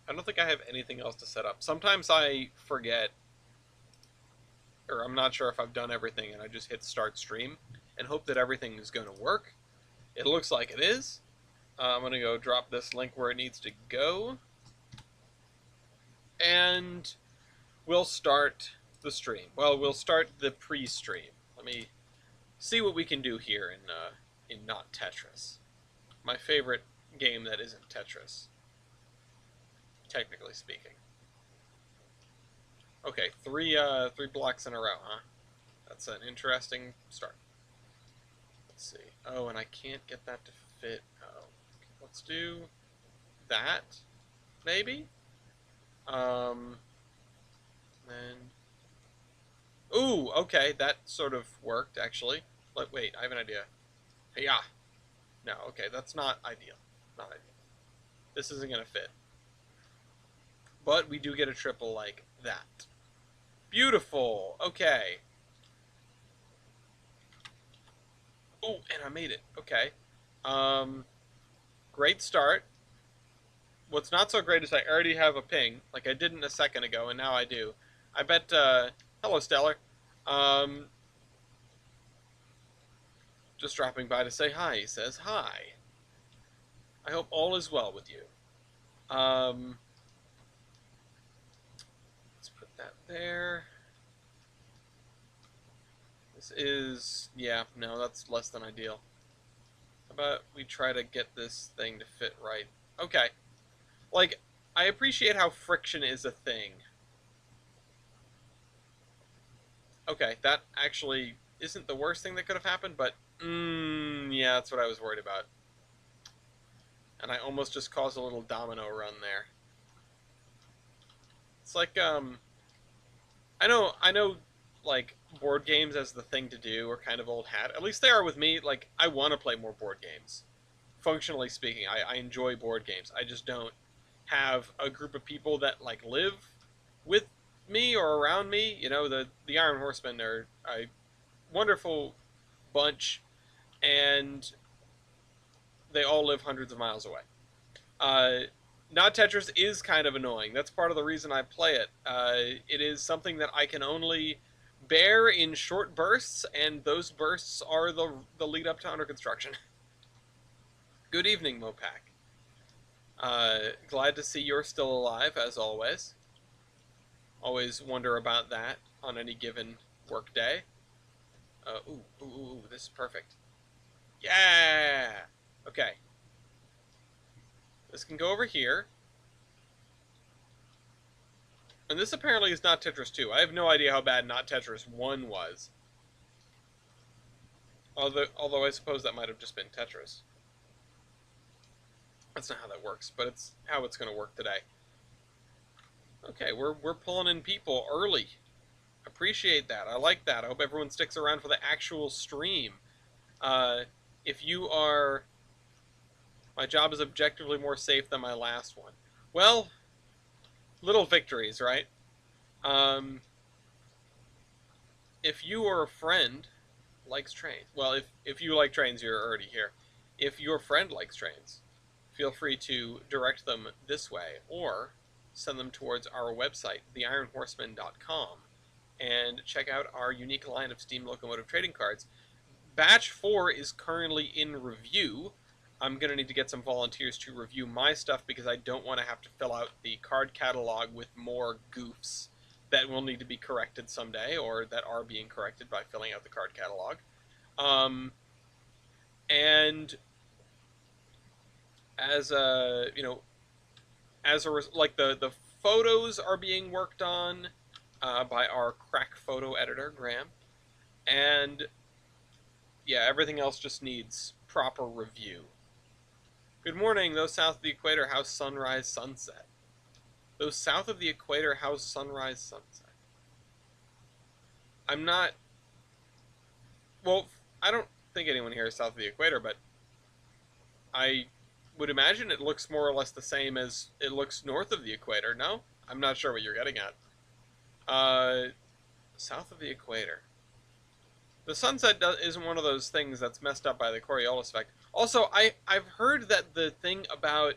I don't think I have anything else to set up. Sometimes I forget, or I'm not sure if I've done everything, and I just hit start stream and hope that everything is going to work. It looks like it is. I'm going to go drop this link where it needs to go, and we'll start the stream. Well, we'll start the pre-stream. Let me see what we can do here in not Tetris. My favorite game that isn't Tetris, technically speaking. Okay, three blocks in a row, huh? That's an interesting start. Let's see. Oh, and I can't get that to fit. Oh, let's do that, maybe. Then. Ooh, okay, that sort of worked actually. But wait, I have an idea. Hey, yeah. No, okay, that's not ideal. Not ideal. This isn't gonna fit. But we do get a triple like that. Beautiful. Okay. Oh, and I made it. Okay. Um, great start. What's not so great is I already have a ping, like I didn't a second ago, and now I do. I bet, hello, Stellar. Um, just dropping by to say hi, he says. Hi. I hope all is well with you. Let's put that there. This is, yeah, no, that's less than ideal. How about we try to get this thing to fit right? Okay. Like, I appreciate how friction is a thing. Okay, that actually isn't the worst thing that could have happened, but, yeah, that's what I was worried about. And I almost just caused a little domino run there. It's like, I know, like, board games as the thing to do are kind of old hat. At least they are with me. Like, I want to play more board games. Functionally speaking, I enjoy board games. I just don't have a group of people that, like, live with me or around me. You know, the Iron Horsemen are a wonderful bunch, and they all live hundreds of miles away. Not Tetris is kind of annoying. That's part of the reason I play it. It is something that I can only bear in short bursts, and those bursts are the lead up to under construction. Good evening, Mopac. Glad to see you're still alive, as always. Always wonder about that on any given work day. Ooh, this is perfect. Yeah! Okay. This can go over here. And this apparently is not Tetris 2. I have no idea how bad not Tetris 1 was. Although I suppose that might have just been Tetris. That's not how that works, but it's how it's going to work today. Okay, we're pulling in people early. Appreciate that. I like that. I hope everyone sticks around for the actual stream. If you are... My job is objectively more safe than my last one. Well, little victories, right? If you or a friend likes Trainz, well, if you like Trainz, you're already here. If your friend likes Trainz, feel free to direct them this way, or send them towards our website, theironhorseman.com, and check out our unique line of Steam Locomotive trading cards. Batch 4 is currently in review. I'm going to need to get some volunteers to review my stuff because I don't want to have to fill out the card catalog with more goofs that will need to be corrected someday, or that are being corrected by filling out the card catalog. And as a, like the photos are being worked on by our crack photo editor, Graham. And yeah, everything else just needs proper review. Good morning, those south of the equator, how's sunrise, sunset? Those south of the equator, how's sunrise, sunset? I'm not... Well, I don't think anyone here is south of the equator, but I would imagine it looks more or less the same as it looks north of the equator, no? I'm not sure what you're getting at. South of the equator. The sunset isn't one of those things that's messed up by the Coriolis effect. Also, I've heard that the thing about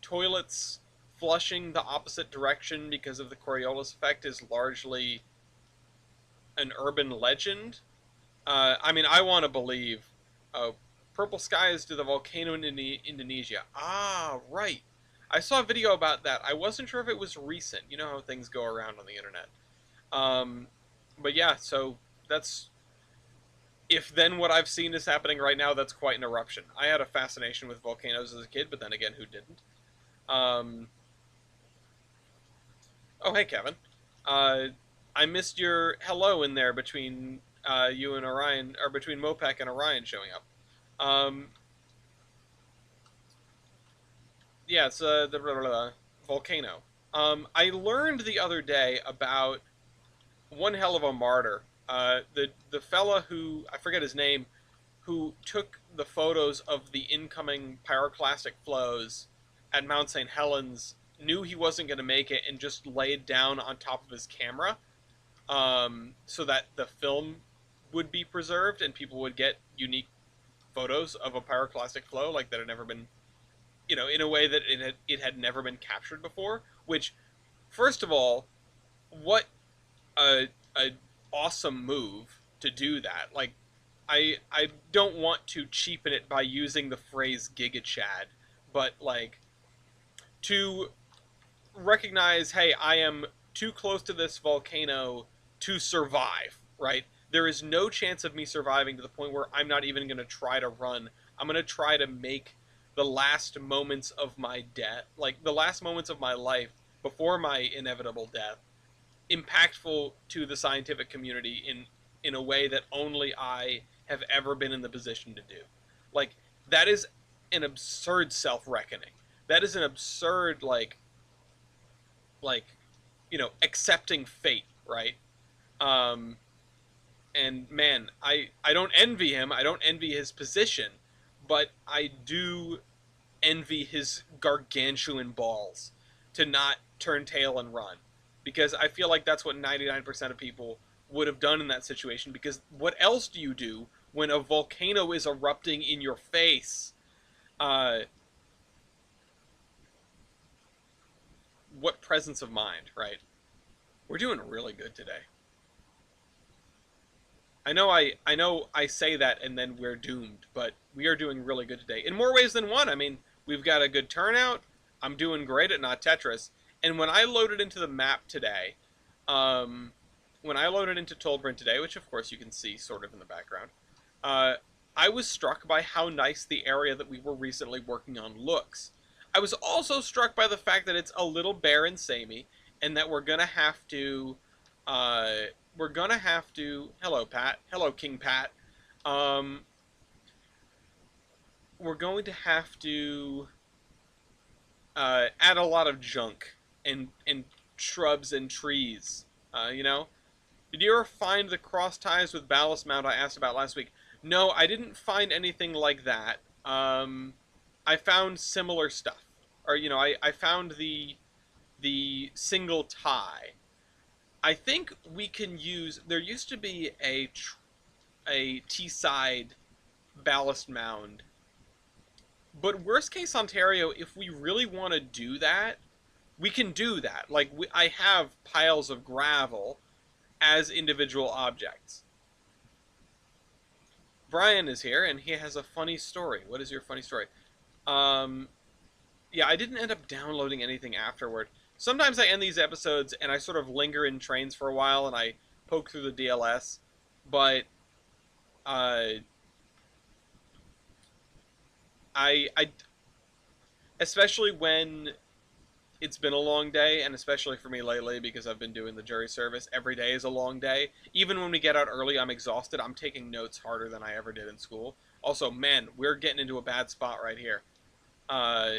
toilets flushing the opposite direction because of the Coriolis effect is largely an urban legend. I mean, I want to believe. Uh, Purple skies to the volcano in Indonesia. Ah, right. I saw a video about that. I wasn't sure if it was recent. You know how things go around on the internet. Um, but yeah, so that's if then what I've seen is happening right now, that's quite an eruption. I had a fascination with volcanoes as a kid, but then again, who didn't? Um, oh, hey, Kevin. Uh, I missed your hello in there between you and Orion, or between Mopek and Orion showing up. Um, yeah, it's the volcano. I learned the other day about one hell of a martyr. The fella who I forget his name, who took the photos of the incoming pyroclastic flows at Mount St. Helens, knew he wasn't going to make it and just laid down on top of his camera, so that the film would be preserved and people would get unique photos of a pyroclastic flow like that had never been, in a way that it had never been captured before. Which, first of all, what a awesome move to do that. Like, I don't want to cheapen it by using the phrase Giga Chad, but like to recognize, hey, I am too close to this volcano to survive, right? There is no chance of me surviving to the point where I'm not even going to try to run. I'm going to try to make the last moments of my death, like the last moments of my life before my inevitable death, impactful to the scientific community in a way that only I have ever been in the position to do. Like, that is an absurd self-reckoning. That is an absurd, like accepting fate, right? Um, and man, I don't envy him. I don't envy his position, but I do envy his gargantuan balls to not turn tail and run, because I feel like that's what 99% of people would have done in that situation. Because what else do you do when a volcano is erupting in your face? Uh, what presence of mind, right? We're doing really good today. I know I say that and then we're doomed, but we are doing really good today in more ways than one. I mean, we've got a good turnout. I'm doing great at not Tetris, and when I loaded into the map today, um, when I loaded into Toldbrun today, which of course you can see sort of in the background, uh, I was struck by how nice the area that we were recently working on looks. I was also struck by the fact that it's a little bare and samey, and that uh, we're gonna have to. Hello, Pat. Hello, King Pat. Um, we're going to have to add a lot of junk and shrubs and trees. You know, did you ever find the cross ties with ballast mount I asked about last week? No, I didn't find anything like that. I found similar stuff, or I found the single tie. I think we can use. There used to be a T-side ballast mound, but worst case Ontario, if we really want to do that, we can do that. Like, I have piles of gravel as individual objects. Brian is here, and he has a funny story. What is your funny story? Um, yeah, I didn't end up downloading anything afterward. Sometimes I end these episodes and I sort of linger in Trainz for a while and I poke through the DLS, but uh, I especially when it's been a long day, and especially for me lately because I've been doing the jury service. Every day is a long day. Even when we get out early, I'm exhausted. I'm taking notes harder than I ever did in school. Also, man, we're getting into a bad spot right here. Uh,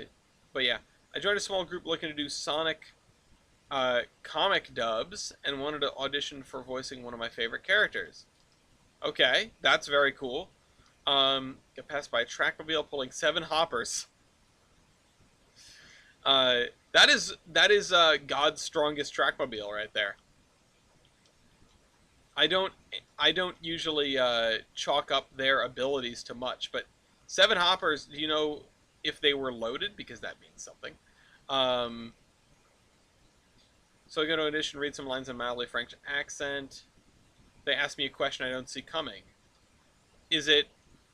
but yeah, I joined a small group looking to do Sonic comic dubs and wanted to audition for voicing one of my favorite characters. Okay, that's very cool. Get passed by a trackmobile pulling 7 hoppers. That is God's strongest trackmobile right there. I don't I don't usually chalk up their abilities to much, but 7 hoppers. Do you know if they were loaded? Because that means something. Um, So I go to audition, read some lines in mildly French accent. They ask me a question I don't see coming. Is it,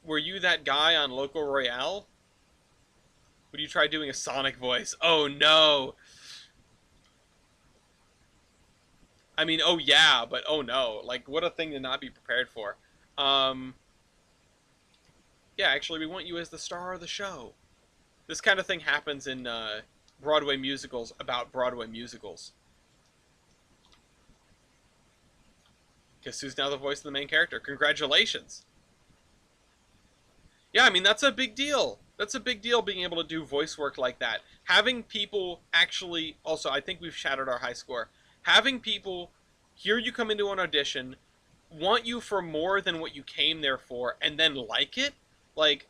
were you that guy on Local Royale? Would you try doing a Sonic voice? Oh no. I mean, oh yeah, but oh no. Like, what a thing to not be prepared for. Um, yeah, actually, we want you as the star of the show. This kind of thing happens in Broadway musicals about Broadway musicals. Guess who's now the voice of the main character? Congratulations. Yeah, I mean, that's a big deal. That's a big deal being able to do voice work like that. Having people actually, also, I think we've shattered our high score. Having people hear you come into an audition, want you for more than what you came there for, and then like it, like,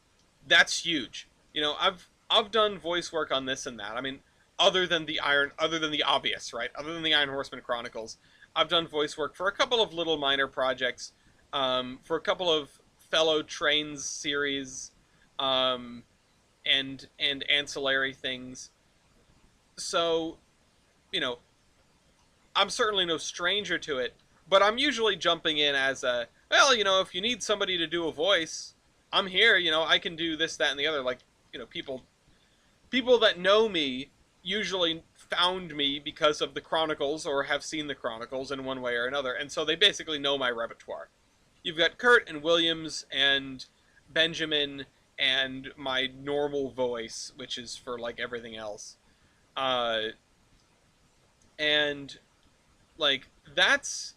that's huge. You know, I've done voice work on this and that. I mean, other than the obvious, right? Other than the Iron Horseman Chronicles, I've done voice work for a couple of little minor projects, for a couple of fellow Trainz series, um, and ancillary things. So, you know, I'm certainly no stranger to it, but I'm usually jumping in as a, well, you know, if you need somebody to do a voice, I'm here. You know, I can do this, that, and the other. Like, you know, people that know me usually found me because of the Chronicles or have seen the Chronicles in one way or another, and so they basically know my repertoire. You've got Kurt and Williams and Benjamin and my normal voice, which is for like everything else. Uh, and like that's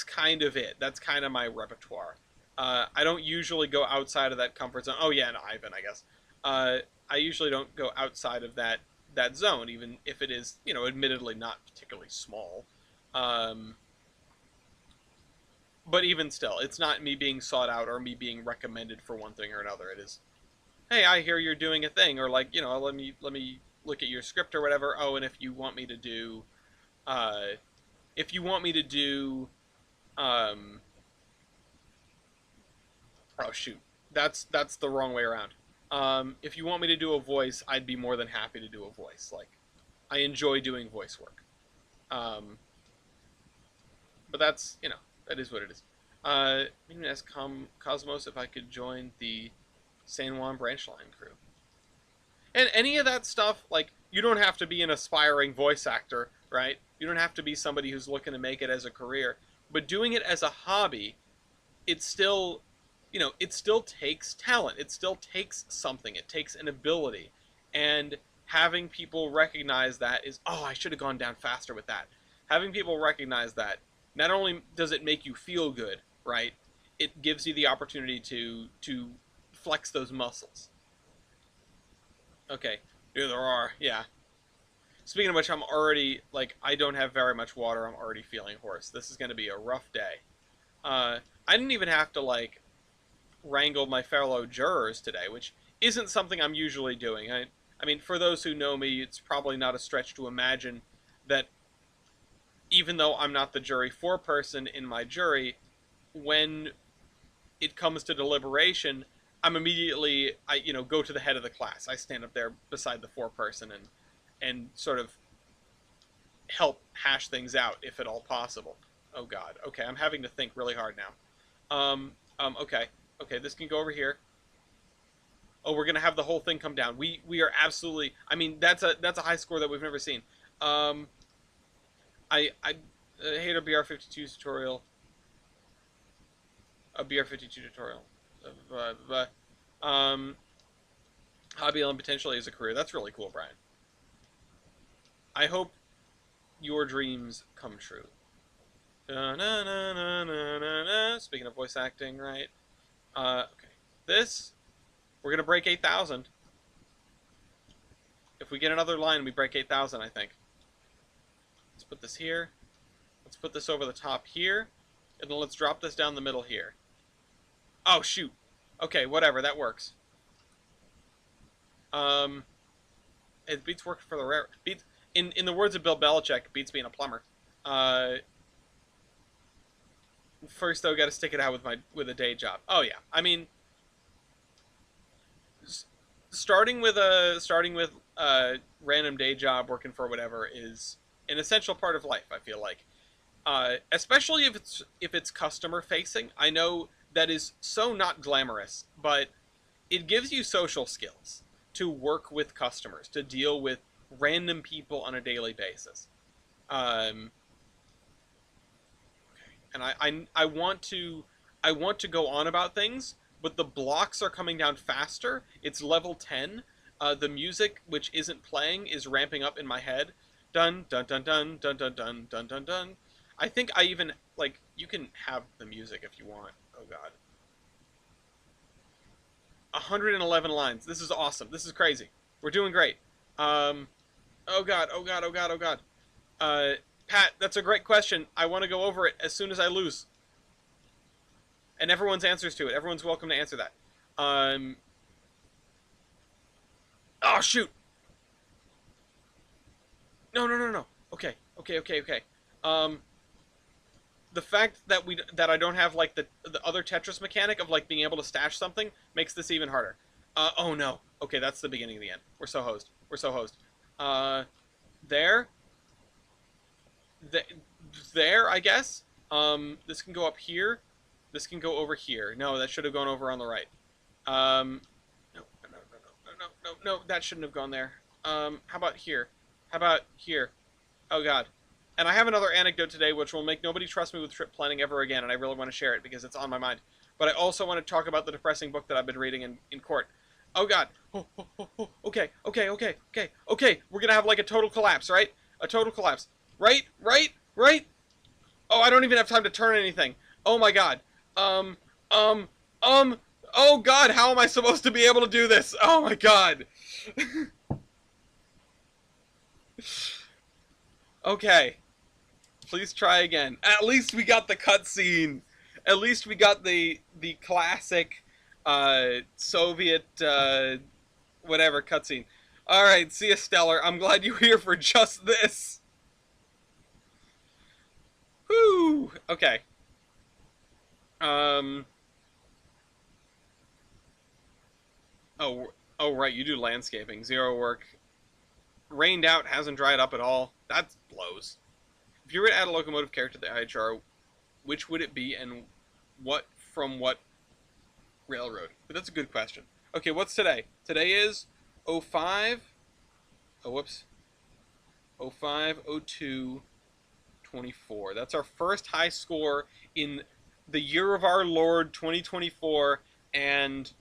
kind of it. That's kind of my repertoire. I don't usually go outside of that comfort zone. Oh yeah, and Ivan, I guess. Uh, I usually don't go outside of that zone, even if it is, you know, admittedly not particularly small. Um, but even still, it's not me being sought out or me being recommended for one thing or another. It is, hey, I hear you're doing a thing, or like, you know, let me look at your script or whatever. Oh, and if you want me to do, uh, if you want me to do, um, oh shoot, that's the wrong way around. If you want me to do a voice, I'd be more than happy to do a voice. Like, I enjoy doing voice work. Um, but that's, you know, that is what it is. I'm gonna ask Cosmos if I could join the San Juan branch line crew. And any of that stuff, like, you don't have to be an aspiring voice actor, right? You don't have to be somebody who's looking to make it as a career. But doing it as a hobby, it's still, you know, it still takes talent. It still takes something. It takes an ability. And having people recognize that is, oh, I should have gone down faster with that. Having people recognize that, not only does it make you feel good, right? It gives you the opportunity to flex those muscles. Okay, here there are, yeah. Speaking of which, I'm already, like, I don't have very much water. I'm already feeling hoarse. This is going to be a rough day. I didn't even have to, like, wrangle my fellow jurors today, which isn't something I'm usually doing. I mean, for those who know me, it's probably not a stretch to imagine that even though I'm not the jury foreperson in my jury, when it comes to deliberation, I'm immediately, I, you know, go to the head of the class. I stand up there beside the foreperson and sort of help hash things out if at all possible. Oh God. Okay, I'm having to think really hard now. Okay. Okay, this can go over here. Oh, we're gonna have the whole thing come down. We are absolutely. I mean, that's a high score that we've never seen. Um, I hate a BR52 tutorial. A BR52 tutorial. Um, hobby and potentially as a career. That's really cool, Brian. I hope your dreams come true. Speaking of voice acting, right? Okay. This, we're going to break 8,000. If we get another line, we break 8,000, I think. Let's put this here. Let's put this over the top here. And then let's drop this down the middle here. Oh, shoot. Okay, whatever, that works. It beats work for the rare. Beats, in the words of Bill Belichick, beats being a plumber. First, though, got to stick it out with a day job. Oh yeah, I mean, starting with a random day job working for whatever is an essential part of life. I feel like, especially if it's customer facing. I know that is so not glamorous, but it gives you social skills to work with customers, to deal with random people on a daily basis. Um, and I want to go on about things, but the blocks are coming down faster. It's level 10. The music, which isn't playing, is ramping up in my head. Dun dun dun dun dun dun dun dun dun dun. I think I even like you can have the music if you want. Oh god. 111 lines. This is awesome. This is crazy. We're doing great. Um, oh god, oh god, oh god, oh god. Uh, Pat, that's a great question. I want to go over it as soon as I lose. And everyone's answers to it. Everyone's welcome to answer that. Um, oh shoot. No, no, no, no. Okay, okay, okay, okay. Um, the fact that I don't have like the other Tetris mechanic of like being able to stash something makes this even harder. Oh no. Okay, that's the beginning of the end. We're so hosed. We're so hosed. Uh, there, th there, I guess. This can go up here. This can go over here. No, that should have gone over on the right. No, no, no, no, no, no, no, no. That shouldn't have gone there. How about here? How about here? Oh god. And I have another anecdote today which will make nobody trust me with trip planning ever again, and I really want to share it because it's on my mind. But I also want to talk about the depressing book that I've been reading in court. Oh god. Oh, oh, oh, oh. Okay, okay, okay, okay, okay. We're gonna have like a total collapse, right? A total collapse. Right, right, right? Oh, I don't even have time to turn anything. Oh my god. Um, um, um, oh god, how am I supposed to be able to do this? Oh my god. Okay. Please try again. At least we got the cutscene. At least we got the classic Soviet whatever cutscene. All right, see ya, Stellar. I'm glad you're here for just this. Whoo. Okay. Um. Oh. Oh right, you do landscaping. Zero work. Rained out, hasn't dried up at all. That blows. If you were to add a locomotive character to the IHR, which would it be, and what from what railroad? But that's a good question. Okay, what's today? Today is 05. Oh, whoops. 05, 02, 24. That's our first high score in the year of our Lord 2024, and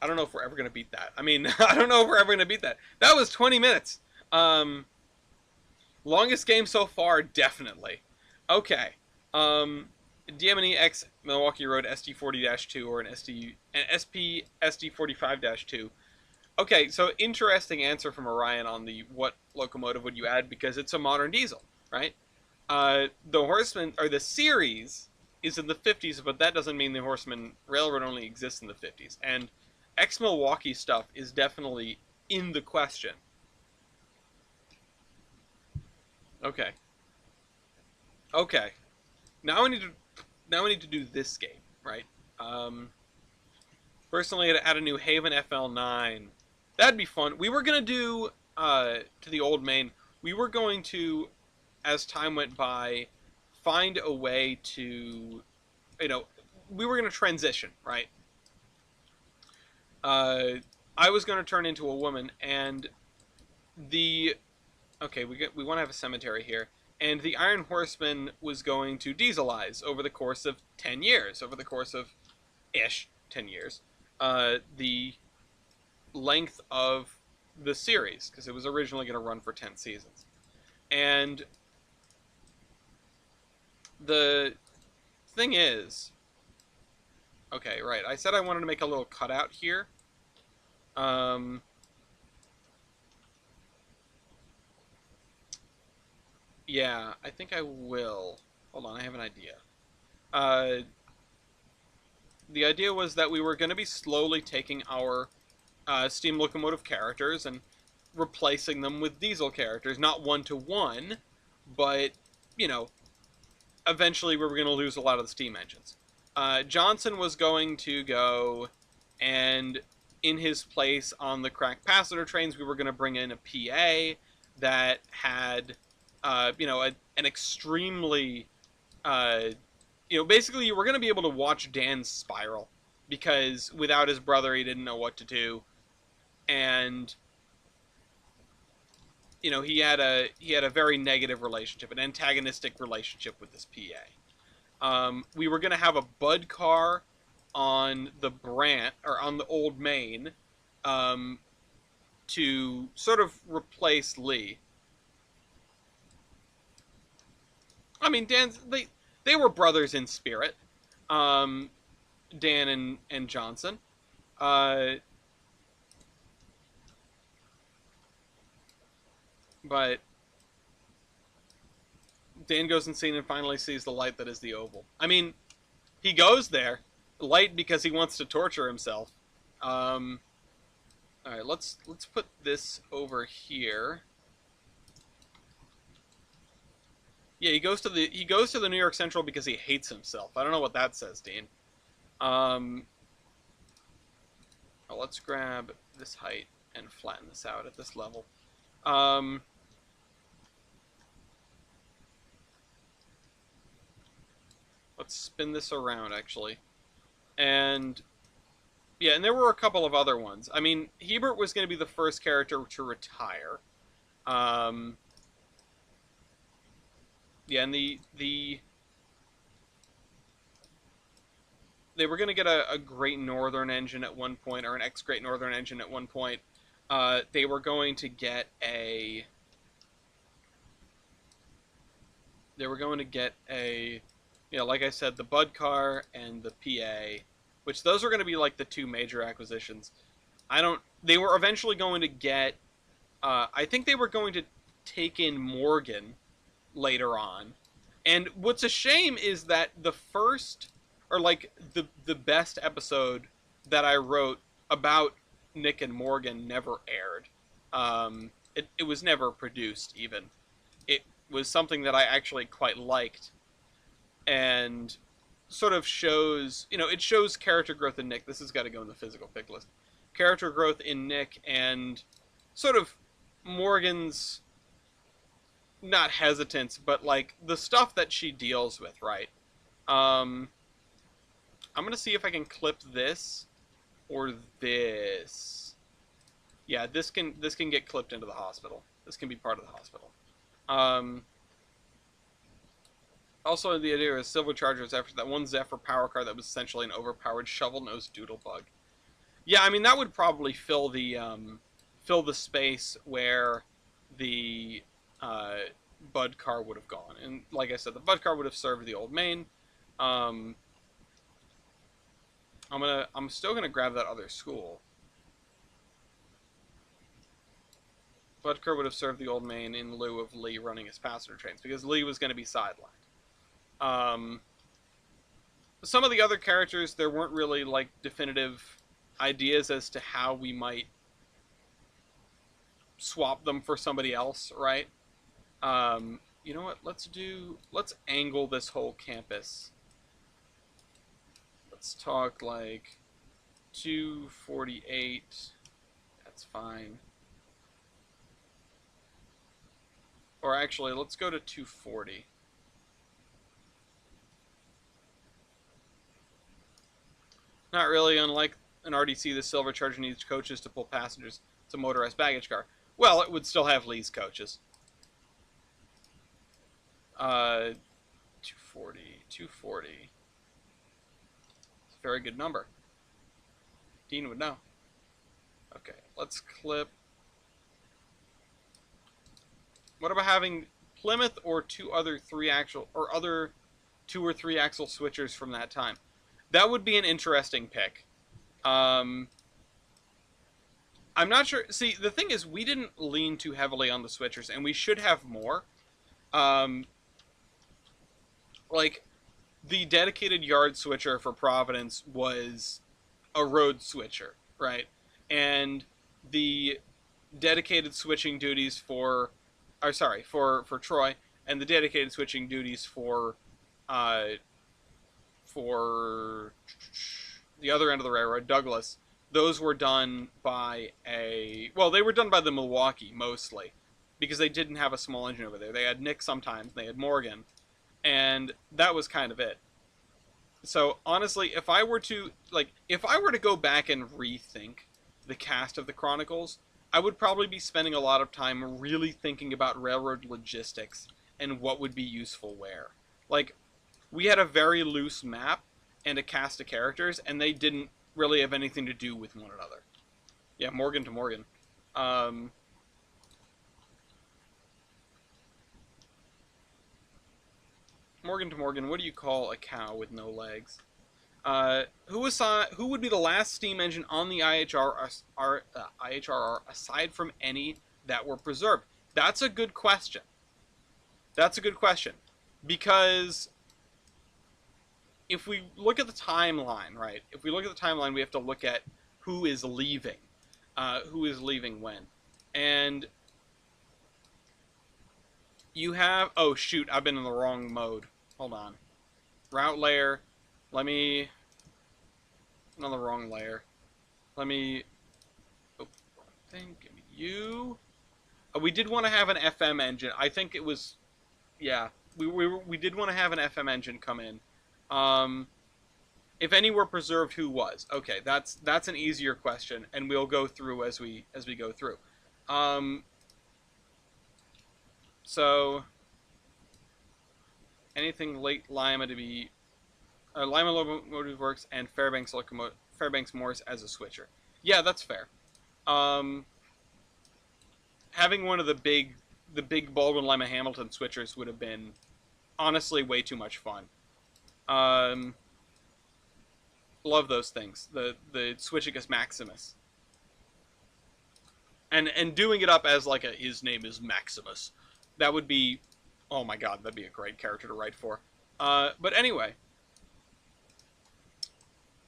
I don't know if we're ever gonna beat that. I mean, I don't know if we're ever gonna beat that. That was 20 minutes. Longest game so far, definitely. Okay. DMNE X Milwaukee Road SD40-2 or an SP SD45-2. Okay, so interesting answer from Orion on the what locomotive would you add, because it's a modern diesel, right? The Horseman, or the series, is in the 50s, but that doesn't mean the Horseman Railroad only exists in the 50s. And X-Milwaukee stuff is definitely in the question. Okay. Okay. Now I need to do this game, right? Personally, I'd add a New Haven FL9. That'd be fun. We were gonna do to the old main. We were going to, as time went by, find a way to, we were gonna transition, right? I was gonna turn into a woman, and okay, we want to have a cemetery here, and the Iron Horseman was going to dieselize over the course of 10 years, over the course of 10 years, the length of the series, because it was originally going to run for 10 seasons. And the thing is, okay, right, I said I wanted to make a little cutout here. Yeah, I think I will. Hold on, I have an idea. The idea was that we were going to be slowly taking our steam locomotive characters and replacing them with diesel characters. Not one-to-one, but, eventually we were going to lose a lot of the steam engines. Johnson was going to go and in his place on the crack passenger trains, we were going to bring in a PA that had, an extremely, uh, basically you were going to be able to watch Dan spiral because without his brother, he didn't know what to do, and he had a very negative relationship, an antagonistic relationship with this PA. We were going to have a Bud car on the Brant or on the Old Main, um, to sort of replace Lee. I mean, they were brothers in spirit, um, Dan and Johnson. Uh, but Dan goes insane and finally sees the light that is the Oval. I mean, he goes there, light because he wants to torture himself. Um, all right, let's put this over here. Yeah, he goes to the New York Central because he hates himself. I don't know what that says, Dean. Um, well, let's grab this height and flatten this out at this level. Um, let's spin this around actually, and yeah, and there were a couple of other ones. I mean, Hebert was going to be the first character to retire. Um, yeah, and they were going to get a Great Northern engine at one point, or an X Great Northern engine at one point. They were going to get a. They were going to get a, like I said, the Bud car and the PA, which those are going to be like the two major acquisitions. I don't. They were eventually going to get. I think they were going to take in Morgan later on. And what's a shame is that the first, or like the best episode that I wrote about Nick and Morgan never aired. It was never produced even. It was something that I actually quite liked, and sort of shows, it shows character growth in Nick. This has got to go in the physical pick list. Character growth in Nick and sort of Morgan's not hesitance, but like the stuff that she deals with, right? Um, I'm gonna see if I can clip this or this. Yeah, this can get clipped into the hospital. This can be part of the hospital. Um, Also, the idea is Silver Chargers after that one Zephyr power car that was essentially an overpowered shovel-nosed doodlebug. Yeah, I mean that would probably fill the space where the uh, Bud car would have gone. And like I said, the Bud car would have served the Old Main. Um, I'm still gonna grab that other school. Bud car would have served the Old Main in lieu of Lee running his passenger trains because Lee was going to be sidelined. Um, some of the other characters, there weren't really like definitive ideas as to how we might swap them for somebody else, right? You know what? Let's angle this whole campus. Let's talk like 248. That's fine. Or actually, let's go to 240. Not really, unlike an RDC, the Silver Charger needs coaches to pull passengers. It's a motorized baggage car. Well, it would still have Lee's coaches. 240, 240. It's a very good number. Dean would know. Okay, let's clip. What about having Plymouth or other 2 or 3 axle switchers from that time? That would be an interesting pick. I'm not sure. See, the thing is, we didn't lean too heavily on the switchers, and we should have more. Like, the dedicated yard switcher for Providence was a road switcher, right? And the dedicated switching duties for Troy, and the dedicated switching duties for the other end of the railroad, Douglas, those were done by well, they were done by the Milwaukee mostly, because they didn't have a small engine over there. They had Nick sometimes, they had Morgan, and that was kind of it. So honestly, if I were to go back and rethink the cast of the Chronicles, I would probably be spending a lot of time really thinking about railroad logistics and what would be useful where. Like, we had a very loose map and a cast of characters, and they didn't really have anything to do with one another. Yeah, Morgan to Morgan. Um, Morgan to Morgan, what do you call a cow with no legs? Who would be the last steam engine on the IHRR aside from any that were preserved? That's a good question. That's a good question. Because if we look at the timeline, right? If we look at the timeline, we have to look at who is leaving. Who is leaving when. And you have... Oh, shoot. I've been in the wrong mode. Hold on. Route layer. Let me... I'm on the wrong layer. Let me... Oh, thing. Give me you. We did want to have an FM engine. I think it was... Yeah. We did want to have an FM engine come in. If any were preserved, who was? Okay, that's an easier question, and we'll go through as we go through. So anything late Lima to be Lima Locomotive Works and Fairbanks Morris as a switcher. Yeah, that's fair. Having one of the big Baldwin Lima Hamilton switchers would have been honestly way too much fun. Love those things. The Switchicus Maximus. And doing it up as like his name is Maximus. That would be, oh my god, that'd be a great character to write for. But anyway.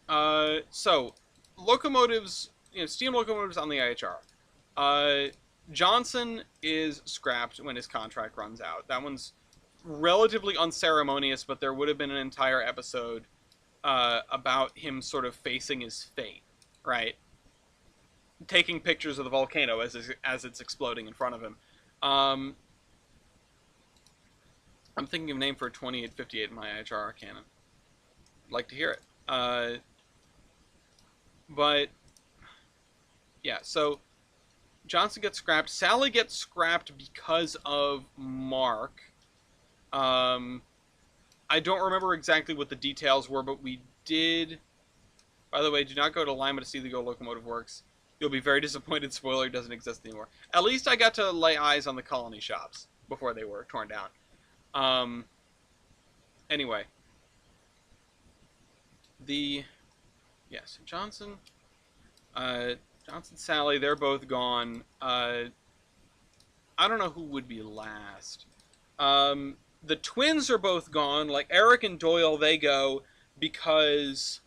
So, locomotives, steam locomotives on the IHR. Johnson is scrapped when his contract runs out. That one's relatively unceremonious, but there would have been an entire episode about him sort of facing his fate, right? Taking pictures of the volcano as it's exploding in front of him. I'm thinking of a name for a 2858 in my IHR canon. I'd like to hear it. But yeah, so Johnson gets scrapped. Sally gets scrapped because of Mark. I don't remember exactly what the details were, but we did... By the way, do not go to Lima to see the Go Locomotive Works. You'll be very disappointed. Spoiler, doesn't exist anymore. At least I got to lay eyes on the colony shops before they were torn down. Anyway. Yes, Johnson... Johnson, Sally, they're both gone. I don't know who would be last. The twins are both gone. Like, Eric and Doyle, they go because...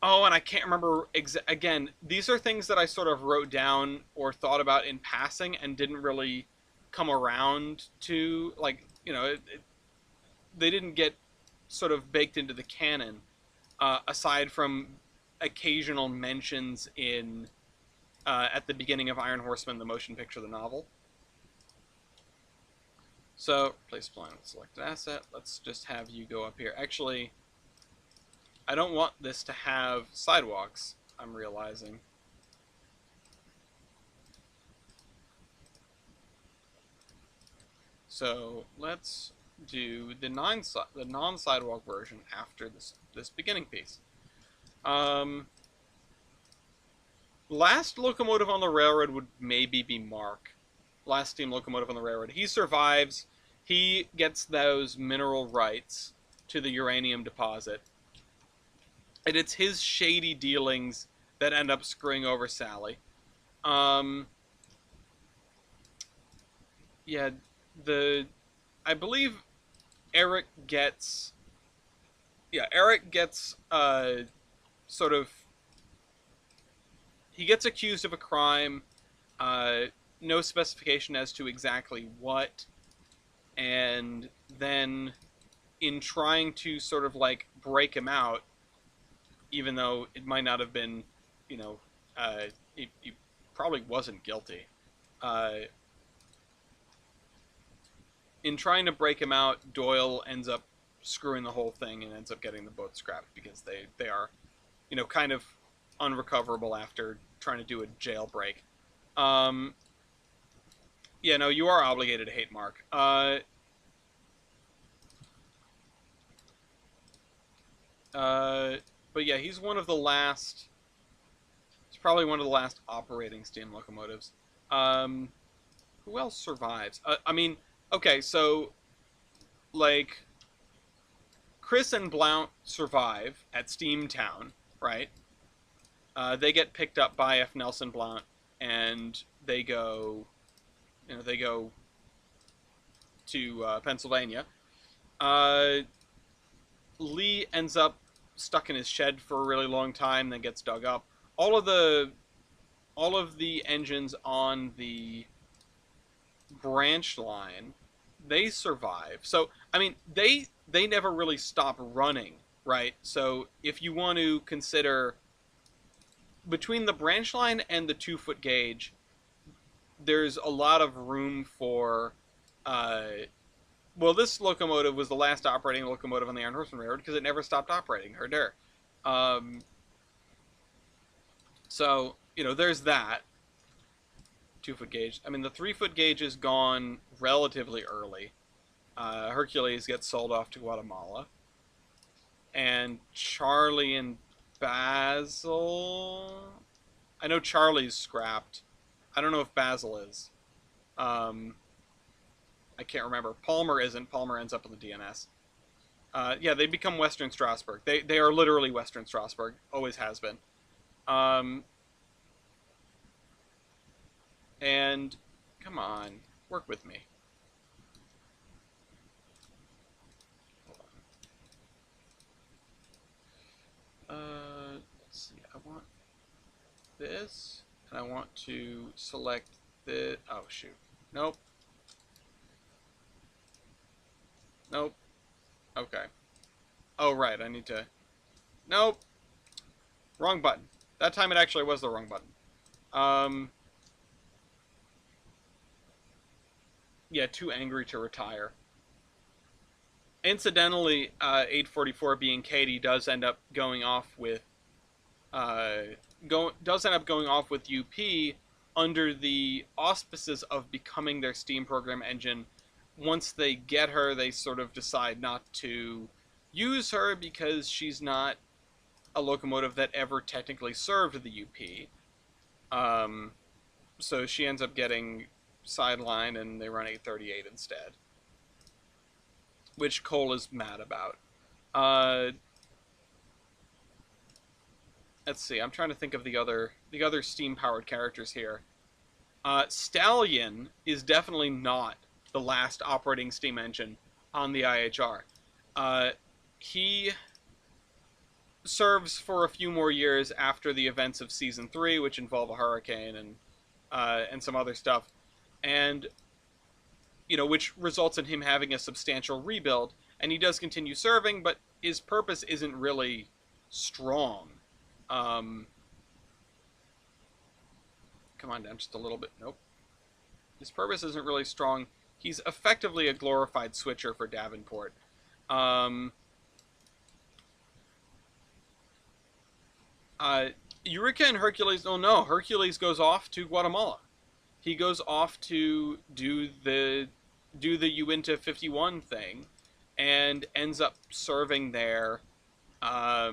Oh, and I can't remember... Again, these are things that I sort of wrote down or thought about in passing and didn't really come around to. Like, they didn't get sort of baked into the canon, aside from occasional mentions in at the beginning of Iron Horseman, the motion picture, the novel. So, place plan, select asset. Let's just have you go up here. Actually, I don't want this to have sidewalks, I'm realizing. So, let's do the non-sidewalk version after this beginning piece. Last locomotive on the railroad would maybe be Mark. Last steam locomotive on the railroad. He survives. He gets those mineral rights to the uranium deposit. And it's his shady dealings that end up screwing over Sally. Yeah, I believe Eric gets... Yeah, Eric gets, sort of... He gets accused of a crime, no specification as to exactly what, and then in trying to sort of, like, break him out, even though it might not have been you know, he probably wasn't guilty. Uh, in trying to break him out, Doyle ends up screwing the whole thing and ends up getting the boat scrapped because they are, kind of unrecoverable after trying to do a jailbreak. Um, yeah, no, you are obligated to hate Mark. But yeah, he's one of the last. He's probably one of the last operating steam locomotives. Um, who else survives? I mean, okay, so like Chris and Blount survive at Steamtown, right? They get picked up by F. Nelson Blount, and they go to Pennsylvania. Uh, Lee ends up stuck in his shed for a really long time, then gets dug up. All of the all of the engines on the branch line, they survive. So I mean, they never really stop running, right? So if you want to consider between the branch line and the 2-foot gauge, there's a lot of room for. Well, this locomotive was the last operating locomotive on the Iron Horseman Railroad because it never stopped operating. Herder. Um, so there's that 2-foot gauge. I mean, the 3-foot gauge is gone relatively early. Hercules gets sold off to Guatemala, and Charlie and Basil. I know Charlie's scrapped. I don't know if Basil is. I can't remember. Palmer isn't. Palmer ends up in the DNS. Yeah, they become Western Strasbourg. They are literally Western Strasbourg. Always has been. And come on, work with me. Hold on. Let's see. I want this, and I want to select the. Oh shoot. Nope. Nope. Okay. Oh right, I need to. Nope. Wrong button. That time it actually was the wrong button. Yeah, too angry to retire. Incidentally, 844 being Katie does end up going off with UP under the auspices of becoming their steam program engine. Once they get her, they sort of decide not to use her because she's not a locomotive that ever technically served the UP. So she ends up getting sidelined, and they run 838 instead, which Cole is mad about. Let's see. I'm trying to think of the other steam-powered characters here. Stallion is definitely not the last operating steam engine on the IHR. He serves for a few more years after the events of season 3, which involve a hurricane and some other stuff, and which results in him having a substantial rebuild. And he does continue serving, but his purpose isn't really strong. Come on down just a little bit. Nope. His purpose isn't really strong. He's effectively a glorified switcher for Davenport. Eureka and Hercules. Oh no, Hercules goes off to Guatemala. He goes off to do the Uinta 51 thing, and ends up serving there. I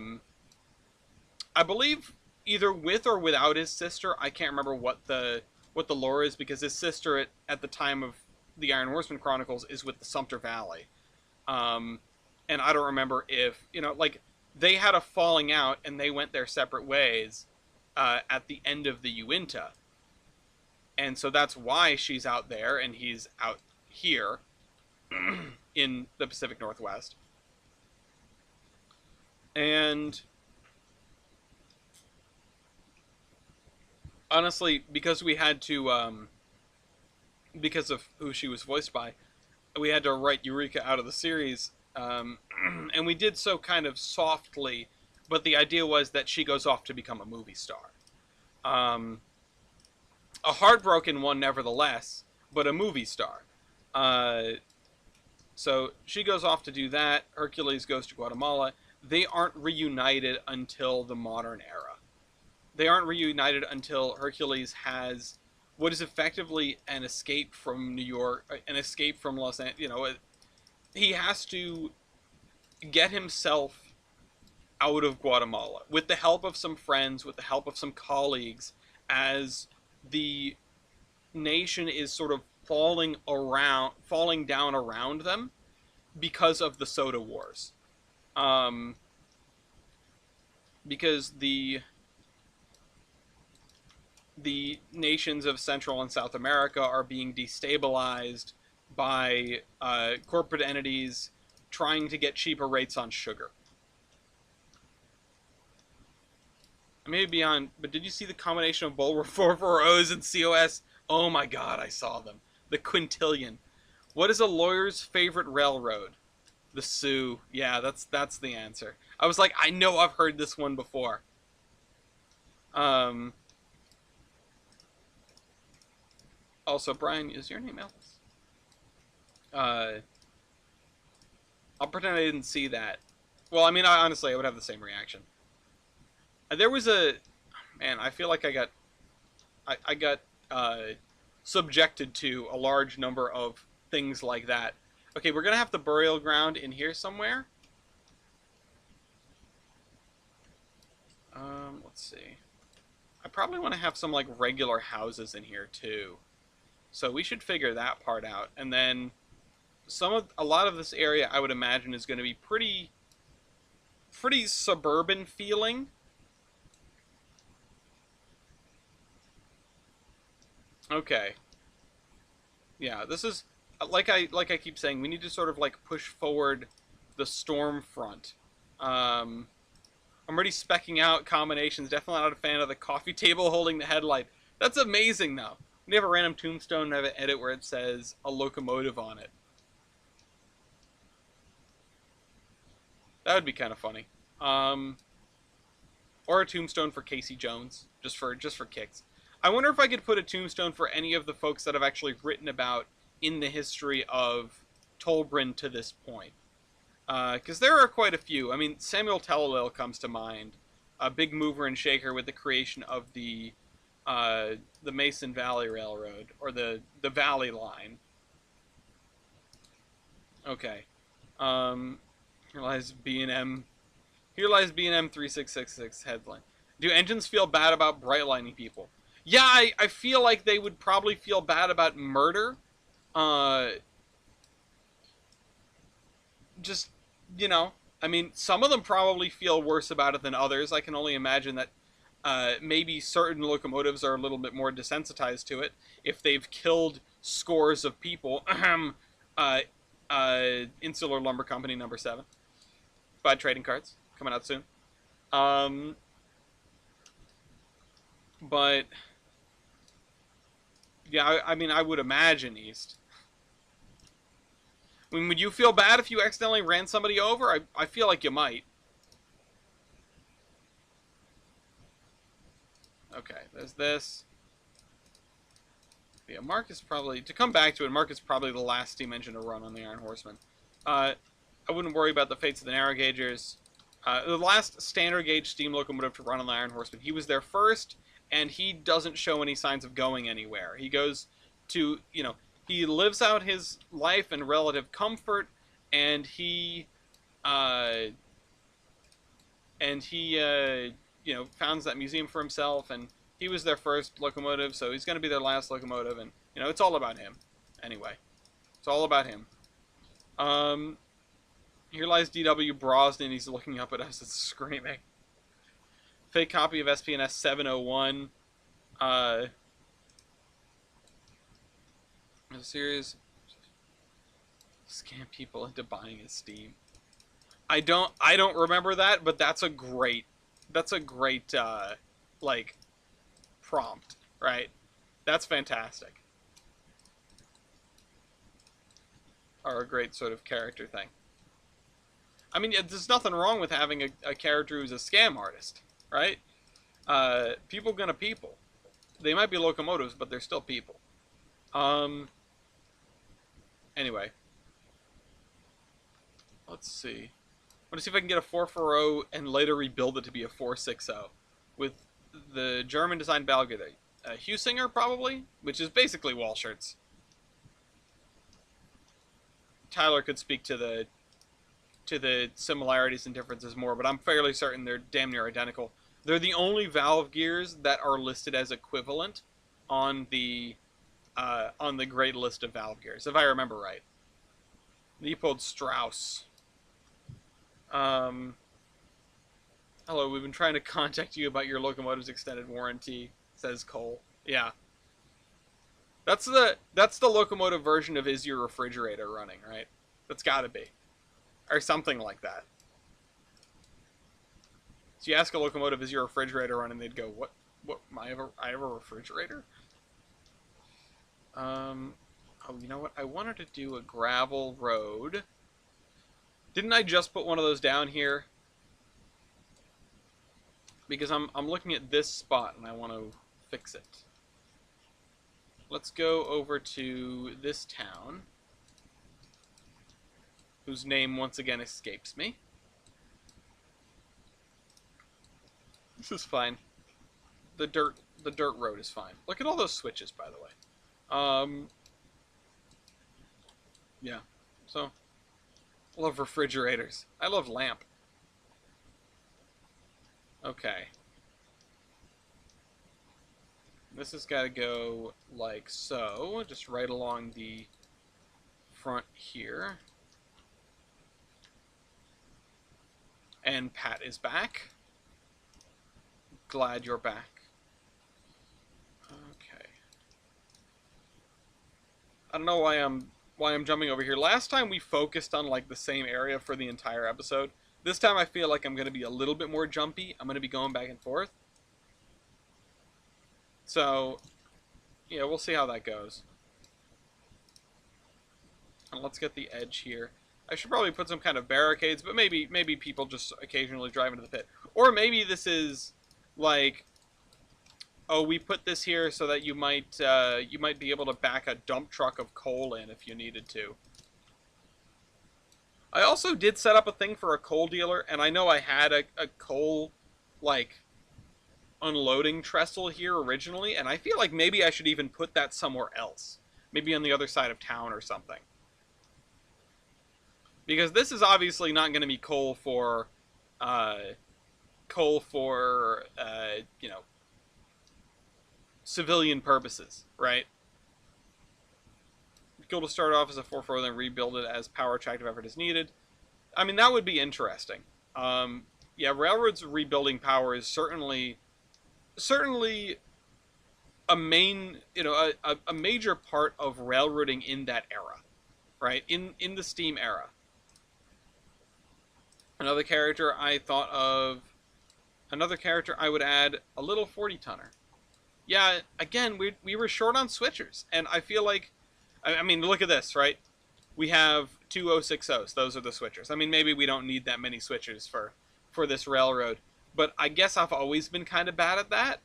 believe either with or without his sister. I can't remember what the lore is, because his sister at the time of the Iron Horseman Chronicles is with the Sumter Valley, and I don't remember if they had a falling out and they went their separate ways at the end of the Uinta, and so that's why she's out there and he's out here in the Pacific Northwest. And honestly, because we had to, because of who she was voiced by, we had to write Eureka out of the series, and we did so kind of softly, but the idea was that she goes off to become a movie star. Um, a heartbroken one, nevertheless, but a movie star. Uh, so she goes off to do that. Hercules goes to Guatemala. They aren't reunited until the modern era. They aren't reunited until Hercules has what is effectively an escape from New York, an escape from Los Angeles. He has to get himself out of Guatemala with the help of some friends, with the help of some colleagues, as the nation is sort of falling down around them because of the soda wars. Um, because the nations of Central and South America are being destabilized by corporate entities trying to get cheaper rates on sugar. I may be on, but did you see the combination of Bulwer 440s and COS? Oh my god, I saw them. The quintillion. What is a lawyer's favorite railroad? The Sioux. Yeah, that's the answer. I was like, I know I've heard this one before. Um. Also, Brian, is your name Alice? I'll pretend I didn't see that. Well, I mean, honestly, I would have the same reaction. There was a man. I feel like I got subjected to a large number of things like that. Okay, we're gonna have the burial ground in here somewhere. Let's see. I probably want to have some like regular houses in here too. So we should figure that part out. And then a lot of this area I would imagine is going to be pretty suburban feeling. Okay. Yeah, this is like I keep saying, we need to sort of like push forward the storm front. I'm already specking out combinations. Definitely not a fan of the coffee table holding the headlight. That's amazing though. We have a random tombstone and have an edit where it says a locomotive on it. That would be kind of funny. Or a tombstone for Casey Jones, just for kicks. I wonder if I could put a tombstone for any of the folks that have actually written about in the history of Tolbrin to this point. Because there are quite a few. I mean, Samuel Tellalil comes to mind, a big mover and shaker with the creation of the Mason Valley Railroad, or the Valley Line. Okay. Here lies B&M. Here lies B&M 3666 headline. Do engines feel bad about brightlining people? Yeah, I feel like they would probably feel bad about murder. Just, I mean, some of them probably feel worse about it than others. I can only imagine that maybe certain locomotives are a little bit more desensitized to it if they've killed scores of people. Insular Lumber Company #7. Buy trading cards. Coming out soon. But yeah, I mean, I would imagine East. I mean, would you feel bad if you accidentally ran somebody over? I feel like you might. Okay, there's this. Yeah, Mark is probably, to come back to it, Mark is probably the last steam engine to run on the Iron Horseman. I wouldn't worry about the fates of the narrow gaugers. The last standard gauge steam locomotive to run on the Iron Horseman. He was there first, and he doesn't show any signs of going anywhere. He goes to, he lives out his life in relative comfort, and he founds that museum for himself, and he was their first locomotive, so he's going to be their last locomotive, and, it's all about him. Anyway, it's all about him. Here lies D.W. Brosnan, he's looking up at us and screaming. Fake copy of SPNS 701. A series scam people into buying his Steam. I don't remember that, but that's a great prompt, right? That's fantastic. Or a great sort of character thing. I mean, there's nothing wrong with having a character who's a scam artist, right? People gonna people. They might be locomotives, but they're still people. Um. Anyway, let's see. I want to see if I can get a 440 and later rebuild it to be a 460 with the German designed Balga. Husinger probably, which is basically wall shirts. Tyler could speak to the similarities and differences more, but I'm fairly certain they're damn near identical. They're the only valve gears that are listed as equivalent on the great list of valve gears, if I remember right. Leopold Strauss. Um, Hello, we've been trying to contact you about your locomotive's extended warranty, says Cole. Yeah. That's the locomotive version of is your refrigerator running, right? That's gotta be. Or something like that. So you ask a locomotive, is your refrigerator running? They'd go, what, I have a refrigerator? Oh, you know what? I wanted to do a gravel road. Didn't I just put one of those down here? Because I'm looking at this spot and I want to fix it. Let's go over to this town, whose name once again escapes me. This is fine. The dirt road is fine. Look at all those switches, by the way. Yeah. So, I love refrigerators. I love lamp. Okay. This has got to go like so, just right along the front here. And Pat is back. Glad you're back. Okay. I don't know why I'm jumping over here. Last time we focused on like the same area for the entire episode. This time I feel like I'm going to be a little bit more jumpy. I'm going to be going back and forth. So, yeah, we'll see how that goes. And let's get the edge here. I should probably put some kind of barricades, but maybe people just occasionally drive into the pit. Or maybe this is like, oh, we put this here so that you might be able to back a dump truck of coal in if you needed to. I also did set up a thing for a coal dealer, and I know I had a coal, like, unloading trestle here originally, and I feel like maybe I should even put that somewhere else. Maybe on the other side of town or something. Because this is obviously not going to be coal for, you know, civilian purposes, right? Cool to start off as a 4-4, then rebuild it as power attractive effort is needed. I mean, that would be interesting. Yeah, railroads rebuilding power is certainly a main, you know, a major part of railroading in that era, right? In the steam era. Another character I would add, a little 40-tonner. Yeah, again, we were short on switchers, and I feel like, I mean, look at this, right? We have two 060s. Those are the switchers. I mean, maybe we don't need that many switchers for this railroad, but I guess I've always been kind of bad at that.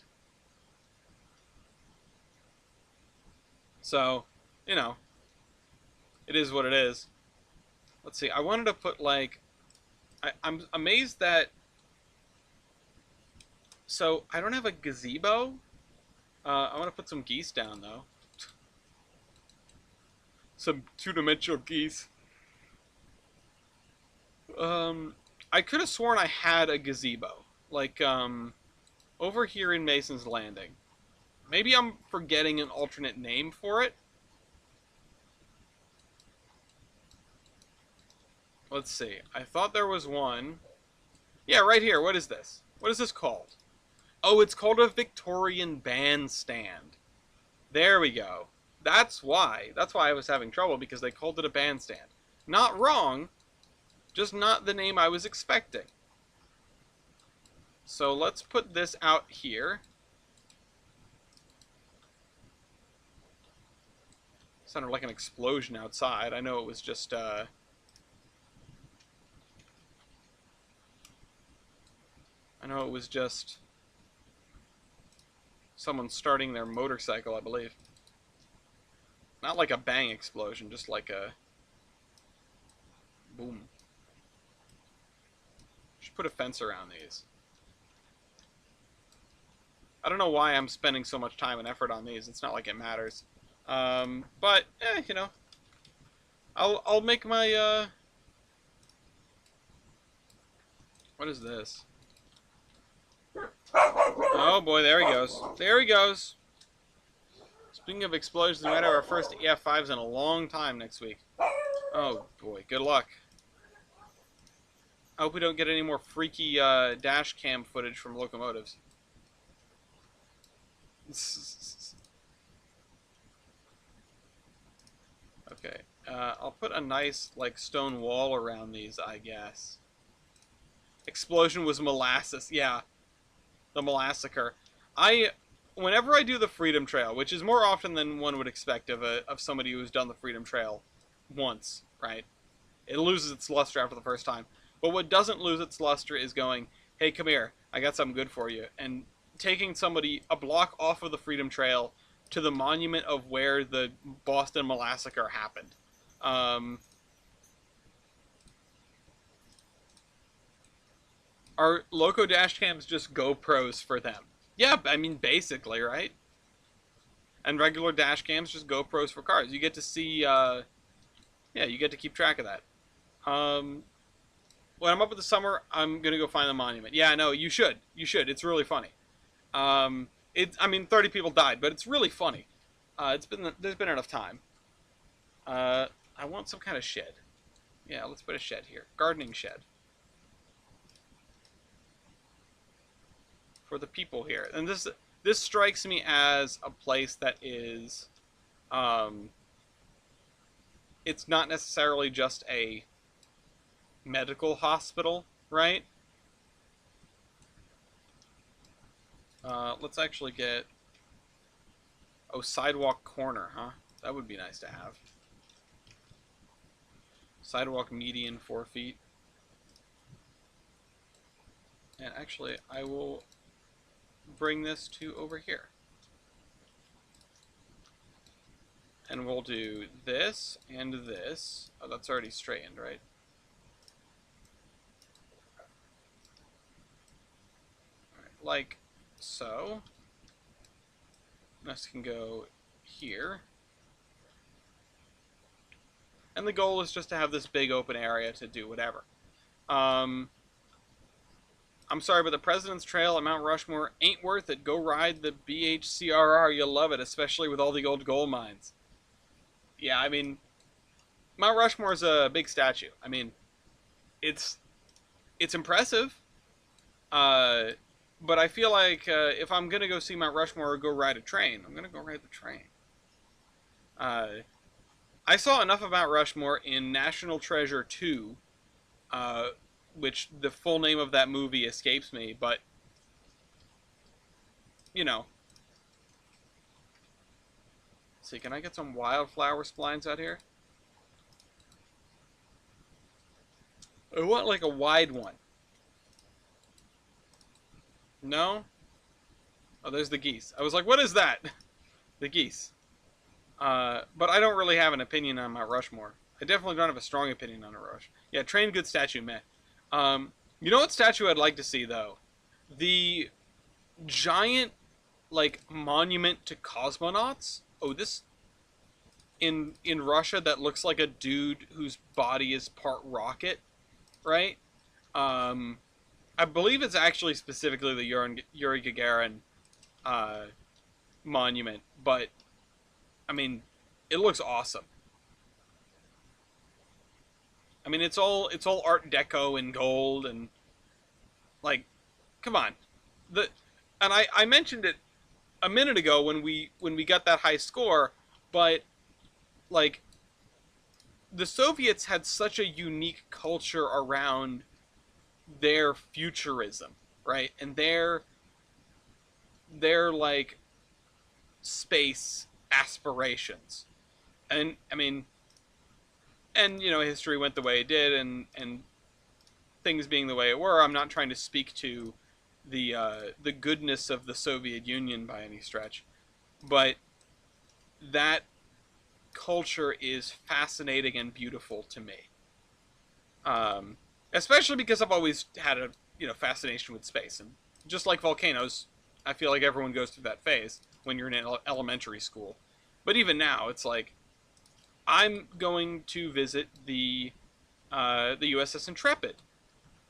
So, you know, it is what it is. Let's see. I wanted to put, like, I'm amazed that, so I don't have a gazebo. I want to put some geese down, though. Some two-dimensional geese. I could have sworn I had a gazebo. Like, over here in Mason's Landing. Maybe I'm forgetting an alternate name for it. Let's see. I thought there was one. Yeah, right here. What is this? What is this called? Oh, it's called a Victorian bandstand. There we go. That's why. That's why I was having trouble, because they called it a bandstand. Not wrong, just not the name I was expecting. So let's put this out here. Sounded like an explosion outside. I know it was just, I know it was just Someone's starting their motorcycle, I believe. Not like a bang explosion, just like a boom. Should put a fence around these. I don't know why I'm spending so much time and effort on these. It's not like it matters. But you know, I'll make my what is this? Oh boy, there he goes. There he goes. Speaking of explosions, we might have our first EF5s in a long time next week. Oh boy, good luck. I hope we don't get any more freaky dash cam footage from locomotives. Okay, I'll put a nice like stone wall around these, I guess. Explosion was molasses. Yeah, the molassacre. Whenever I do the Freedom Trail, which is more often than one would expect of somebody who's done the Freedom Trail once, right? It loses its luster after the first time. But what doesn't lose its luster is going, hey, come here, I got something good for you. And taking somebody a block off of the Freedom Trail to the monument of where the Boston Molassacre happened. Are Loco dash cams just GoPros for them? Yeah, I mean, basically, right? And regular dash cams just GoPros for cars. You get to see, yeah, you get to keep track of that. When I'm up in the summer, I'm gonna go find the monument. Yeah, no, you should. You should. It's really funny. I mean, 30 people died, but it's really funny. There's been enough time. I want some kind of shed. Yeah, let's put a shed here. Gardening shed. For the people here. And this strikes me as a place that is, it's not necessarily just a medical hospital, right? Let's actually get, oh, sidewalk corner, huh? That would be nice to have. Sidewalk median 4 feet. And actually, I will bring this to over here. And we'll do this and this. Oh, that's already straightened, right? Alright, like so. This can go here. And the goal is just to have this big open area to do whatever. I'm sorry, but the President's Trail at Mount Rushmore ain't worth it. Go ride the BHCRR. You'll love it, especially with all the old gold mines. Yeah, I mean, Mount Rushmore's a big statue. I mean, it's impressive. But I feel like if I'm going to go see Mount Rushmore or go ride a train, I'm going to go ride the train. I saw enough of Mount Rushmore in National Treasure 2, which the full name of that movie escapes me, but, you know. Let's see, can I get some wildflower splines out here? I want like a wide one. No? Oh, there's the geese. I was like, what is that? The geese. But I don't really have an opinion on Mount Rushmore. I definitely don't have a strong opinion on a Rush. Yeah, train, good statue, meh. You know what statue I'd like to see, though? The giant, like, monument to cosmonauts. Oh, this... In Russia, that looks like a dude whose body is part rocket, right? I believe it's actually specifically the Yuri Gagarin monument, but I mean, it looks awesome. I mean, it's all Art Deco and gold and like, come on, I mentioned it a minute ago when we got that high score, but like the Soviets had such a unique culture around their futurism, right? And their like space aspirations. And I mean, and you know, history went the way it did, and things being the way it were. I'm not trying to speak to the goodness of the Soviet Union by any stretch, but that culture is fascinating and beautiful to me. Um, Especially because I've always had a fascination with space, and just like volcanoes, I feel like everyone goes through that phase when you're in elementary school. But even now, it's like I'm going to visit the USS Intrepid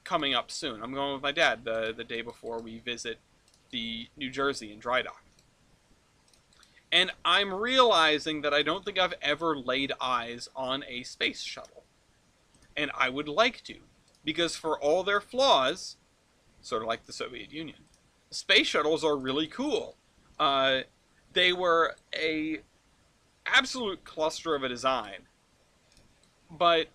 coming up soon. I'm going with my dad the day before we visit the New Jersey in dry dock. And I'm realizing that I don't think I've ever laid eyes on a space shuttle. And I would like to. Because for all their flaws, sort of like the Soviet Union, space shuttles are really cool. Uh, they were a absolute cluster of a design. But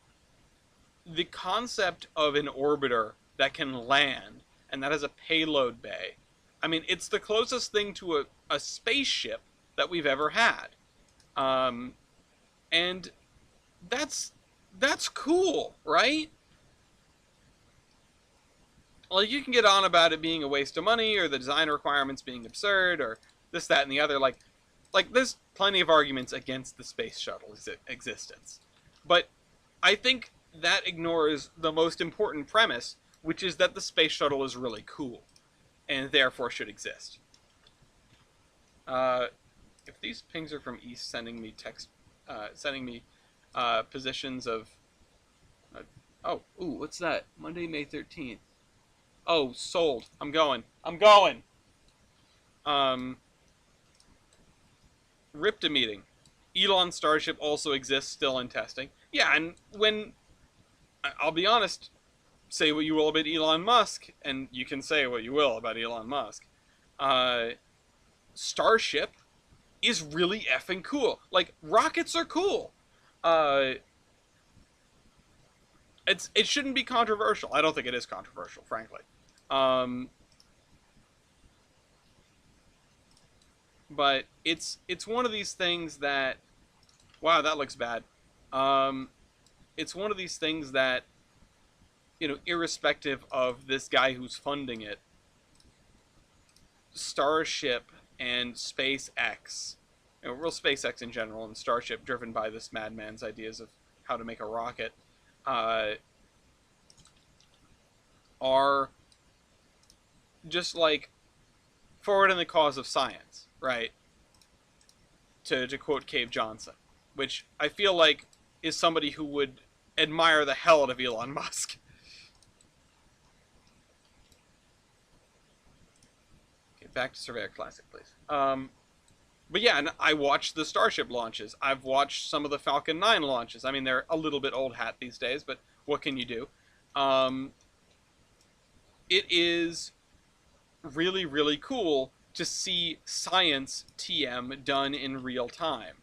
the concept of an orbiter that can land and that has a payload bay, I mean, it's the closest thing to a spaceship that we've ever had. Um, and that's cool, right? Like, you can get on about it being a waste of money or the design requirements being absurd or this, that, and the other. Like there's plenty of arguments against the space shuttle's existence. But I think that ignores the most important premise, which is that the space shuttle is really cool and therefore should exist. Uh, if these pings are from East sending me positions of. Oh, ooh, what's that? Monday, May 13th. Oh, sold. I'm going. I'm going. Um, RIPTA meeting. Elon Starship also exists, still in testing. Yeah, and when I'll be honest, say what you will about Elon Musk, and you can say what you will about Elon Musk. Uh, Starship is really effing cool. Like, rockets are cool. Uh, it shouldn't be controversial. I don't think it is controversial, frankly. Um, but it's one of these things that, wow, that looks bad. Um, it's one of these things that, irrespective of this guy who's funding it, Starship and SpaceX, real SpaceX in general, and Starship, driven by this madman's ideas of how to make a rocket, uh, are just like forward in the cause of science, right? To quote Cave Johnson, which I feel like is somebody who would admire the hell out of Elon Musk. Okay, back to Surveyor Classic, please. But yeah, and I watched the Starship launches. I've watched some of the Falcon 9 launches. I mean, they're a little bit old hat these days, but what can you do? It is really, really cool to see science TM done in real time.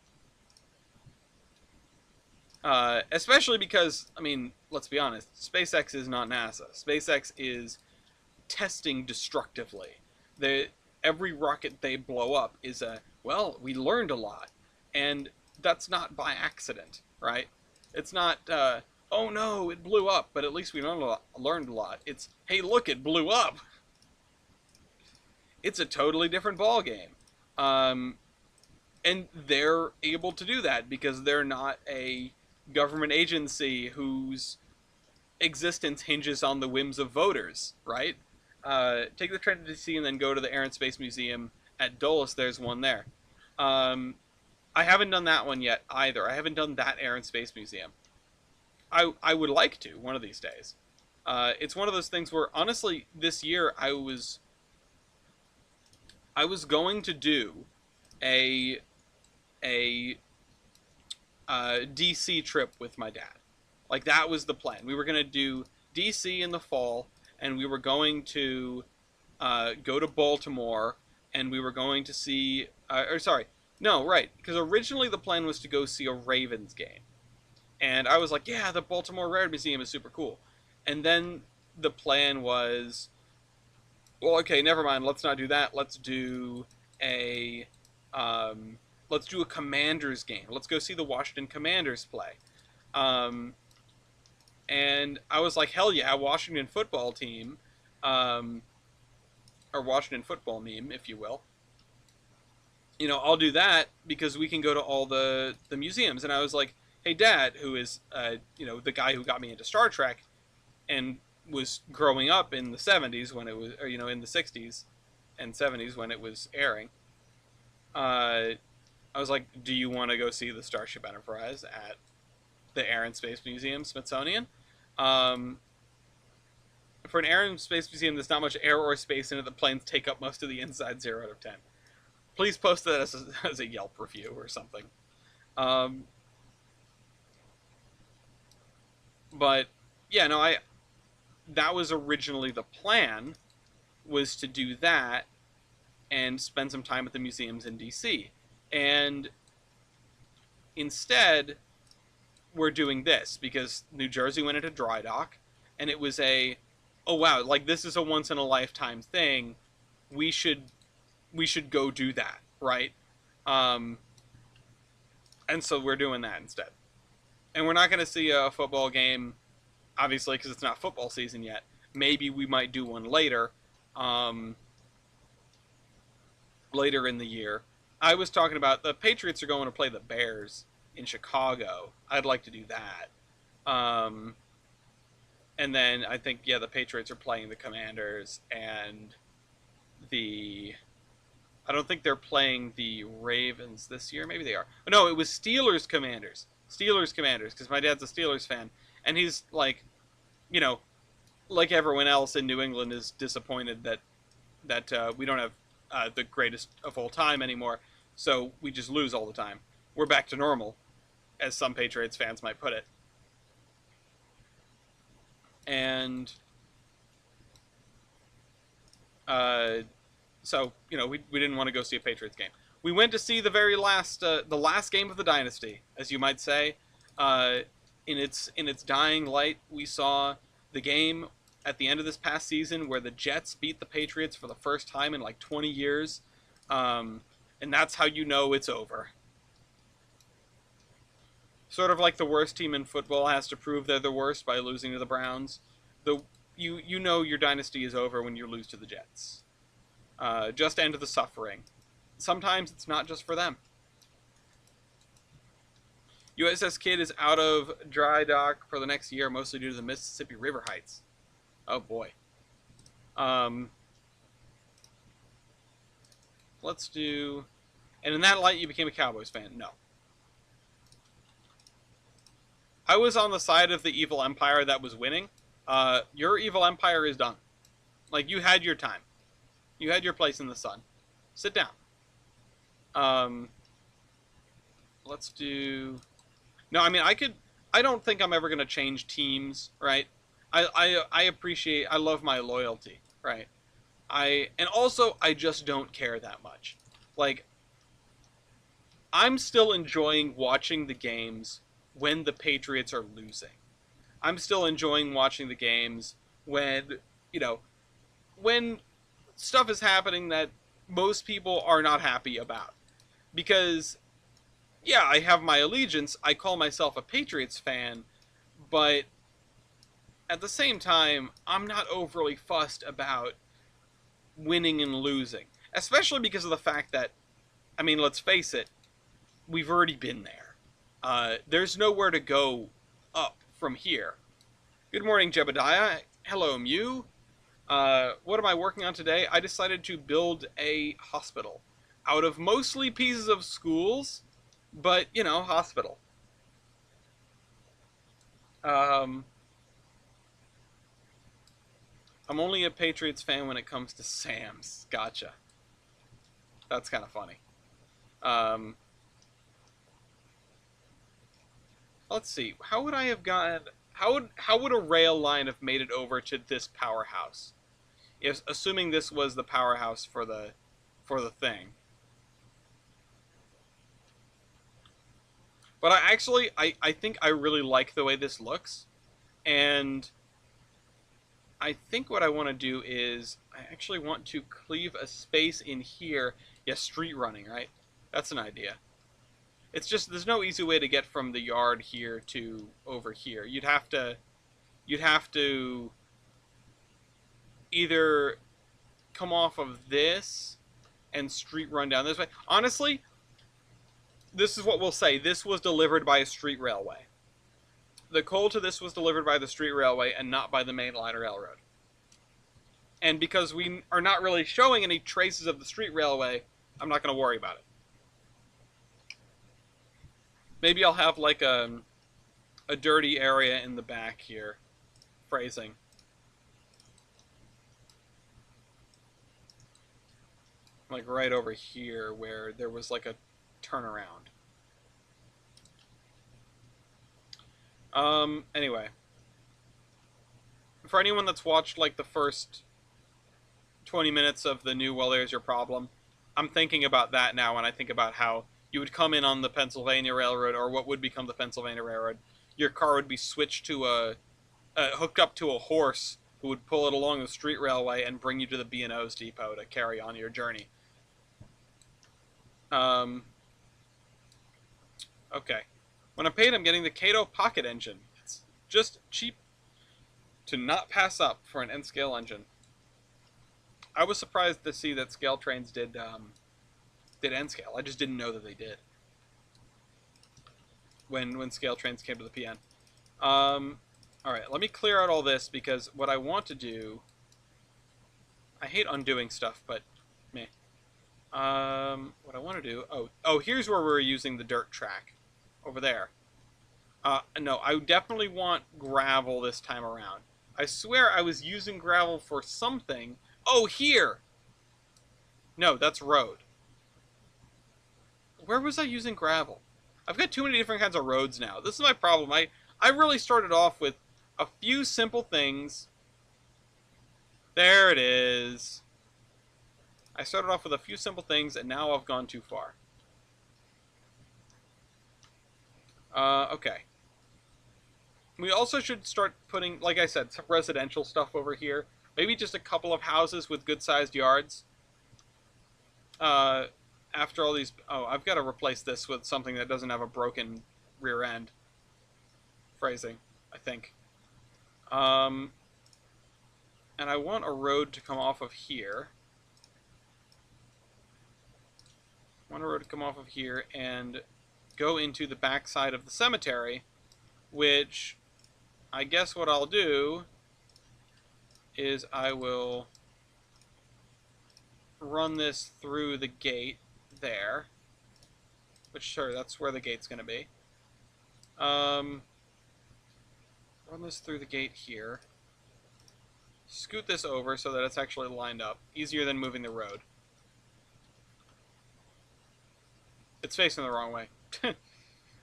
Especially because, I mean, let's be honest, SpaceX is not NASA. SpaceX is testing destructively. Every rocket they blow up is we learned a lot. And that's not by accident, right? It's not, oh no, it blew up, but at least we learned a lot. It's, hey, look, it blew up. It's a totally different ballgame. And they're able to do that because they're not a government agency whose existence hinges on the whims of voters, right? Take the train to DC and then go to the Air and Space Museum at Dulles. There's one there. I haven't done that one yet either. I haven't done that Air and Space Museum. I would like to one of these days. It's one of those things where, honestly, this year I was going to do a DC trip with my dad. Like, that was the plan. We were going to do DC in the fall, and we were going to go to Baltimore, and we were going to see... because originally the plan was to go see a Ravens game. And I was like, yeah, the Baltimore Rare Museum is super cool. And then the plan was, well, okay, never mind, let's not do that. Let's do a Commanders game. Let's go see the Washington Commanders play. And I was like, hell yeah, Washington football team. or Washington football meme, if you will, I'll do that because we can go to all the museums. And I was like, hey, Dad, who is the guy who got me into Star Trek and was growing up in the 70s when it was, or in the 60s and 70s when it was airing. I was like, do you want to go see the Starship Enterprise at the Air and Space Museum, Smithsonian? Um, for an Air and Space Museum, there's not much air or space in it. The planes take up most of the inside. 0 out of 10. Please post that as a Yelp review or something. Um, but yeah, no, that was originally the plan, was to do that and spend some time at the museums in DC. And instead, we're doing this because New Jersey went into dry dock, and it was oh wow, like this is a once in a lifetime thing. We should go do that, right? And so we're doing that instead. And we're not going to see a football game, obviously, because it's not football season yet. Maybe we might do one later, later in the year. I was talking about the Patriots are going to play the Bears in Chicago. I'd like to do that. And then I think, the Patriots are playing the Commanders, and I don't think they're playing the Ravens this year. Maybe they are. No, it was Steelers Commanders. Steelers Commanders, because my dad's a Steelers fan, and he's like, like everyone else in New England, is disappointed that we don't have the greatest of all time anymore, so we just lose all the time. We're back to normal, as some Patriots fans might put it. And so, we didn't want to go see a Patriots game. We went to see the very last, the last game of the dynasty, as you might say. In its dying light, we saw the game at the end of this past season where the Jets beat the Patriots for the first time in like 20 years. And that's how you know it's over. Sort of like the worst team in football has to prove they're the worst by losing to the Browns. You know your dynasty is over when you lose to the Jets. Just end the suffering. Sometimes it's not just for them. USS Kidd is out of dry dock for the next year, mostly due to the Mississippi River heights. Oh boy. Let's do... And in that light, you became a Cowboys fan. No. I was on the side of the evil empire that was winning. Your evil empire is done. Like, you had your time. You had your place in the sun. Sit down. Let's do... No, I mean, I don't think I'm ever going to change teams, right? I appreciate... I love my loyalty, right? And also, I just don't care that much. Like, I'm still enjoying watching the games when the Patriots are losing. I'm still enjoying watching the games when, when stuff is happening that most people are not happy about. Because, yeah, I have my allegiance, I call myself a Patriots fan, but at the same time, I'm not overly fussed about winning and losing. Especially because of the fact that, I mean, let's face it, we've already been there. There's nowhere to go up from here. Good morning, Jebediah. Hello, Mew. What am I working on today? I decided to build a hospital. Out of mostly pieces of schools, but, hospital. I'm only a Patriots fan when it comes to Sam's. Gotcha. That's kind of funny. Let's see. How would I have gotten... How would a rail line have made it over to this powerhouse? Assuming this was the powerhouse for the thing. But I think I really like the way this looks. And I think what I want to do is, I actually want to cleave a space in here. Yeah, street running, right? That's an idea. It's just, there's no easy way to get from the yard here to over here. You'd have to either come off of this and street run down this way. Honestly, this is what we'll say. This was delivered by a street railway. The coal to this was delivered by the street railway and not by the main line railroad. And because we are not really showing any traces of the street railway, I'm not going to worry about it. Maybe I'll have like a dirty area in the back here. Phrasing. Like right over here where there was like a turnaround. Anyway. For anyone that's watched like the first 20 minutes of the new Well, There's Your Problem, I'm thinking about that now when I think about how you would come in on the Pennsylvania Railroad, or what would become the Pennsylvania Railroad. Your car would be switched to hooked up to a horse who would pull it along the street railway and bring you to the B&O's depot to carry on your journey. Okay. When I'm paid, I'm getting the Kato Pocket Engine. It's just cheap to not pass up for an N-scale engine. I was surprised to see that Scale Trainz did N-scale. I just didn't know that they did. When Scale Trainz came to the PN. Alright, let me clear out all this, because what I want to do... I hate undoing stuff, but meh. What I want to do... Oh, here's where we're using the dirt track. Over there. No, I definitely want gravel this time around. I swear I was using gravel for something. Oh, here! No, that's road. Where was I using gravel? I've got too many different kinds of roads now. This is my problem. I really started off with a few simple things. There it is. I started off with a few simple things, and now I've gone too far. Okay. We also should start putting, like I said, some residential stuff over here. Maybe just a couple of houses with good-sized yards. After all these... Oh, I've got to replace this with something that doesn't have a broken rear end. Phrasing, I think. And I want a road to come off of here. I want a road to come off of here and go into the backside of the cemetery, which I guess what I'll do is I will run this through the gate there, which sure, that's where the gate's going to be. Run this through the gate here. Scoot this over so that it's actually lined up. Easier than moving the road. It's facing the wrong way.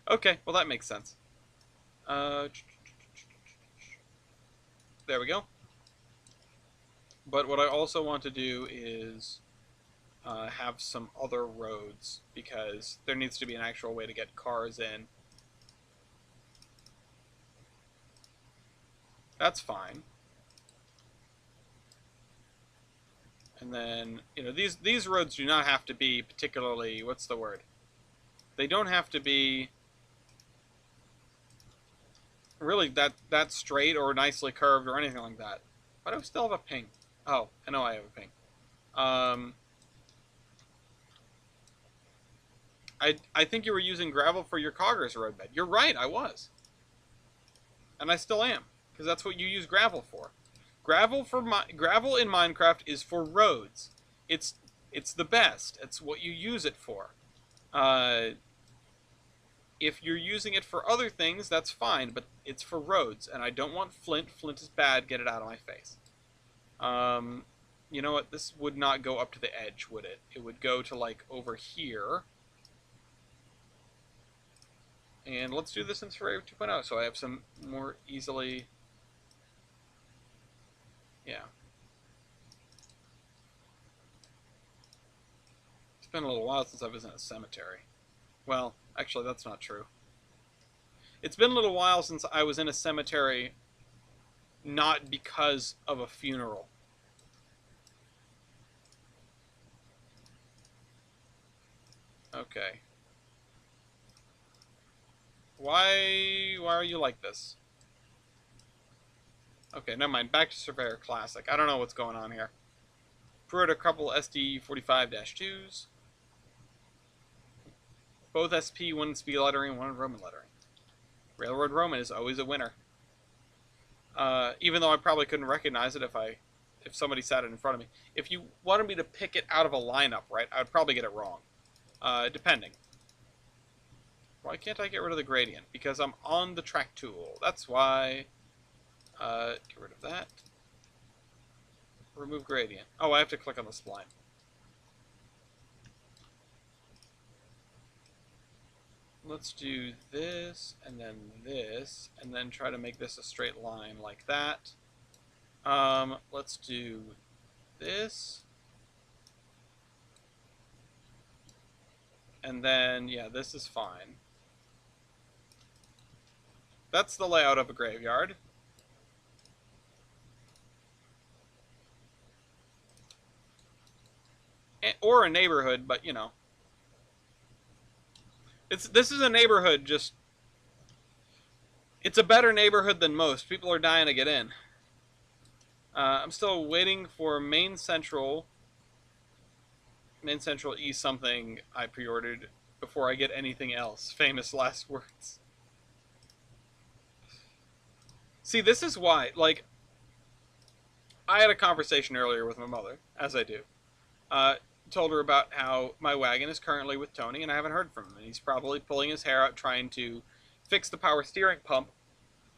Okay, well that makes sense. There we go. But what I also want to do is have some other roads, because there needs to be an actual way to get cars in. That's fine. And then, you know, these roads do not have to be particularly, what's the word? They don't have to be really that straight or nicely curved or anything like that. Why do I still have a ping? Oh, I know I have a ping. I think you were using gravel for your Coggers roadbed. You're right, I was. And I still am, because that's what you use gravel for. Gravel in Minecraft is for roads. It's the best. It's what you use it for. If you're using it for other things, that's fine, but it's for roads, and I don't want flint. Flint is bad. Get it out of my face. You know what? This would not go up to the edge, would it? It would go to, like, over here. And let's do this in Surveyor 2.0, so I have some more easily... Yeah. It's been a little while since I was in a cemetery. Well, actually, that's not true. It's been a little while since I was in a cemetery, not because of a funeral. Okay. Why are you like this? Okay, never mind. Back to Surveyor Classic. I don't know what's going on here. Brewed a couple SD45-2s. Both SP, one in speed lettering, one in Roman lettering. Railroad Roman is always a winner. Even though I probably couldn't recognize it if somebody sat it in front of me. If you wanted me to pick it out of a lineup, right, I would probably get it wrong. Depending. Why can't I get rid of the gradient? Because I'm on the track tool. That's why. Get rid of that. Remove gradient. Oh, I have to click on the spline. Let's do this, and then try to make this a straight line like that. Let's do this. And then, yeah, this is fine. That's the layout of a graveyard. Or a neighborhood, but, you know. This is a neighborhood, just... It's a better neighborhood than most. People are dying to get in. I'm still waiting for Main Central E something I pre-ordered before I get anything else. Famous last words. See, this is why, like... I had a conversation earlier with my mother, as I do. Told her about how my wagon is currently with Tony, and I haven't heard from him. And he's probably pulling his hair out trying to fix the power steering pump,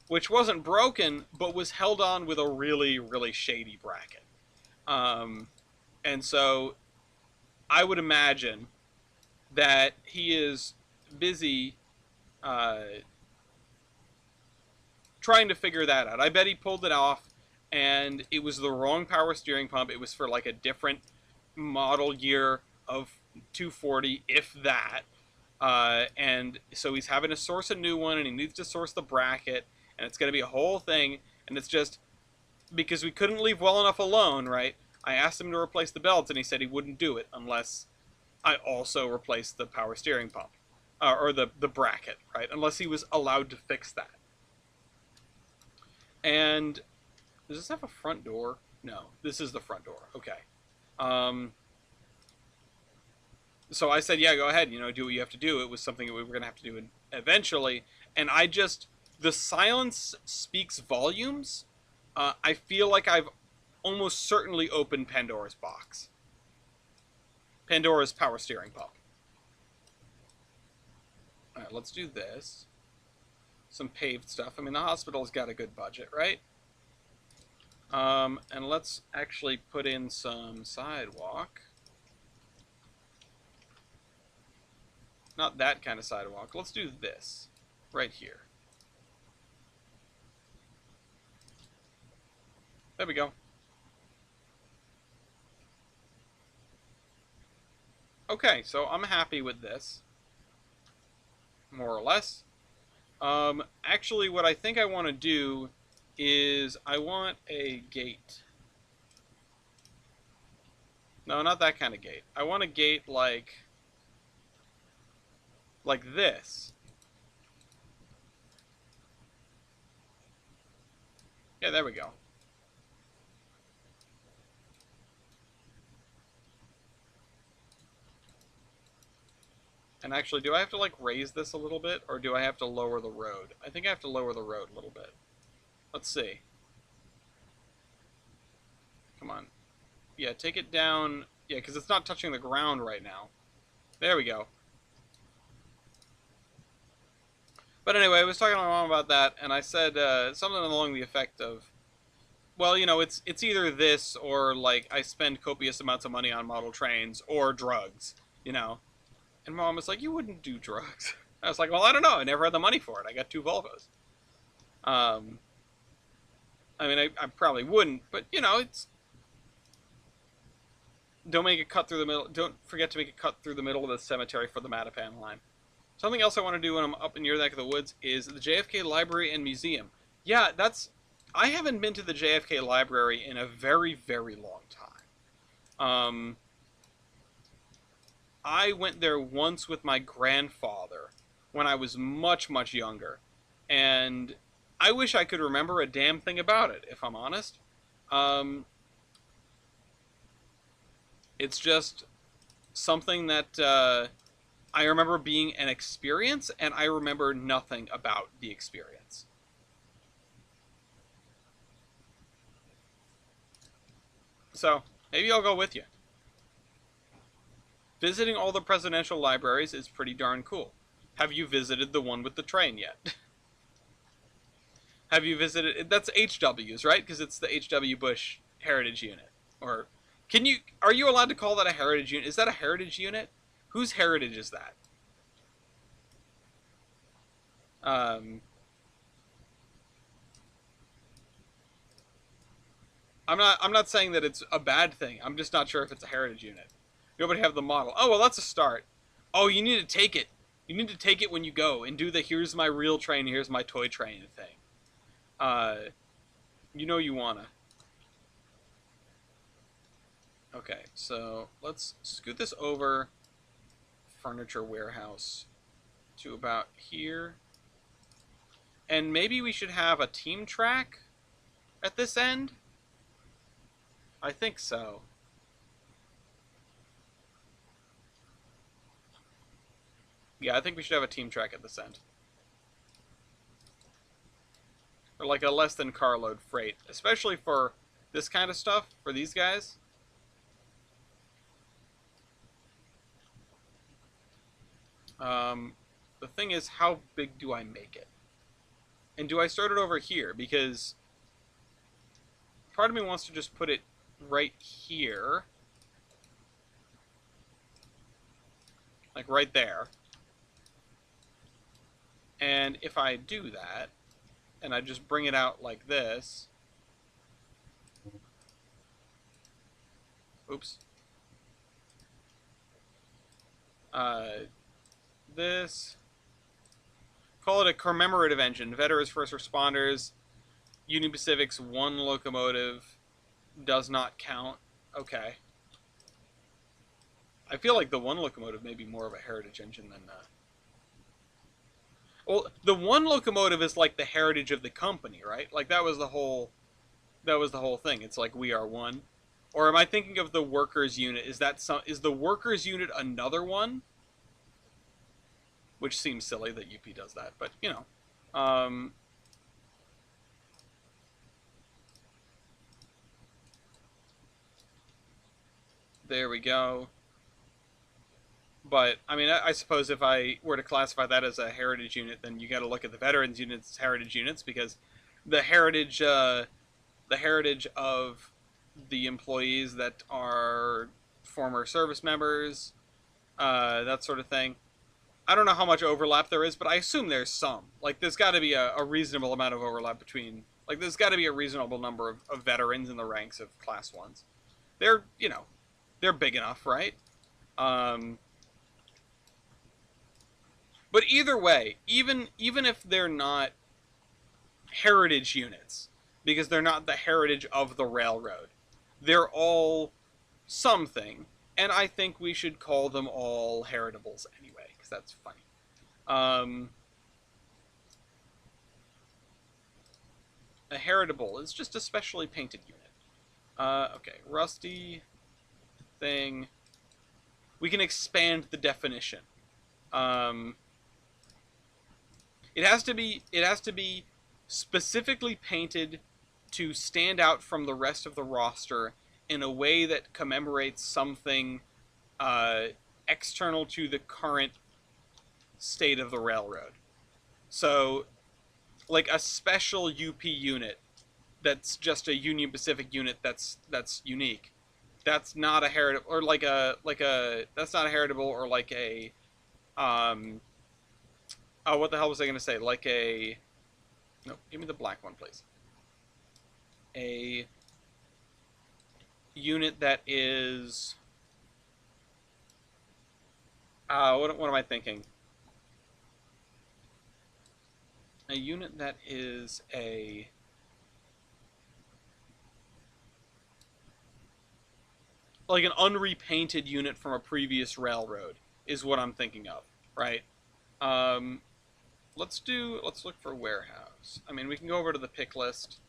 which wasn't broken, but was held on with a really, really shady bracket. And so I would imagine that he is busy trying to figure that out. I bet he pulled it off, and it was the wrong power steering pump. It was for like a different model year of 240, if that. And so he's having to source a new one, and he needs to source the bracket, and it's going to be a whole thing. And it's just because we couldn't leave well enough alone, right? I asked him to replace the belts, and he said he wouldn't do it unless I also replaced the power steering pump, or the bracket, right? Unless he was allowed to fix that. And does this have a front door? No, this is the front door. Okay. So I said, yeah, go ahead, you know, do what you have to do. It was something that we were going to have to do eventually. And the silence speaks volumes. I feel like I've almost certainly opened Pandora's box. Pandora's power steering pump. All right, let's do this. Some paved stuff. I mean, the hospital's got a good budget, right? And let's actually put in some sidewalk. Not that kind of sidewalk. Let's do this. Right here. There we go. Okay, so I'm happy with this. More or less. Actually, what I think I want to do is I want a gate. No, not that kind of gate. I want a gate like this. Yeah, there we go. And actually, do I have to like raise this a little bit, or do I have to lower the road? I think I have to lower the road a little bit. Let's see. Come on. Yeah, take it down. Yeah, because it's not touching the ground right now. There we go. But anyway, I was talking to my mom about that, and I said something along the effect of, well, you know, it's either this or, like, I spend copious amounts of money on model trains or drugs, you know. And Mom was like, you wouldn't do drugs. I was like, well, I don't know. I never had the money for it. I got 2 Volvos. I mean, I probably wouldn't, but, you know, it's... Don't make a cut through the middle. Don't forget to make a cut through the middle of the cemetery for the Mattapan line. Something else I want to do when I'm up in your neck of the woods is the JFK Library and Museum. Yeah, that's... I haven't been to the JFK Library in a very, very long time. I went there once with my grandfather when I was much, much younger. And I wish I could remember a damn thing about it, if I'm honest. It's just something that I remember being an experience, and I remember nothing about the experience. So maybe I'll go with you. Visiting all the presidential libraries is pretty darn cool. Have you visited the one with the train yet? Have you visited? That's HW's, right? Because it's the HW Bush Heritage Unit. Or can you? Are you allowed to call that a heritage unit? Is that a heritage unit? Whose heritage is that? Um, I'm not saying that it's a bad thing. I'm just not sure if it's a heritage unit. Nobody have the model. Oh well, that's a start. Oh, you need to take it. You need to take it when you go and do the here's my real train, here's my toy train thing. Uh, you know you wanna. Okay, so let's scoot this over furniture warehouse to about here. And maybe we should have a team track at this end? I think so. Yeah, I think we should have a team track at this end. Or like a less than carload freight. Especially for this kind of stuff, for these guys. The thing is, how big do I make it? And do I start it over here? Because part of me wants to just put it right here. Like right there. And if I do that, and I just bring it out like this. Oops. This. Call it a commemorative engine. Veterans, first responders, Union Pacific's one locomotive does not count. Okay. I feel like the one locomotive may be more of a heritage engine than well, the one locomotive is like the heritage of the company, right? Like that was the whole thing. It's like we are one. Or am I thinking of the workers unit? Is the workers unit another one? Which seems silly that UP does that, but you know. There we go. But I mean, I suppose if I were to classify that as a heritage unit, then you got to look at the veterans units as heritage units because the heritage of the employees that are former service members, that sort of thing. I don't know how much overlap there is, but I assume there's some. Like, there's got to be a reasonable amount of overlap between. Like, there's got to be a reasonable number of veterans in the ranks of Class 1s. They're, you know, they're big enough, right? But either way, even if they're not heritage units, because they're not the heritage of the railroad, they're all something, and I think we should call them all heritables anyway, because that's funny. A heritable is just a specially painted unit. Okay, rusty thing. We can expand the definition. It has to be specifically painted to stand out from the rest of the roster in a way that commemorates something external to the current state of the railroad. So, like a special UP unit that's just a Union Pacific unit that's unique. That's not a heritable, or like a that's not a heritable, or like a oh, what the hell was I gonna say? Like a no, give me the black one, please. A unit that is what am I thinking? A unit that is like an unrepainted unit from a previous railroad is what I'm thinking of, right? Let's look for warehouse. I mean, we can go over to the pick list.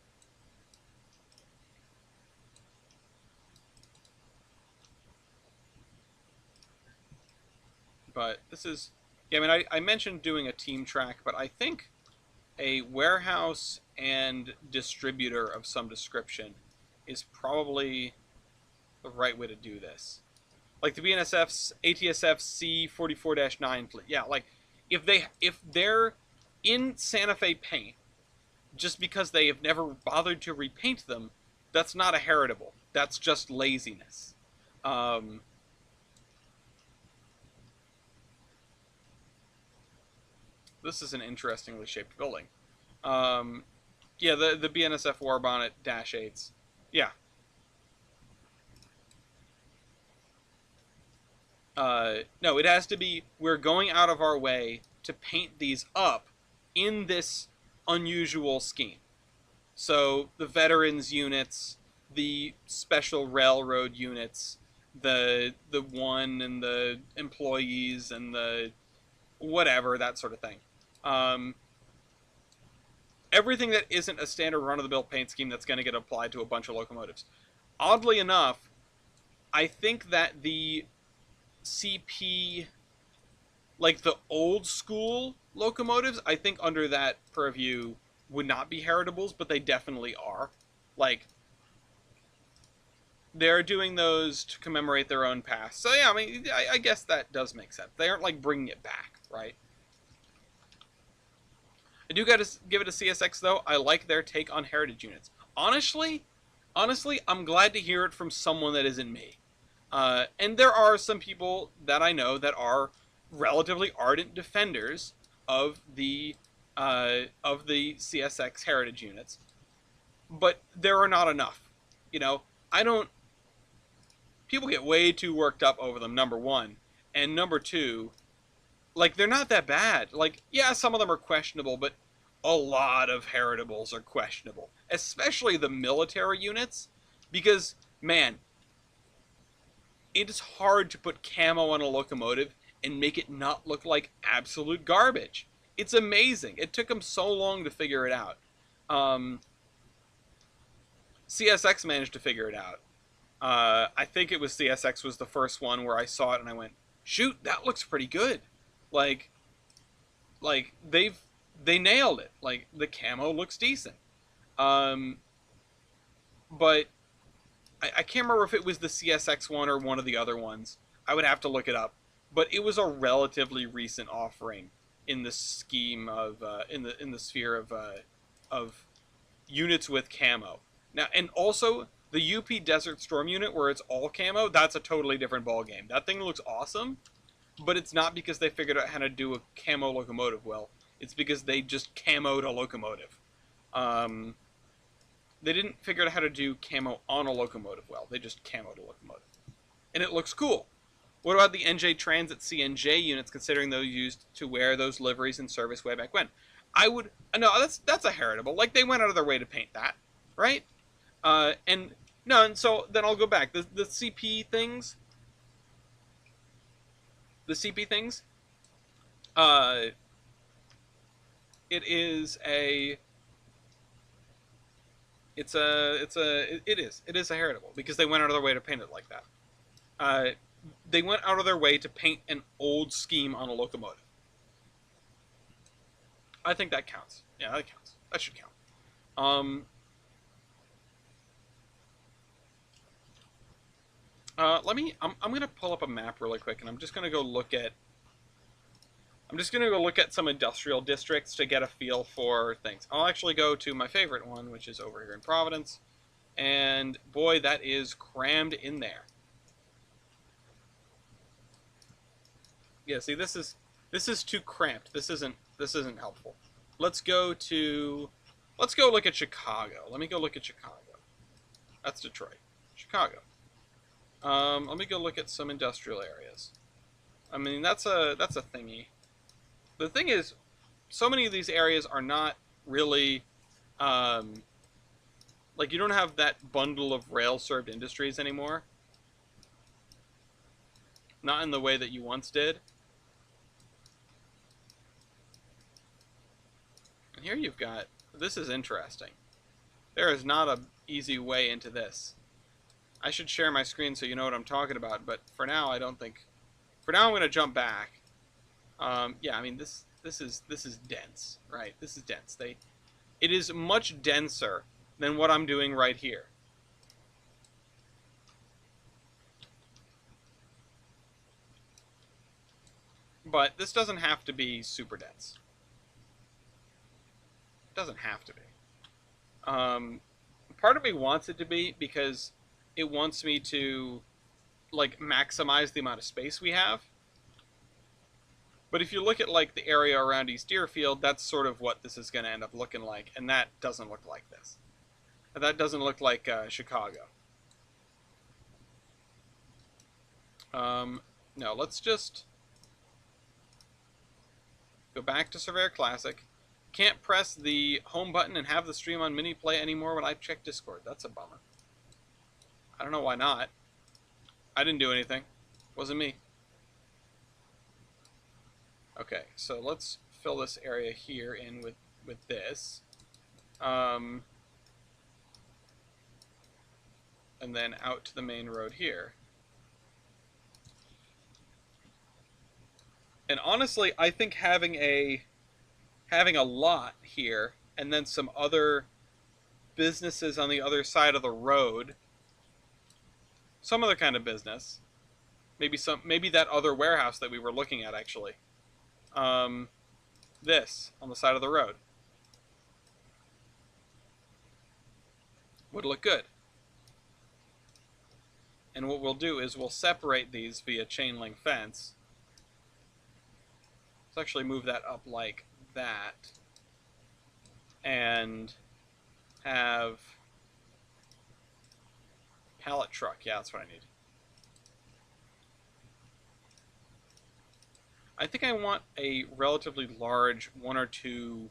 But this is, yeah, I mean, I mentioned doing a team track, but I think a warehouse and distributor of some description is probably the right way to do this. Like the BNSF's ATSF C44-9 fleet. Yeah, like if they're in Santa Fe paint just because they have never bothered to repaint them, that's not a heritable. That's just laziness. Um, this is an interestingly shaped building. Um, yeah, the BNSF Warbonnet Dash 8s. Yeah. No, it has to be, we're going out of our way to paint these up in this unusual scheme. So the veterans units, the special railroad units, the one and the employees and the whatever, that sort of thing. Um, Everything that isn't a standard run-of-the-mill paint scheme that's going to get applied to a bunch of locomotives. Oddly enough, I think that the CP, like the old school locomotives, I think under that purview would not be heritables, but they definitely are. Like, they're doing those to commemorate their own past. So yeah, I mean, I guess that does make sense. They aren't like bringing it back, right? I do gotta give it a CSX though. I like their take on heritage units. Honestly, I'm glad to hear it from someone that isn't me. And there are some people that I know that are relatively ardent defenders of the CSX heritage units, but there are not enough. You know, I don't. People get way too worked up over them. Number one, and number two, like they're not that bad. Like, yeah, some of them are questionable, but a lot of heritables are questionable, especially the military units, because man, it is hard to put camo on a locomotive and make it not look like absolute garbage. It's amazing. It took them so long to figure it out. Um, CSX managed to figure it out. I think it was CSX was the first one where I saw it and I went, "Shoot, that looks pretty good." Like, they nailed it. Like the camo looks decent. Um, but I can't remember if it was the CSX one or one of the other ones. I would have to look it up. But it was a relatively recent offering in the scheme of in the sphere of units with camo. Now, and also the UP Desert Storm unit where it's all camo, that's a totally different ball game. That thing looks awesome, but it's not because they figured out how to do a camo locomotive well. It's because they just camoed a locomotive. Um, they didn't figure out how to do camo on a locomotive well. They just camoed a locomotive, and it looks cool. What about the NJ Transit CNJ units, considering those used to wear those liveries in service way back when? I would no, that's a heritable. Like they went out of their way to paint that, right? And no, and so then I'll go back. The CP things, the CP things. Uh, it is a. It is a heritable because they went out of their way to paint it like that. Uh, they went out of their way to paint an old scheme on a locomotive. I think that counts. Yeah, that counts. That should count. Um, let me. I'm gonna pull up a map really quick, and I'm just gonna go look at. I'm just gonna go look at some industrial districts to get a feel for things. I'll actually go to my favorite one, which is over here in Providence, and boy, that is crammed in there. Yeah, see, this is too cramped. This isn't helpful. Let's go to let's go look at Chicago. Let me go look at Chicago. That's Detroit. Chicago. Let me go look at some industrial areas. I mean, that's a thingy. The thing is, so many of these areas are not really, um, like you don't have that bundle of rail-served industries anymore. Not in the way that you once did. And here you've got, this is interesting. There is not an easy way into this. I should share my screen so you know what I'm talking about, but for now I don't think, for now I'm going to jump back Yeah, I mean this is dense, right? This is dense. It is much denser than what I'm doing right here. But this doesn't have to be super dense. It doesn't have to be. Part of me wants it to be because it wants me to like maximize the amount of space we have. But if you look at like the area around East Deerfield, that's sort of what this is going to end up looking like, and that doesn't look like this. That doesn't look like Chicago. No, let's just go back to Surveyor Classic. Can't press the home button and have the stream on mini play anymore when I check Discord. That's a bummer. I don't know why not. I didn't do anything. Wasn't me. Okay, so let's fill this area here in with this. And then out to the main road here. And honestly, I think having a lot here and then some other businesses on the other side of the road, some other kind of business, maybe that other warehouse that we were looking at actually. This on the side of the road would look good. And what we'll do is we'll separate these via chain link fence. Let's actually move that up like that and have pallet truck. Yeah, that's what I need. I think I want a relatively large 1 or 2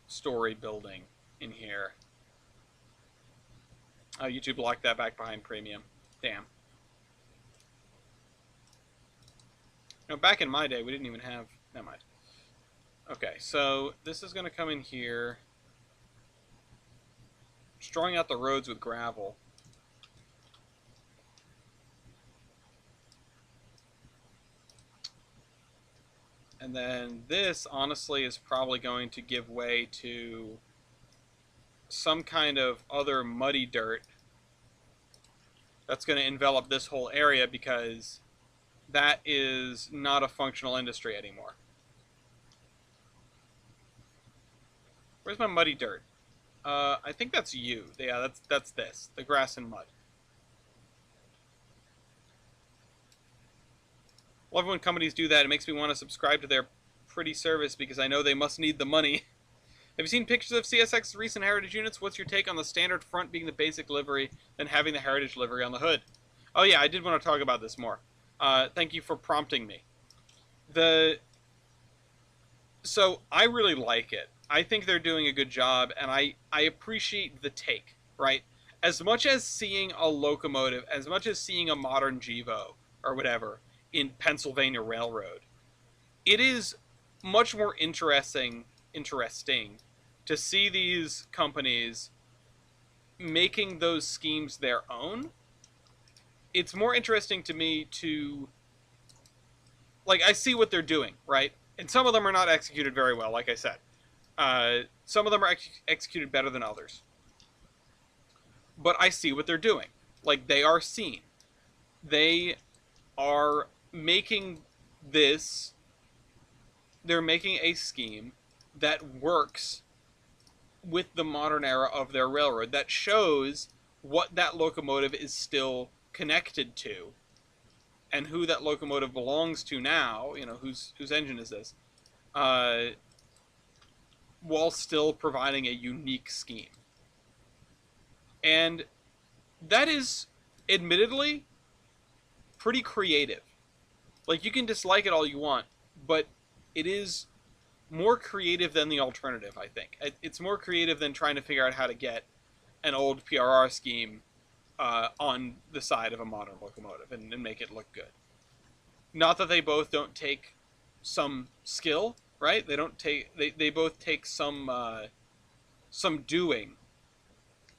story building in here. Oh, YouTube locked that back behind premium. Damn. You know, back in my day, we didn't even have... Never mind. Okay, so this is going to come in here. Just drawing out the roads with gravel. And then this, honestly, is probably going to give way to some kind of other muddy dirt that's going to envelop this whole area because that is not a functional industry anymore. Where's my muddy dirt? I think that's you. Yeah, that's this. The grass and mud. Love when companies do that. It makes me want to subscribe to their pretty service because I know they must need the money. Have you seen pictures of CSX's recent Heritage units? What's your take on the standard front being the basic livery, then having the Heritage livery on the hood? Oh yeah, I did want to talk about this more. Thank you for prompting me. So I really like it. I think they're doing a good job, and I appreciate the take, right? As much as seeing a locomotive, as much as seeing a modern GEVO, or whatever, in Pennsylvania Railroad, it is much more interesting to see these companies making those schemes their own. It's more interesting to me to, like, I see what they're doing, right? And some of them are not executed very well, like I said. Some of them are executed better than others. But I see what they're doing. Like, they are seen. They are making this... They're making a scheme that works with the modern era of their railroad, that shows what that locomotive is still connected to, and who that locomotive belongs to now, you know, whose engine is this, while still providing a unique scheme. And that is, admittedly, pretty creative. Like, you can dislike it all you want, but it is more creative than the alternative, I think. It's more creative than trying to figure out how to get an old PRR scheme on the side of a modern locomotive and make it look good. Not that they both don't take some skill, right? They don't take they both take some doing.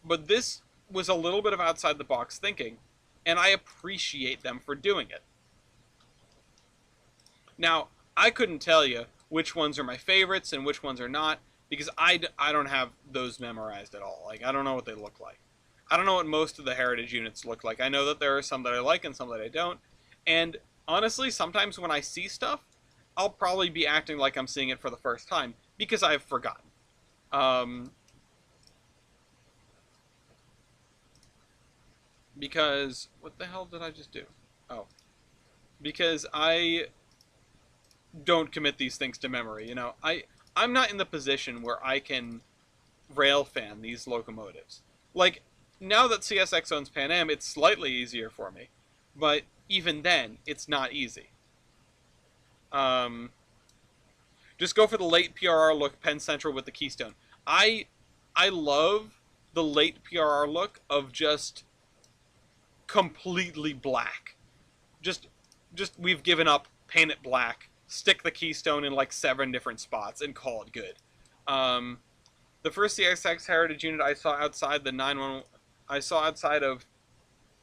But this was a little bit of outside the box thinking, and I appreciate them for doing it. Now, I couldn't tell you which ones are my favorites and which ones are not because I don't have those memorized at all. Like, I don't know what they look like. I don't know what most of the heritage units look like. I know that there are some that I like and some that I don't. And honestly, sometimes when I see stuff, I'll probably be acting like I'm seeing it for the first time because I've forgotten. Um, because what the hell did I just do? Oh, because I don't commit these things to memory. I'm not in the position where I can rail fan these locomotives. Like, now that CSX owns Pan Am, it's slightly easier for me, but even then, it's not easy. Um, just go for the late PRR look, Penn Central with the Keystone. I I love the late PRR look of just completely black. Just just we've given up, paint it black, stick the Keystone in like 7 different spots, and call it good. Um, the first CSX Heritage unit I saw outside the 911, I saw outside of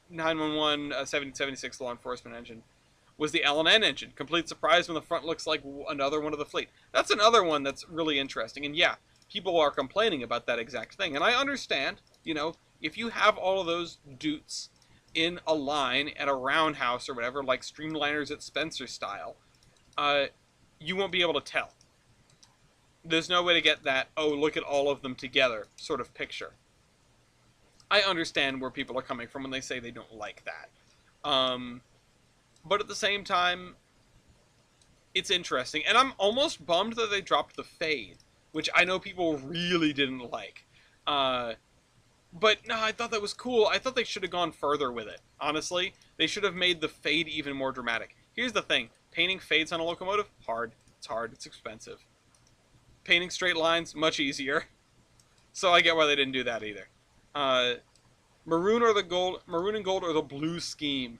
911 1776 law enforcement engine was the L&N engine. Complete surprise when the front looks like another one of the fleet. That's another one that's really interesting. And yeah, people are complaining about that exact thing. And I understand, if you have all of those Dutes in a line at a roundhouse or whatever, like Streamliners at Spencer style, uh, you won't be able to tell. There's no way to get that, oh, look at all of them together sort of picture. I understand where people are coming from when they say they don't like that. But at the same time, it's interesting. And I'm almost bummed that they dropped the fade, which I know people really didn't like. But no, I thought that was cool. I thought they should have gone further with it. Honestly, they should have made the fade even more dramatic. Here's the thing. Painting fades on a locomotive, hard. It's hard. It's expensive. Painting straight lines, much easier. So I get why they didn't do that either. Maroon and gold or the blue scheme.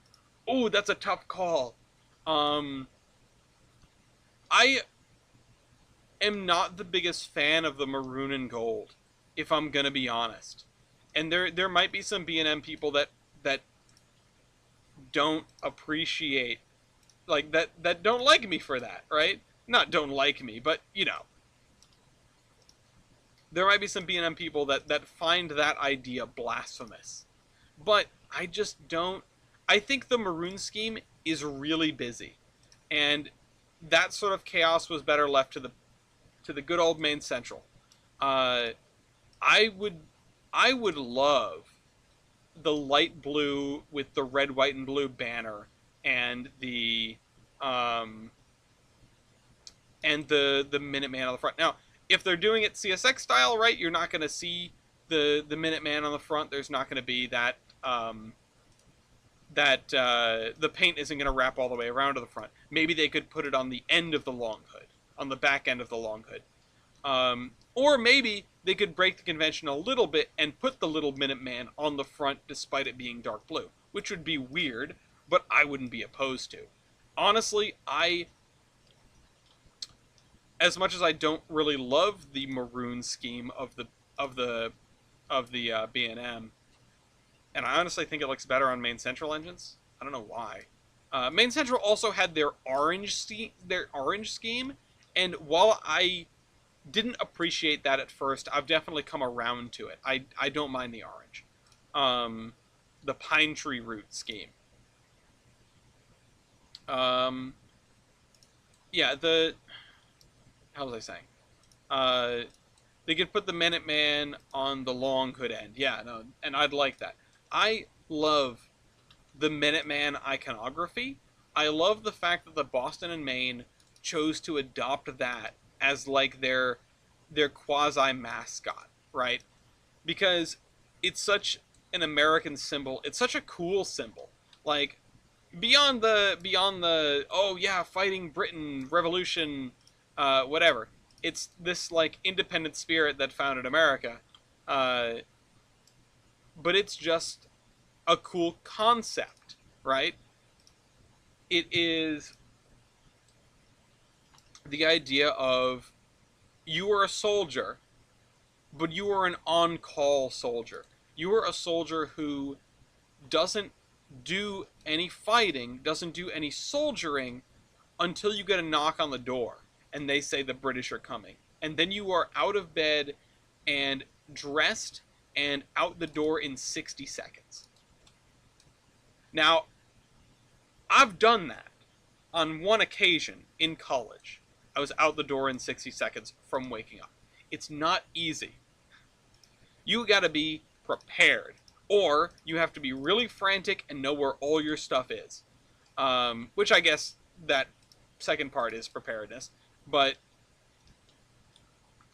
Oh, that's a tough call. I am not the biggest fan of the maroon and gold, if I'm gonna be honest. And there might be some B&M people that don't appreciate, like, that don't like me for that, right? Not don't like me, but there might be some B&M people that find that idea blasphemous. But I just don't. I think the maroon scheme is really busy, and that sort of chaos was better left to the good old Main Central. I would love the light blue with the red, white, and blue banner and the Minuteman on the front. Now, if they're doing it CSX style, right, you're not going to see the Minuteman on the front. There's not going to be that the paint isn't going to wrap all the way around to the front. Maybe they could put it on the end of the long hood, on the back end of the long hood. Or maybe they could break the convention a little bit and put the little Minuteman on the front despite it being dark blue, which would be weird, but I wouldn't be opposed to. Honestly, as much as I don't really love the maroon scheme of the B&M, and I honestly think it looks better on Main Central engines. I don't know why. Main Central also had their orange scheme, and while I didn't appreciate that at first, I've definitely come around to it. I don't mind the orange. The pine tree root scheme. Yeah, how was I saying? They could put the Minuteman on the long hood end. Yeah, no, and I'd like that. I love the Minuteman iconography. I love the fact that the Boston and Maine chose to adopt that as like their quasi mascot, right? Because it's such an American symbol. It's such a cool symbol. Like beyond the oh yeah, fighting Britain, revolution, whatever. It's this like independent spirit that founded America. But it's just a cool concept, right? It is the idea of you are a soldier, but you are an on-call soldier. You are a soldier who doesn't do any fighting, doesn't do any soldiering until you get a knock on the door and they say the British are coming. And then you are out of bed and dressed and out the door in 60 seconds. Now, I've done that on one occasion in college. I was out the door in 60 seconds from waking up. It's not easy. You gotta be prepared, or you have to be really frantic and know where all your stuff is. Which I guess that second part is preparedness, but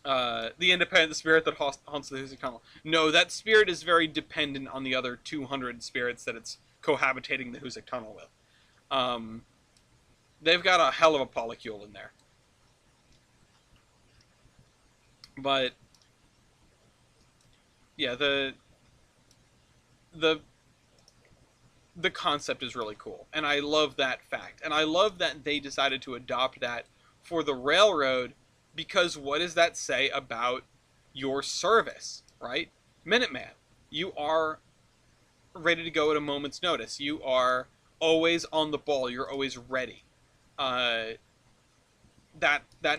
the independent spirit that haunts the Hoosic Tunnel. No, that spirit is very dependent on the other 200 spirits that it's cohabitating the Hoosic Tunnel with. They've got a hell of a polycule in there. But yeah, the concept is really cool, and I love that fact, and I love that they decided to adopt that for the railroad, because what does that say about your service, right? Minuteman, you are ready to go at a moment's notice. You are always on the ball. You're always ready. That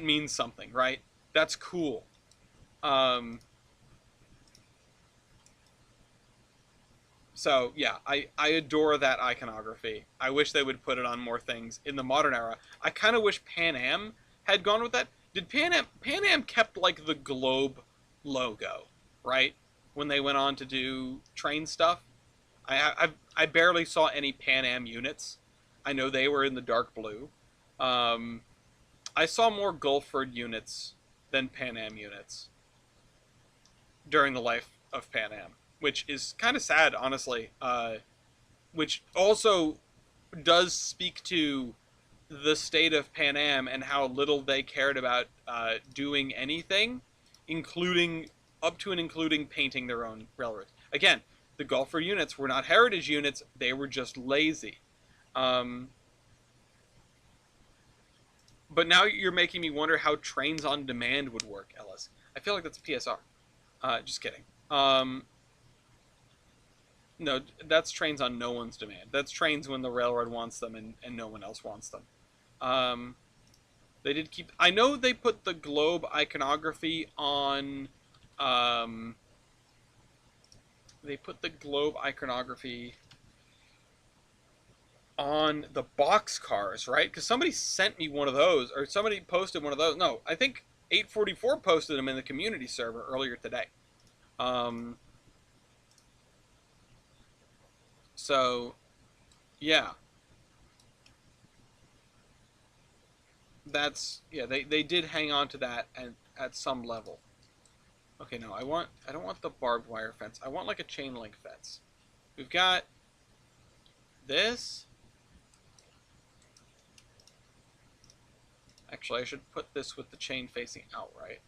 means something, right? That's cool. So yeah, I adore that iconography. I wish they would put it on more things in the modern era. I kind of wish Pan Am had gone with that. Did Pan Am kept like the globe logo, right? When they went on to do train stuff. I barely saw any Pan Am units. I know they were in the dark blue. I saw more Gulford units than Pan Am units during the life of Pan Am, which is kind of sad, honestly. Which also does speak to the state of Pan Am and how little they cared about doing anything, including up to and including painting their own railroads. Again, the Gulford units were not heritage units; they were just lazy. But now you're making me wonder how Trainz on Demand would work, Ellis. I feel like that's PSR. Just kidding. No, that's Trainz on no one's demand. That's Trainz when the railroad wants them and no one else wants them. They did keep... I know they put the globe iconography on... they put the globe iconography on the boxcars, right? Because somebody sent me one of those, or somebody posted one of those. No, I think 844 posted them in the community server earlier today. So, yeah. That's, yeah, they did hang on to that at some level. Okay, no, I don't want the barbed wire fence. I want like a chain link fence. We've got this. Actually, I should put this with the chain facing out, right?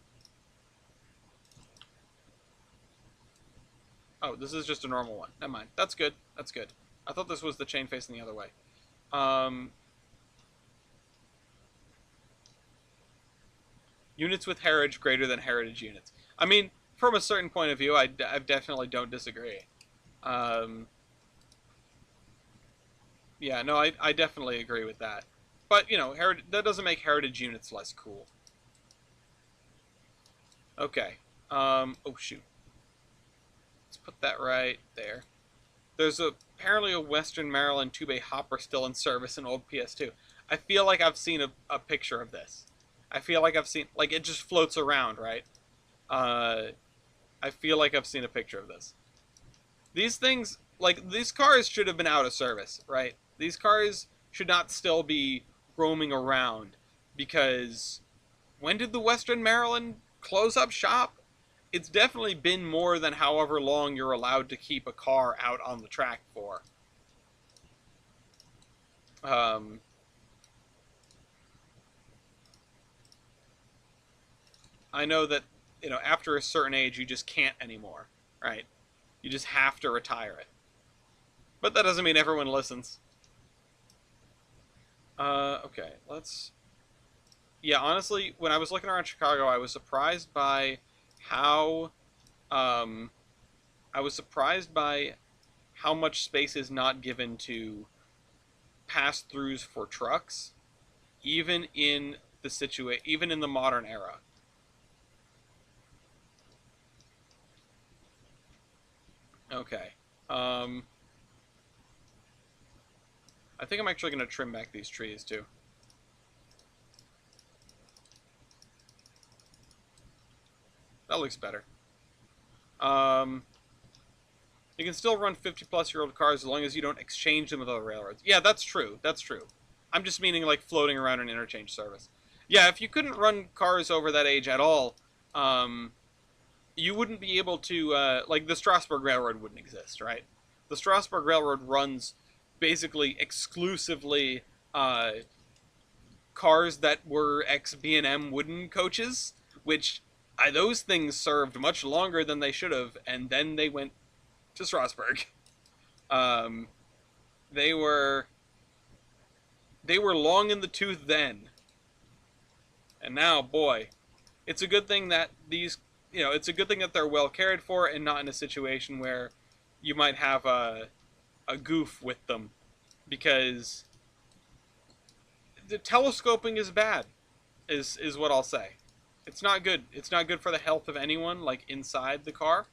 Oh, this is just a normal one. Never mind. That's good. That's good. I thought this was the chain facing the other way. Units with heritage greater than heritage units. I mean, from a certain point of view, I definitely don't disagree. Yeah, no, I definitely agree with that. But, you know, that doesn't make heritage units less cool. Okay. Oh, shoot. Let's put that right there. There's apparently a Western Maryland 2-bay hopper still in service in old PS2. I feel like I've seen a picture of this. I feel like I've seen... Like, it just floats around, right? I feel like I've seen a picture of this. These things... Like, these cars should have been out of service, right? These cars should not still be roaming around, because when did the Western Maryland close up shop? It's definitely been more than however long you're allowed to keep a car out on the track for. I know that, you know, after a certain age, you just can't anymore, right? You just have to retire it. But that doesn't mean everyone listens. Okay, let's... Yeah, honestly, when I was looking around Chicago, I was surprised by how... I was surprised by how much space is not given to pass-throughs for trucks. even in even in the modern era. Okay. Um, I think I'm actually going to trim back these trees too. That looks better. Um, you can still run 50-plus-year-old cars as long as you don't exchange them with other railroads. Yeah, that's true. That's true. I'm just meaning like floating around an interchange service. Yeah, if you couldn't run cars over that age at all, um, you wouldn't be able to, like, the Strasbourg Railroad wouldn't exist, right? The Strasbourg Railroad runs basically exclusively uh, cars that were ex B&M wooden coaches, which those things served much longer than they should have, and then they went to Strasbourg. Um, they were they were long in the tooth then, and now, boy, it's a good thing that it's a good thing that they're well cared for and not in a situation where you might have a goof with them, because the telescoping is bad, is what I'll say. It's not good. It's not good for the health of anyone, like inside the car.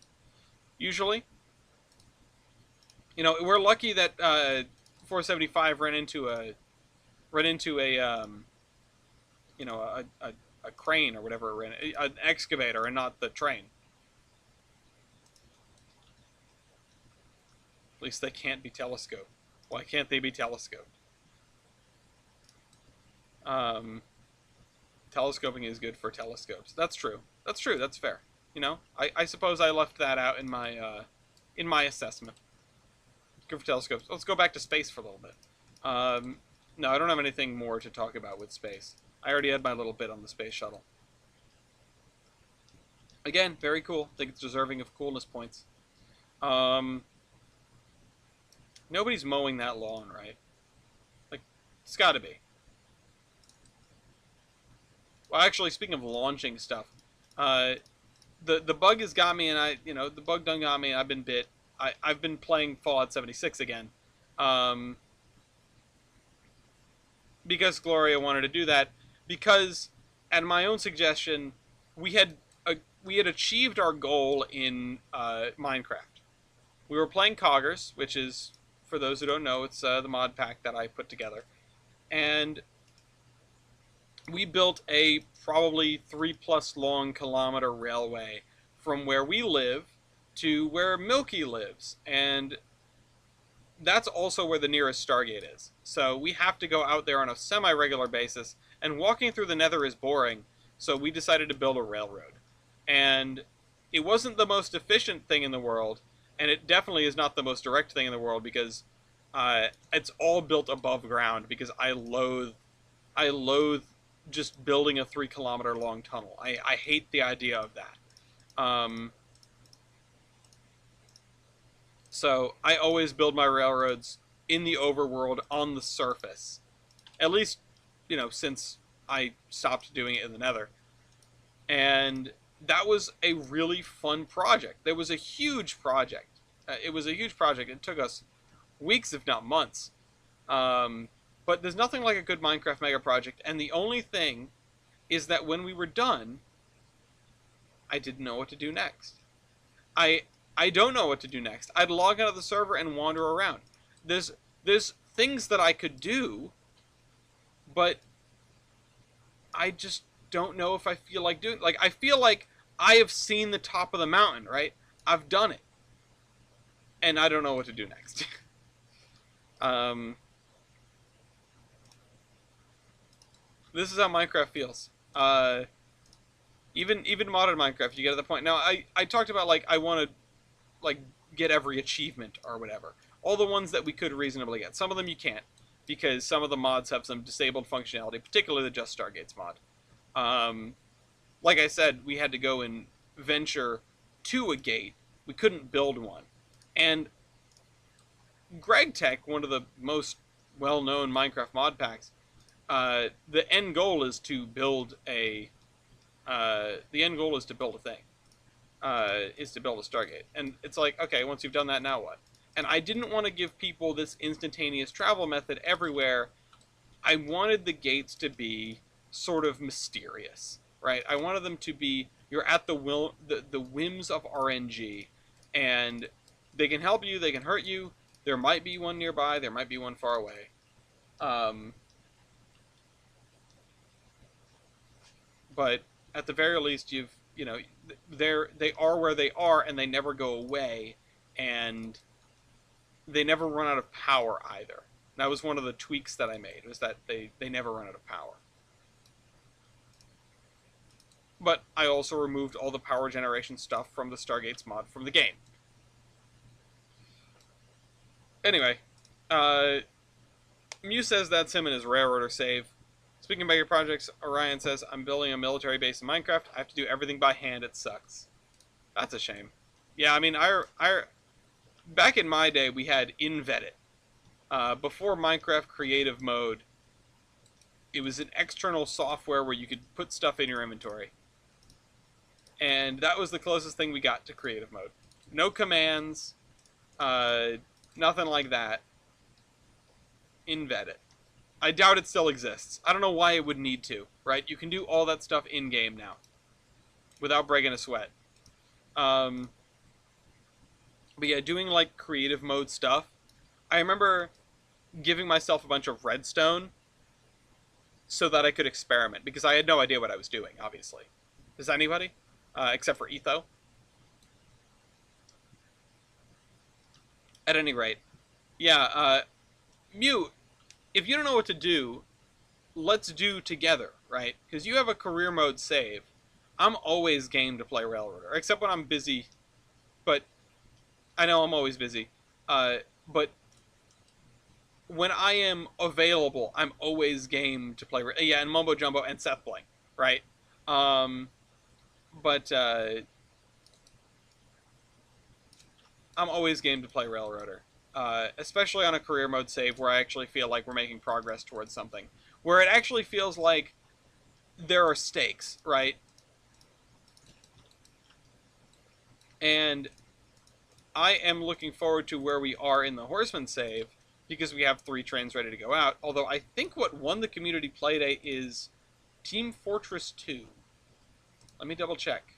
Usually, we're lucky that 475 ran into a you know a crane or whatever, an excavator, and not the train. At least they can't be telescoped. Why can't they be telescoped? Um, Telescoping is good for telescopes. That's true. That's true. That's fair. I suppose I left that out in my assessment. Good for telescopes. Let's go back to space for a little bit. No, I don't have anything more to talk about with space. I already had my little bit on the space shuttle. Again, very cool. I think it's deserving of coolness points. Um, Nobody's mowing that lawn, right? Like, it's got to be. Well, actually, speaking of launching stuff, uh, the bug has got me, and the bug done got me. I've been bit. I've been playing Fallout 76 again, um, because Gloria wanted to do that. Because, at my own suggestion, we had we had achieved our goal in Minecraft. We were playing Coggers, which is, for those who don't know, it's the mod pack that I put together, and we built a probably 3+ long kilometer railway from where we live to where Milky lives, and that's also where the nearest Stargate is. So we have to go out there on a semi-regular basis, and walking through the Nether is boring, so we decided to build a railroad. And it wasn't the most efficient thing in the world, and it definitely is not the most direct thing in the world, because it's all built above ground, because I loathe just building a 3 kilometer long tunnel. I hate the idea of that. So I always build my railroads in the overworld on the surface. At least, since I stopped doing it in the Nether. And that was a really fun project. It was a huge project. It took us weeks, if not months. But there's nothing like a good Minecraft mega project. And the only thing is that when we were done, I didn't know what to do next. I don't know what to do next. I'd log out of the server and wander around. There's things that I could do, but I just don't know if I feel like doing. Like, I feel like I have seen the top of the mountain, right? I've done it, and I don't know what to do next. This is how Minecraft feels. Even modern Minecraft, you get to the point. Now, I talked about, like, I want to, like, get every achievement or whatever. All the ones that we could reasonably get. Some of them you can't, because some of the mods have some disabled functionality, particularly the Just Stargates mod. Like I said, we had to go and venture to a gate. We couldn't build one. And GregTech, one of the most well-known Minecraft mod packs, the end goal is to build a thing. Is to build a Stargate. And it's like, okay, once you've done that, now what? And I didn't want to give people this instantaneous travel method everywhere I wanted the gates to be sort of mysterious, right? I wanted them to be you're at the whims of RNG, and they can help you, they can hurt you. There might be one nearby, there might be one far away. Um, but at the very least, they are where they are, and they never go away, and they never run out of power either. That was one of the tweaks that I made, was that they never run out of power. But I also removed all the power generation stuff from the Stargates mod from the game. Anyway, Mew says that's him in his railroader save. Speaking about your projects, Orion says, I'm building a military base in Minecraft. I have to do everything by hand. It sucks. That's a shame. Yeah, I mean, back in my day, we had Invedit. Before Minecraft Creative Mode, it was an external software where you could put stuff in your inventory. And that was the closest thing we got to Creative Mode. No commands, nothing like that. Invedit. I doubt it still exists. I don't know why it would need to, right? You can do all that stuff in-game now without breaking a sweat. But yeah, doing like creative mode stuff. I remember giving myself a bunch of redstone so that I could experiment, because I had no idea what I was doing, obviously. Does anybody? Except for Etho. At any rate, yeah, Mew, if you don't know what to do, let's do together, right? Because you have a career mode save. I'm always game to play Railroader, except when I'm busy. But I know I'm always busy. But when I am available, I'm always game to play. Yeah, and Mumbo Jumbo and Seth Bling, right? But I'm always game to play Railroader. Especially on a career mode save where I actually feel like we're making progress towards something. Where it actually feels like there are stakes, right? And I am looking forward to where we are in the Horseman save, because we have 3 trains ready to go out. Although I think what won the community playdate is Team Fortress 2. Let me double check.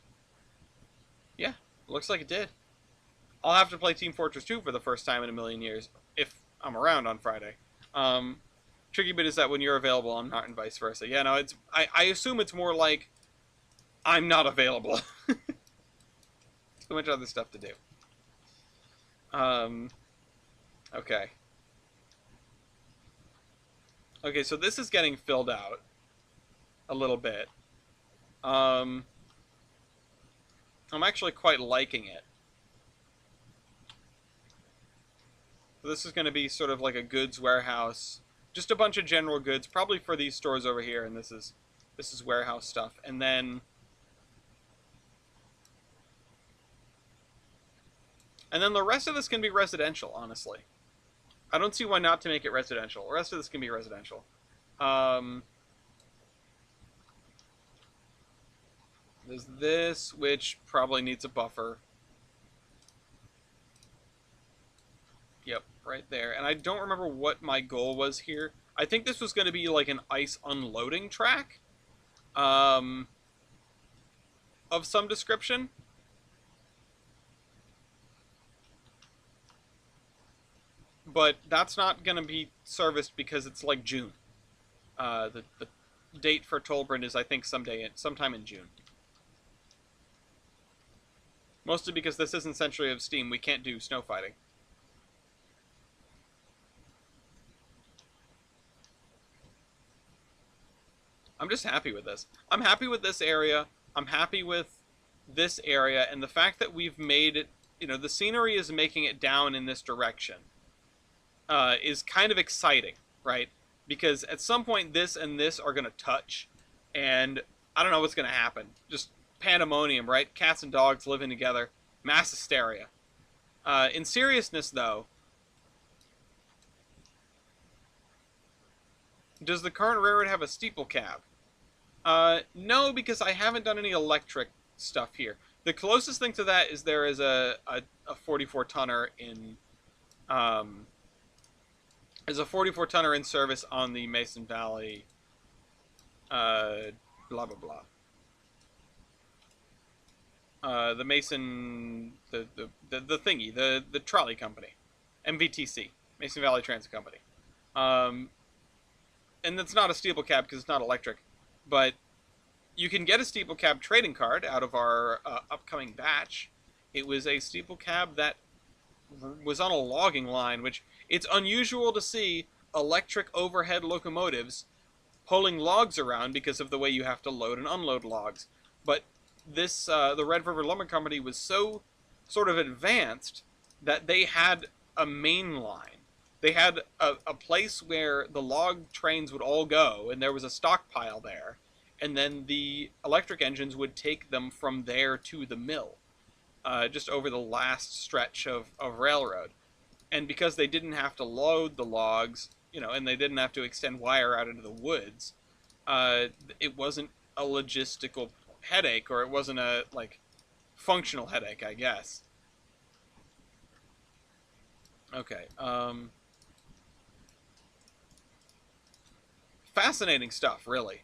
Yeah, looks like it did. I'll have to play Team Fortress 2 for the first time in a million years, if I'm around on Friday. Tricky bit is that when you're available, I'm not, and vice versa. Yeah, no, it's I assume it's more like I'm not available. Too much other stuff to do. Okay. Okay, so this is getting filled out a little bit. I'm actually quite liking it. So this is going to be sort of like a goods warehouse. Just a bunch of general goods, probably for these stores over here, and this is warehouse stuff. And then the rest of this can be residential, honestly. I don't see why not to make it residential. The rest of this can be residential. There's this, which probably needs a buffer. Yep, right there. And I don't remember what my goal was here. I think this was going to be like an ice unloading track. Of some description. But that's not going to be serviced because it's like June. The date for Tolbrand is, I think, sometime in June. Mostly because this isn't Century of Steam. We can't do snow fighting. I'm just happy with this. I'm happy with this area. I'm happy with this area. And the fact that we've made it, the scenery is making it down in this direction. Is kind of exciting, right? Because at some point this and this are going to touch, and I don't know what's going to happen. Just pandemonium, right? Cats and dogs living together. Mass hysteria. In seriousness, though, does the current railroad have a steeple cab? No, because I haven't done any electric stuff here. The closest thing to that is there is a 44 tonner in There's a 44 tonner in service on the Mason Valley. Blah blah blah. The Mason, the thingy, the trolley company, MVTC, Mason Valley Transit Company. Um, and it's not a steeple cab because it's not electric, but you can get a steeple cab trading card out of our upcoming batch. It was a steeple cab that was on a logging line, which it's unusual to see electric overhead locomotives pulling logs around because of the way you have to load and unload logs. But this, the Red River Lumber Company was so sort of advanced that they had a main line. They had a place where the log trains would all go, and there was a stockpile there. And then the electric engines would take them from there to the mill, just over the last stretch of railroad. And because they didn't have to load the logs, and they didn't have to extend wire out into the woods, it wasn't a logistical headache, or it wasn't a, functional headache, I guess. Okay, fascinating stuff, really.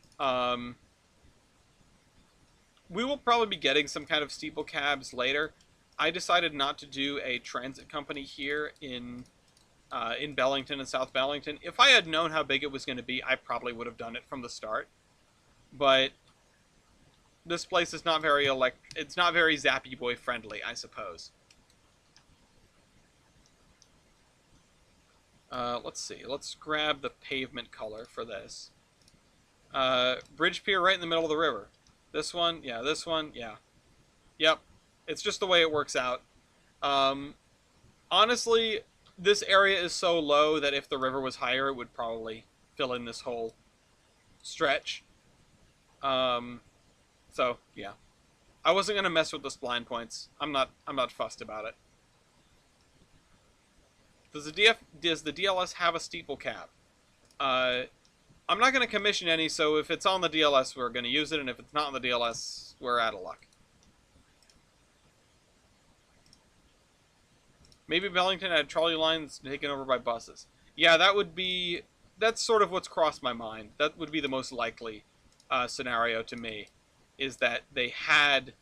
We will probably be getting some kind of steeple cabs later. I decided not to do a transit company here in Bellington and South Bellington. If I had known how big it was going to be, I probably would have done it from the start. But this place is not very it's not very Zappy Boy friendly, I suppose. Let's see. Let's grab the pavement color for this. Bridge pier right in the middle of the river. This one, yeah, this one, yeah. Yep. It's just the way it works out. Honestly, this area is so low that if the river was higher, it would probably fill in this whole stretch. So, yeah. I wasn't going to mess with the spline points. I'm not fussed about it. Does the DLS have a steeple cab? I'm not going to commission any, so if it's on the DLS, we're going to use it, and if it's not on the DLS, we're out of luck. Maybe Bellington had trolley lines taken over by buses. Yeah, that's sort of what's crossed my mind. That would be the most likely scenario to me, is that they had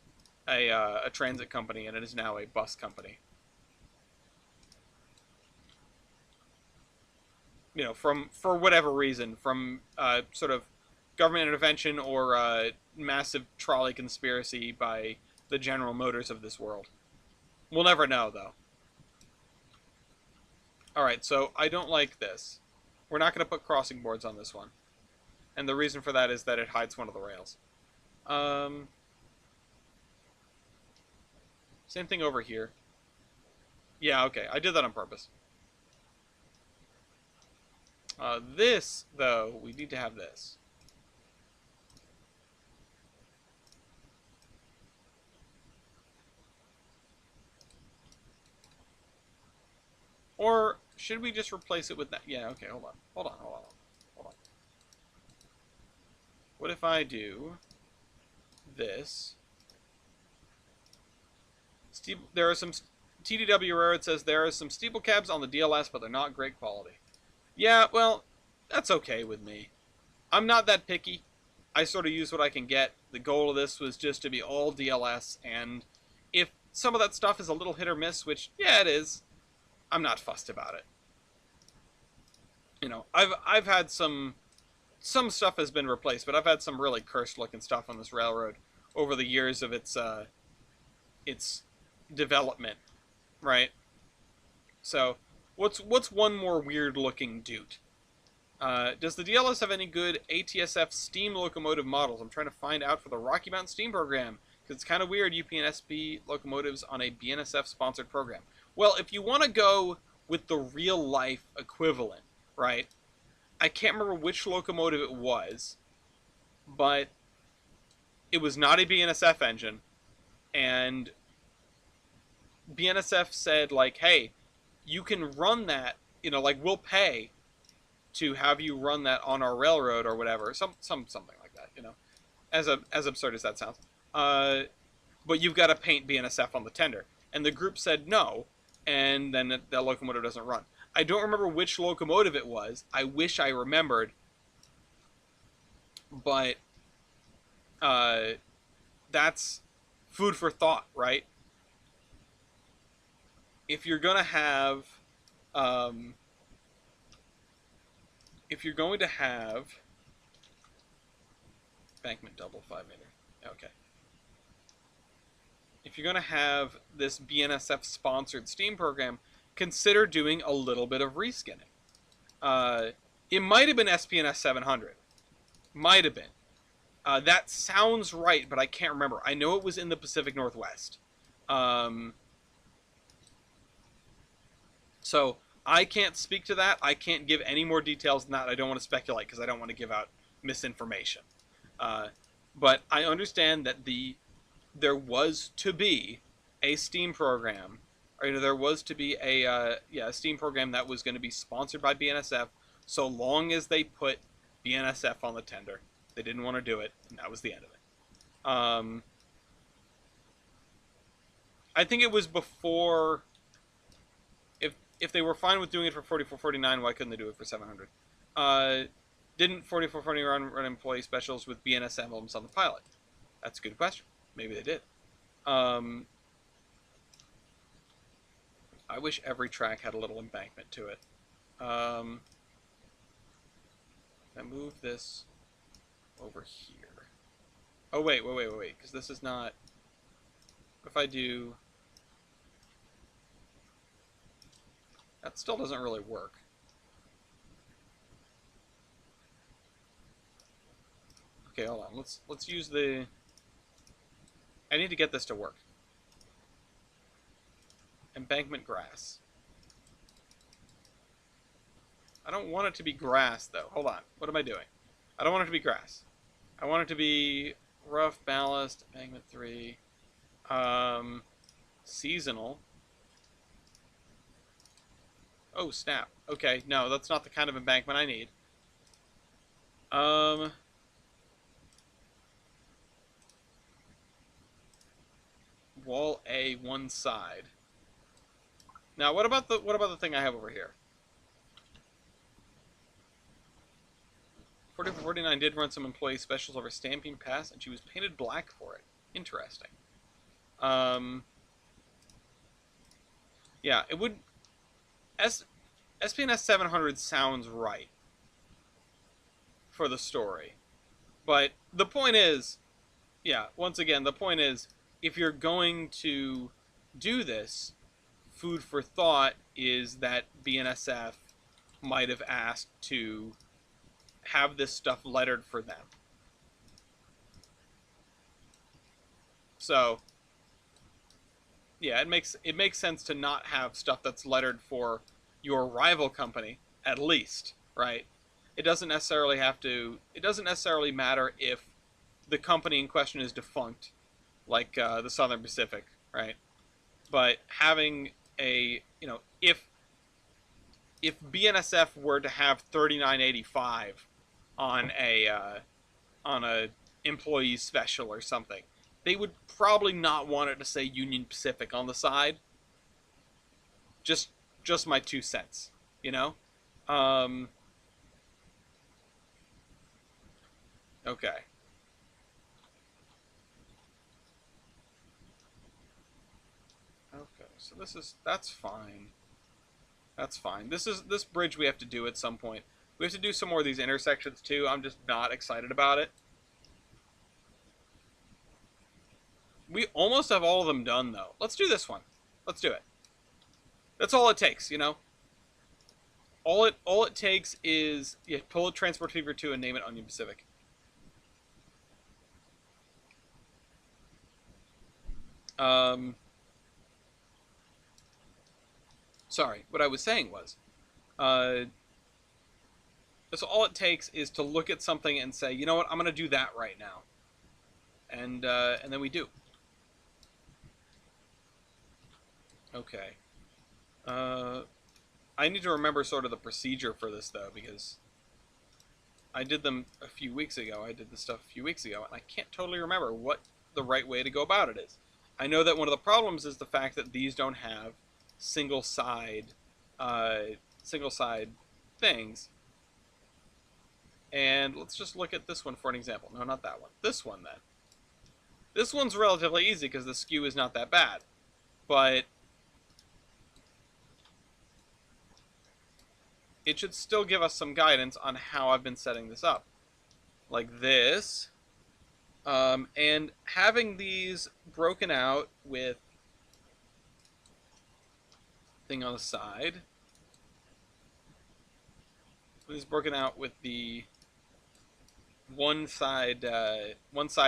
a transit company and it is now a bus company. For whatever reason, from sort of government intervention or massive trolley conspiracy by the General Motors of this world. We'll never know, though. Alright, so I don't like this. We're not going to put crossing boards on this one. And the reason for that is that it hides one of the rails. Same thing over here. Yeah, okay, I did that on purpose. This, though, we need to have this. Or should we just replace it with that? Yeah, okay, hold on. What if I do this? There are some TDW error. It says there are some steeple cabs on the DLS, but they're not great quality. Yeah, well, that's okay with me. I'm not that picky. I sort of use what I can get. The goal of this was just to be all DLS, and if some of that stuff is a little hit or miss, which, yeah, it is, I'm not fussed about it. I've had some stuff has been replaced, but I've had some really cursed looking stuff on this railroad over the years of its development, right? So, what's one more weird looking dude? Does the DLS have any good ATSF steam locomotive models? I'm trying to find out for the Rocky Mountain Steam Program, because it's kind of weird UP&SP locomotives on a BNSF sponsored program. Well, if you want to go with the real life equivalent, right? I can't remember which locomotive it was, but it was not a BNSF engine, and BNSF said, hey, you can run that, we'll pay to have you run that on our railroad or whatever, something like that, as absurd as that sounds. But you've got to paint BNSF on the tender. And the group said no, and then the locomotive doesn't run. I don't remember which locomotive it was. I wish I remembered, but uh, that's food for thought, right? If you're gonna have, um, if you're going to have Bankment double 5-meter, okay. If you're going to have this BNSF sponsored Steam program, consider doing a little bit of reskinning. It might have been SPNS 700. Might have been. That sounds right, but I can't remember. I know it was in the Pacific Northwest. So I can't speak to that. I can't give any more details than that. I don't want to speculate because I don't want to give out misinformation. But I understand that there was to be a Steam program, or there was to be a Steam program that was going to be sponsored by BNSF, so long as they put BNSF on the tender. They didn't want to do it, and that was the end of it. I think it was before. If they were fine with doing it for 4449, why couldn't they do it for 700? Didn't 4449 run employee specials with BNS emblems on the pilot? That's a good question. Maybe they did. I wish every track had a little embankment to it. I move this over here. Oh, wait, because this is not... If I do... That still doesn't really work. Okay, hold on. Let's use the... I need to get this to work. Embankment grass. I don't want it to be grass, though. Hold on. What am I doing? I don't want it to be grass. I want it to be rough, ballast, embankment 3. Seasonal. Oh, snap. Okay, no, that's not the kind of embankment I need. Wall A, one side. Now, what about the thing I have over here? 4449 did run some employee specials over Stampede Pass, and she was painted black for it. Interesting. Yeah, it would... SPNS 700 sounds right for the story. But the point is, yeah, once again, the point is, if you're going to do this, food for thought is that BNSF might have asked to have this stuff lettered for them. So, yeah, it makes sense to not have stuff that's lettered for your rival company, at least, right? It doesn't necessarily matter if the company in question is defunct, like the Southern Pacific, right? But having a, if BNSF were to have 3985 on a employee special or something, they would probably not want it to say Union Pacific on the side. Just my 2 cents, Okay. Okay, so that's fine. That's fine. This bridge we have to do at some point. We have to do some more of these intersections too. I'm just not excited about it. We almost have all of them done though. Let's do this one. Let's do it. That's all it takes, All it takes is pull a Transport Fever 2 and name it Onion Pacific. Sorry, what I was saying was, so all it takes is to look at something and say, you know what, I'm going to do that right now, and then we do. Okay. I need to remember sort of the procedure for this though, because I did them a few weeks ago. I did this stuff a few weeks ago, and I can't totally remember what the right way to go about it is. I know that one of the problems is the fact that these don't have single side single side things. And let's just look at this one for an example. No, not that one. This one, then. This one's relatively easy because the skew is not that bad. But it should still give us some guidance on how I've been setting this up. Like this. And having these broken out with thing on the side. These broken out with the one side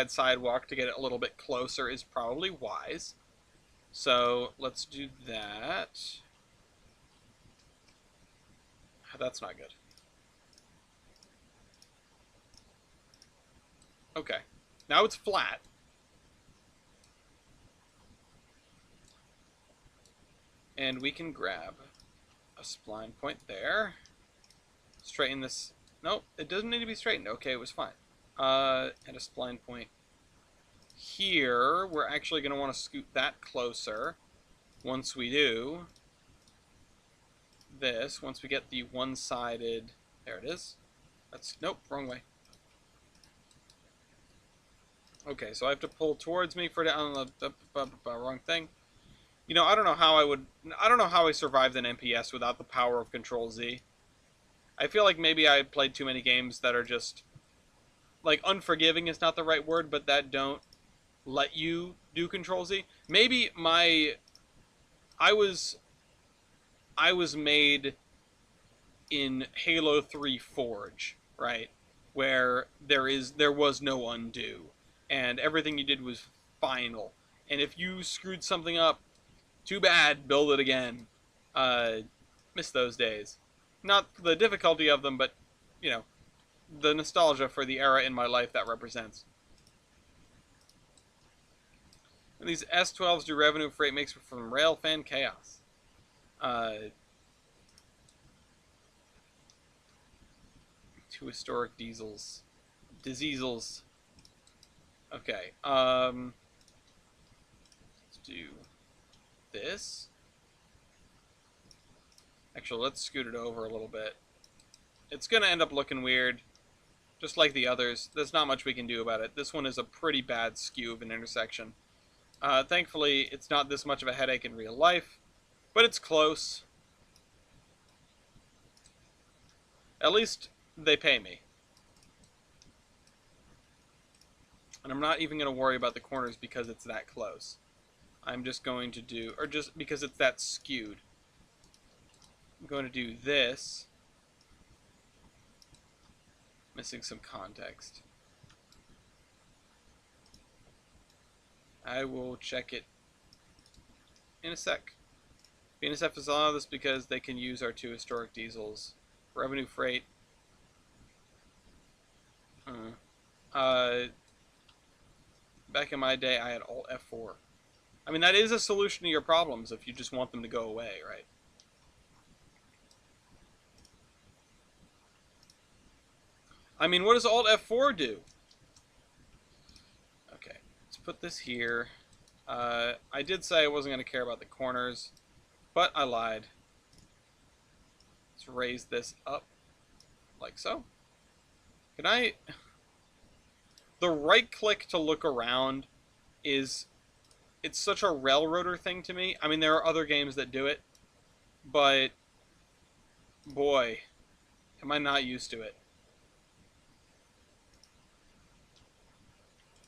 sidewalk to get it a little bit closer is probably wise. So let's do that. That's not good. Okay. Now it's flat. And we can grab a spline point there. Straighten this. Nope, it doesn't need to be straightened. Okay, it was fine. And a spline point here. We're actually going to want to scoot that closer. Once we do this, once we get the one-sided... There it is. That's... Nope, wrong way. Okay, so I have to pull towards me for down the wrong thing. You know, I don't know how I survived an NPS without the power of Control Z. I feel like maybe I played too many games that are just, like, unforgiving is not the right word, but that don't let you do Control Z. Maybe I was made in Halo 3 Forge, right? Where there was no undo, and everything you did was final. And if you screwed something up, too bad, build it again. Miss those days. Not the difficulty of them, but, you know, the nostalgia for the era in my life that represents. And these S12s do revenue freight makes from Railfan Chaos. Two historic diesels. Diseasels. Okay, let's do this. Actually, let's scoot it over a little bit. It's going to end up looking weird, just like the others. There's not much we can do about it. This one is a pretty bad skew of an intersection. Thankfully, it's not this much of a headache in real life, but it's close. At least they pay me. And I'm not even going to worry about the corners because it's that close. I'm just going to do, or just because it's that skewed. I'm going to do this. Missing some context. I will check it in a sec. BNSF has allowed this because they can use our two historic diesels. Revenue freight. Back in my day, I had Alt F4. I mean, that is a solution to your problems if you just want them to go away, right? I mean, what does Alt F4 do? Okay, let's put this here. I did say I wasn't going to care about the corners, but I lied. Let's raise this up, like so. Can I... The right click to look around is... It's such a railroader thing to me. I mean, there are other games that do it, but... Boy, am I not used to it.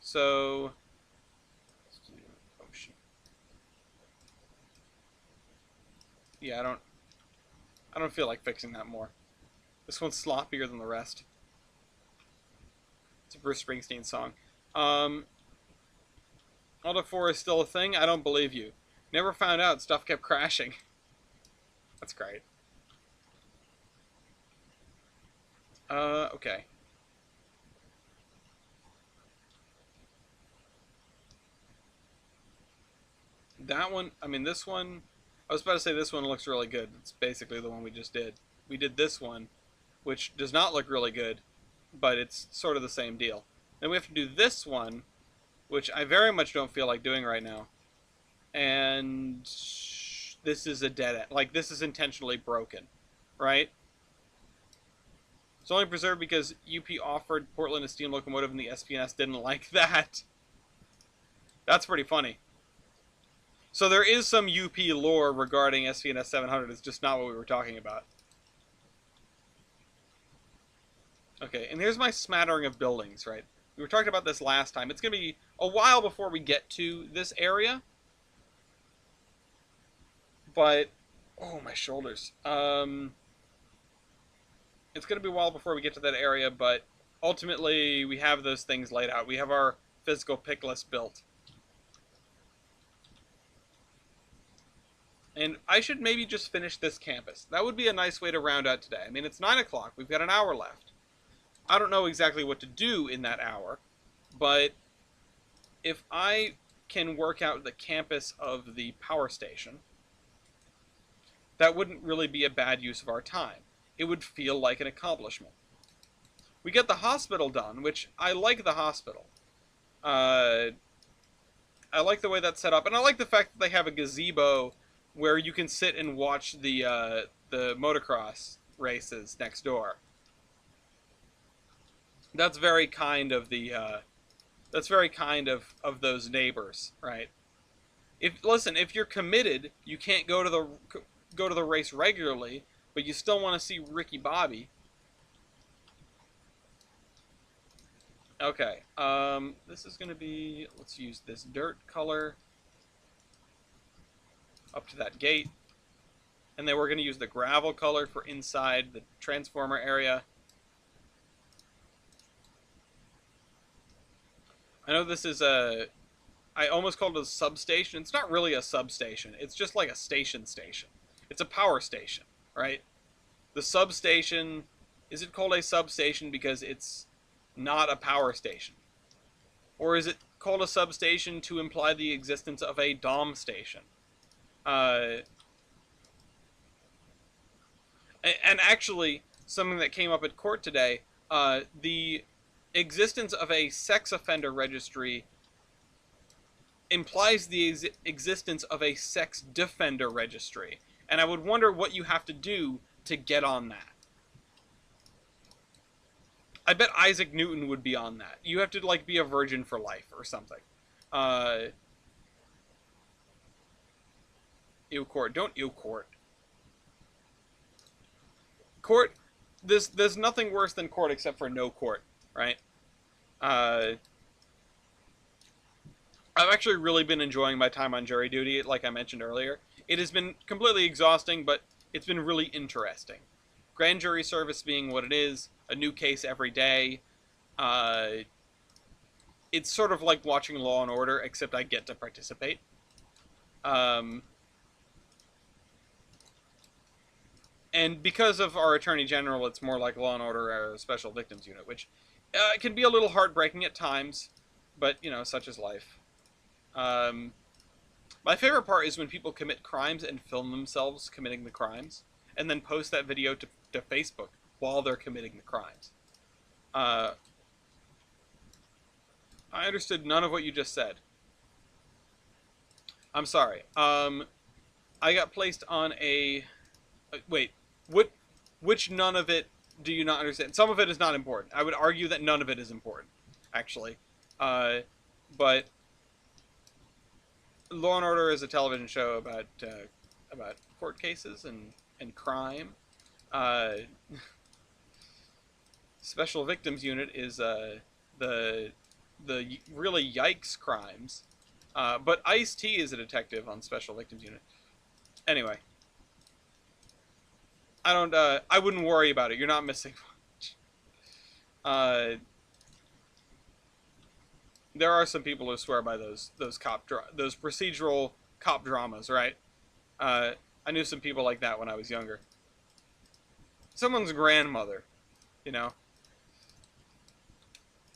So, oh shoot. Yeah, I don't feel like fixing that more. This one's sloppier than the rest. It's a Bruce Springsteen song. Alt 4 is still a thing? I don't believe you. Never found out. Stuff kept crashing. That's great. Okay. That one, I mean, this one, I was about to say this one looks really good. It's basically the one we just did. We did this one, which does not look really good, but it's sort of the same deal. Then we have to do this one, which I very much don't feel like doing right now. And this is a dead end. Like, this is intentionally broken. right? It's only preserved because UP offered Portland a steam locomotive and the SPNS didn't like that. That's pretty funny. So there is some UP lore regarding SPNS 700. It's just not what we were talking about. Okay, and here's my smattering of buildings, right? We were talking about this last time. It's going to be a while before we get to this area. But, oh, my shoulders. It's going to be a while before we get to that area, but ultimately we have those things laid out. We have our physical pick list built. And I should maybe just finish this campus. That would be a nice way to round out today. I mean, it's 9 o'clock. We've got an hour left. I don't know exactly what to do in that hour, but if I can work out the campus of the power station, that wouldn't really be a bad use of our time. It would feel like an accomplishment. We get the hospital done, which I like the hospital. I like the way that's set up, and I like the fact that they have a gazebo where you can sit and watch the motocross races next door. That's very kind of the that's very kind of those neighbors, right? If you're committed, you can't go to the race regularly, but you still want to see Ricky Bobby. Okay, this is going to be, let's use this dirt color up to that gate. And then we're going to use the gravel color for inside the transformer area. I know this is I almost called it a substation. It's not really a substation. It's just like a station. It's a power station, right? The substation, is it called a substation because it's not a power station? Or is it called a substation to imply the existence of a DOM station? And actually, something that came up at court today, the existence of a sex offender registry implies the existence of a sex defender registry. And I would wonder what you have to do to get on that. I bet Isaac Newton would be on that. You have to, like, be a virgin for life or something. Ew court. Don't ew court. Court, there's nothing worse than court except for no court, right? I've actually really been enjoying my time on jury duty, like I mentioned earlier. It has been completely exhausting, but it's been really interesting. Grand jury service being what it is, a new case every day. It's sort of like watching Law and Order, except I get to participate. And because of our Attorney General, it's more like Law and Order Special Victims Unit, which can be a little heartbreaking at times, but, you know, such is life. My favorite part is when people commit crimes and film themselves committing the crimes, and then post that video to Facebook while they're committing the crimes. I understood none of what you just said. I'm sorry. I got placed on a... wait, which none of it do you not understand? Some of it is not important. I would argue that none of it is important, actually. But Law and Order is a television show about court cases and crime. Special Victims Unit is the really yikes crimes. But Ice-T is a detective on Special Victims Unit. Anyway. I wouldn't worry about it. You're not missing much. There are some people who swear by those procedural cop dramas, right? I knew some people like that when I was younger. Someone's grandmother, you know.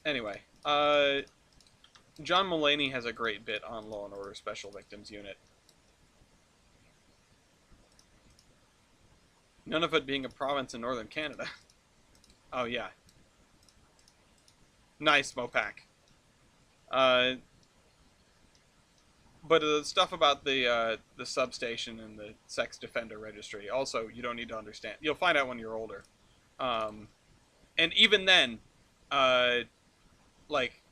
Anyway, John Mulaney has a great bit on Law and Order Special Victims Unit. None of it being a province in northern Canada. Oh, yeah. Nice, Mopac. but the stuff about the substation and the sex defender registry, also you don't need to understand. You'll find out when you're older. Um, and even then, uh, like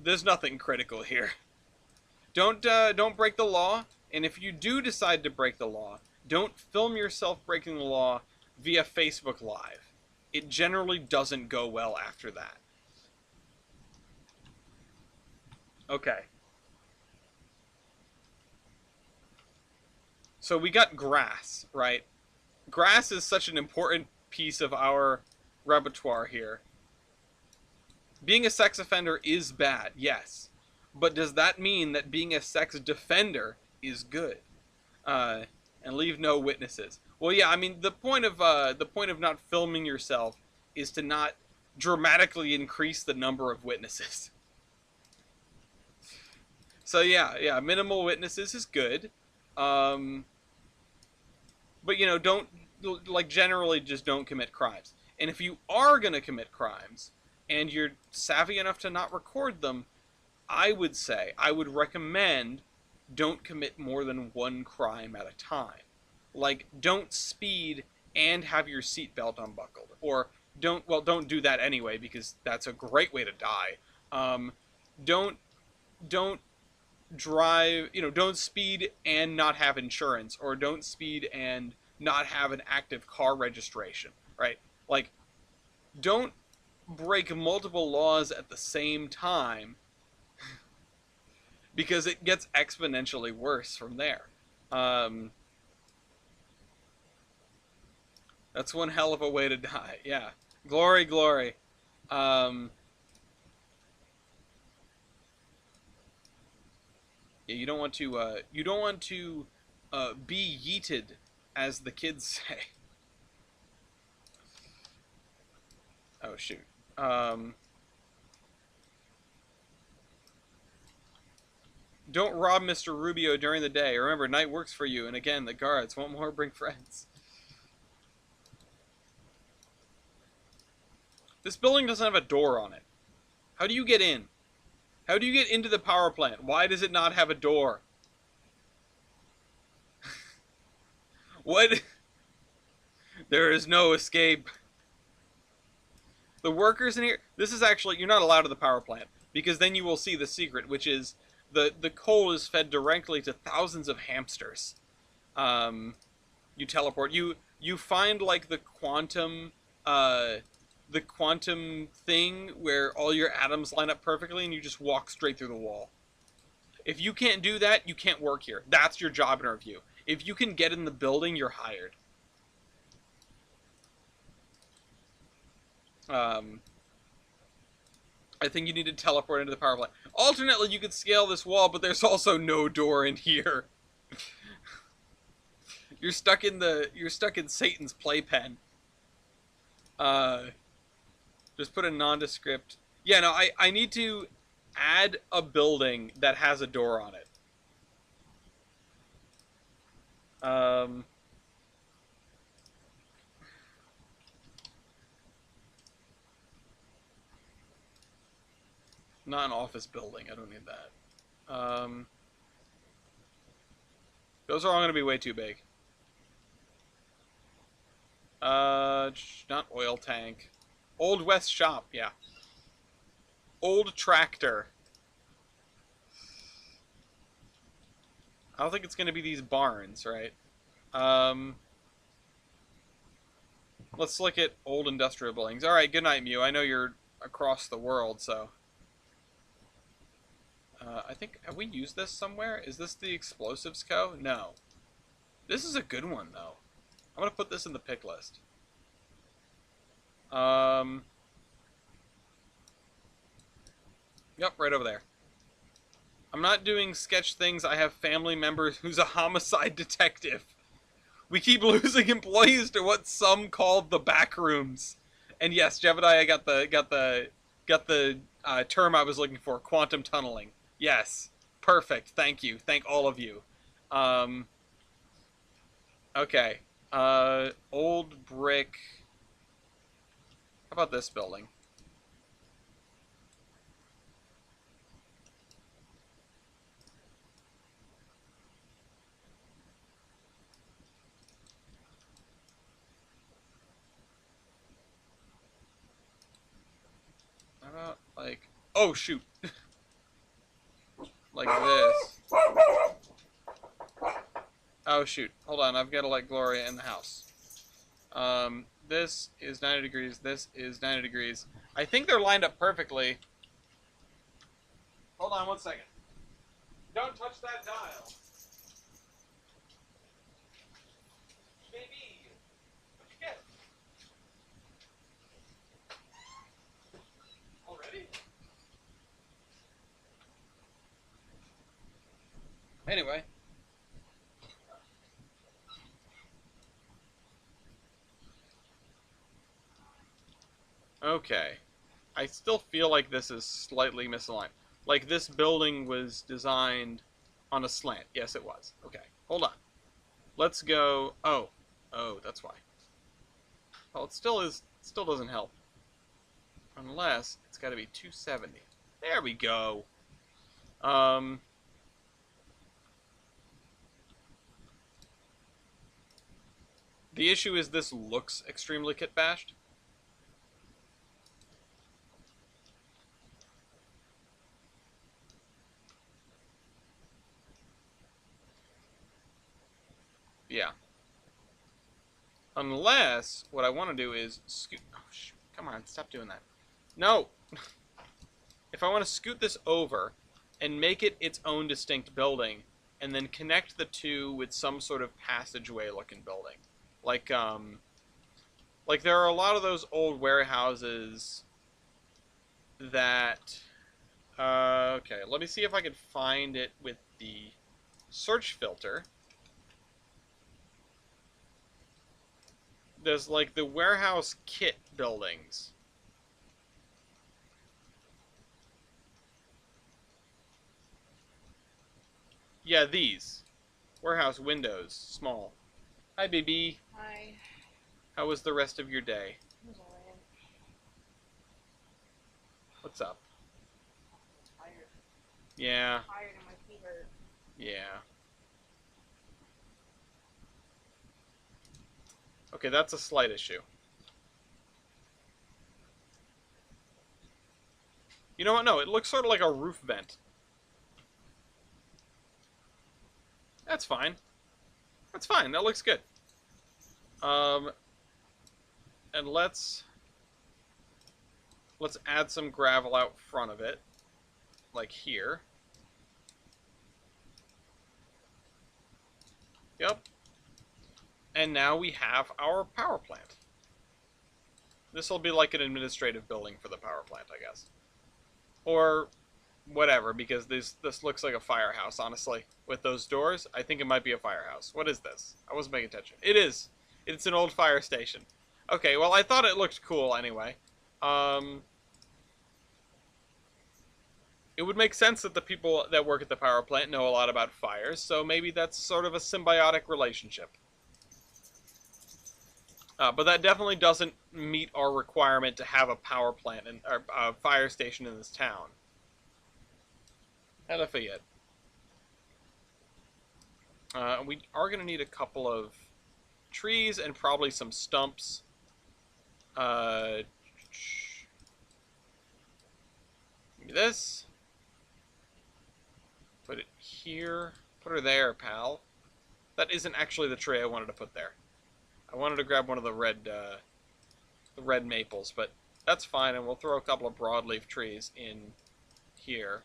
there's nothing critical here. Don't break the law. And if you do decide to break the law, don't film yourself breaking the law via Facebook Live. It generally doesn't go well after that. Okay. So we got grass, right? Grass is such an important piece of our repertoire here. Being a sex offender is bad, yes. But does that mean that being a sex defender is good? Uh, and leave no witnesses. Well, yeah, I mean the point of not filming yourself is to not dramatically increase the number of witnesses. So yeah, minimal witnesses is good. Um, but don't, like, generally just don't commit crimes. And if you are gonna commit crimes and you're savvy enough to not record them, I would recommend don't commit more than one crime at a time. Like, don't speed and have your seatbelt unbuckled, or don't do that anyway because that's a great way to die. Don't don't drive, don't speed and not have insurance, or don't speed and not have an active car registration, right? Like, don't break multiple laws at the same time because it gets exponentially worse from there. Um, that's one hell of a way to die. Yeah, glory, glory. Um, yeah, you don't want to. You don't want to be yeeted, as the kids say. Oh shoot. Um, don't rob Mr. Rubio during the day. Remember, night works for you. And again, the guards want more. Bring friends. This building doesn't have a door on it. How do you get in? How do you get into the power plant? Why does it not have a door? What? There is no escape. The workers in here... This is actually... You're not allowed to the power plant, because then you will see the secret, which is the coal is fed directly to thousands of hamsters. You teleport. You find, like, the quantum thing where all your atoms line up perfectly and you just walk straight through the wall. If you can't do that, you can't work here. That's your job interview. If you can get in the building, you're hired. I think you need to teleport into the power plant. Alternately, you could scale this wall, but there's also no door in here. You're stuck in Satan's playpen. Just put a nondescript. Yeah, no, I need to add a building that has a door on it. Not an office building. I don't need that. Those are all going to be way too big. Not oil tank. Old West shop, yeah. Old tractor. I don't think it's going to be these barns, right? Let's look at old industrial buildings. All right, good night, Mew. I know you're across the world, so... I think... Have we used this somewhere? Is this the Explosives Co? No. This is a good one, though. I'm going to put this in the pick list. Yep, right over there. I'm not doing sketch things. I have family members who's a homicide detective. We keep losing employees to what some called the back rooms. And yes, Jebediah got the term I was looking for, quantum tunneling. Yes, perfect. Thank you. Thank all of you. Okay. Old brick. How about this building? Oh, shoot. Like this. Oh, shoot. Hold on. I've got to let Gloria in the house. This is 90 degrees. This is 90 degrees. I think they're lined up perfectly. Hold on 1 second. Don't touch that dial. Baby, what'd you get? Already? Anyway. Okay. I still feel like this is slightly misaligned. Like this building was designed on a slant. Yes, it was. Okay. Hold on. Let's go. Oh. Oh, that's why. Well, it still is. Still doesn't help. Unless it's got to be 270. There we go. The issue is this looks extremely kit bashed. Yeah. Unless what I want to do is scoot. Oh, shoot. Come on, stop doing that. No. If I want to scoot this over and make it its own distinct building, and then connect the two with some sort of passageway looking building, like there are a lot of those old warehouses that. Okay, let me see if I can find it with the search filter. There's like the warehouse kit buildings. Yeah, these. Warehouse windows, small. Hi, baby. Hi. How was the rest of your day? It was alright. What's up? I'm tired. Yeah. I'm tired and my feet hurt. Yeah. Okay, that's a slight issue. You know what? No, it looks sort of like a roof vent. That's fine. That's fine. That looks good. And let's add some gravel out front of it, like here. Yep. And now we have our power plant. This will be like an administrative building for the power plant, I guess. Or whatever, because this looks like a firehouse, honestly. With those doors, I think it might be a firehouse. What is this? I wasn't paying attention. It is. It's an old fire station. Okay, well, I thought it looked cool anyway. It would make sense that the people that work at the power plant know a lot about fires, so maybe that's sort of a symbiotic relationship. But that definitely doesn't meet our requirement to have a power plant and a fire station in this town. Lafayette. We are going to need a couple of trees and probably some stumps. This. Put it here. Put her there, pal. That isn't actually the tree I wanted to put there. I wanted to grab one of the red maples, but that's fine, and we'll throw a couple of broadleaf trees in here.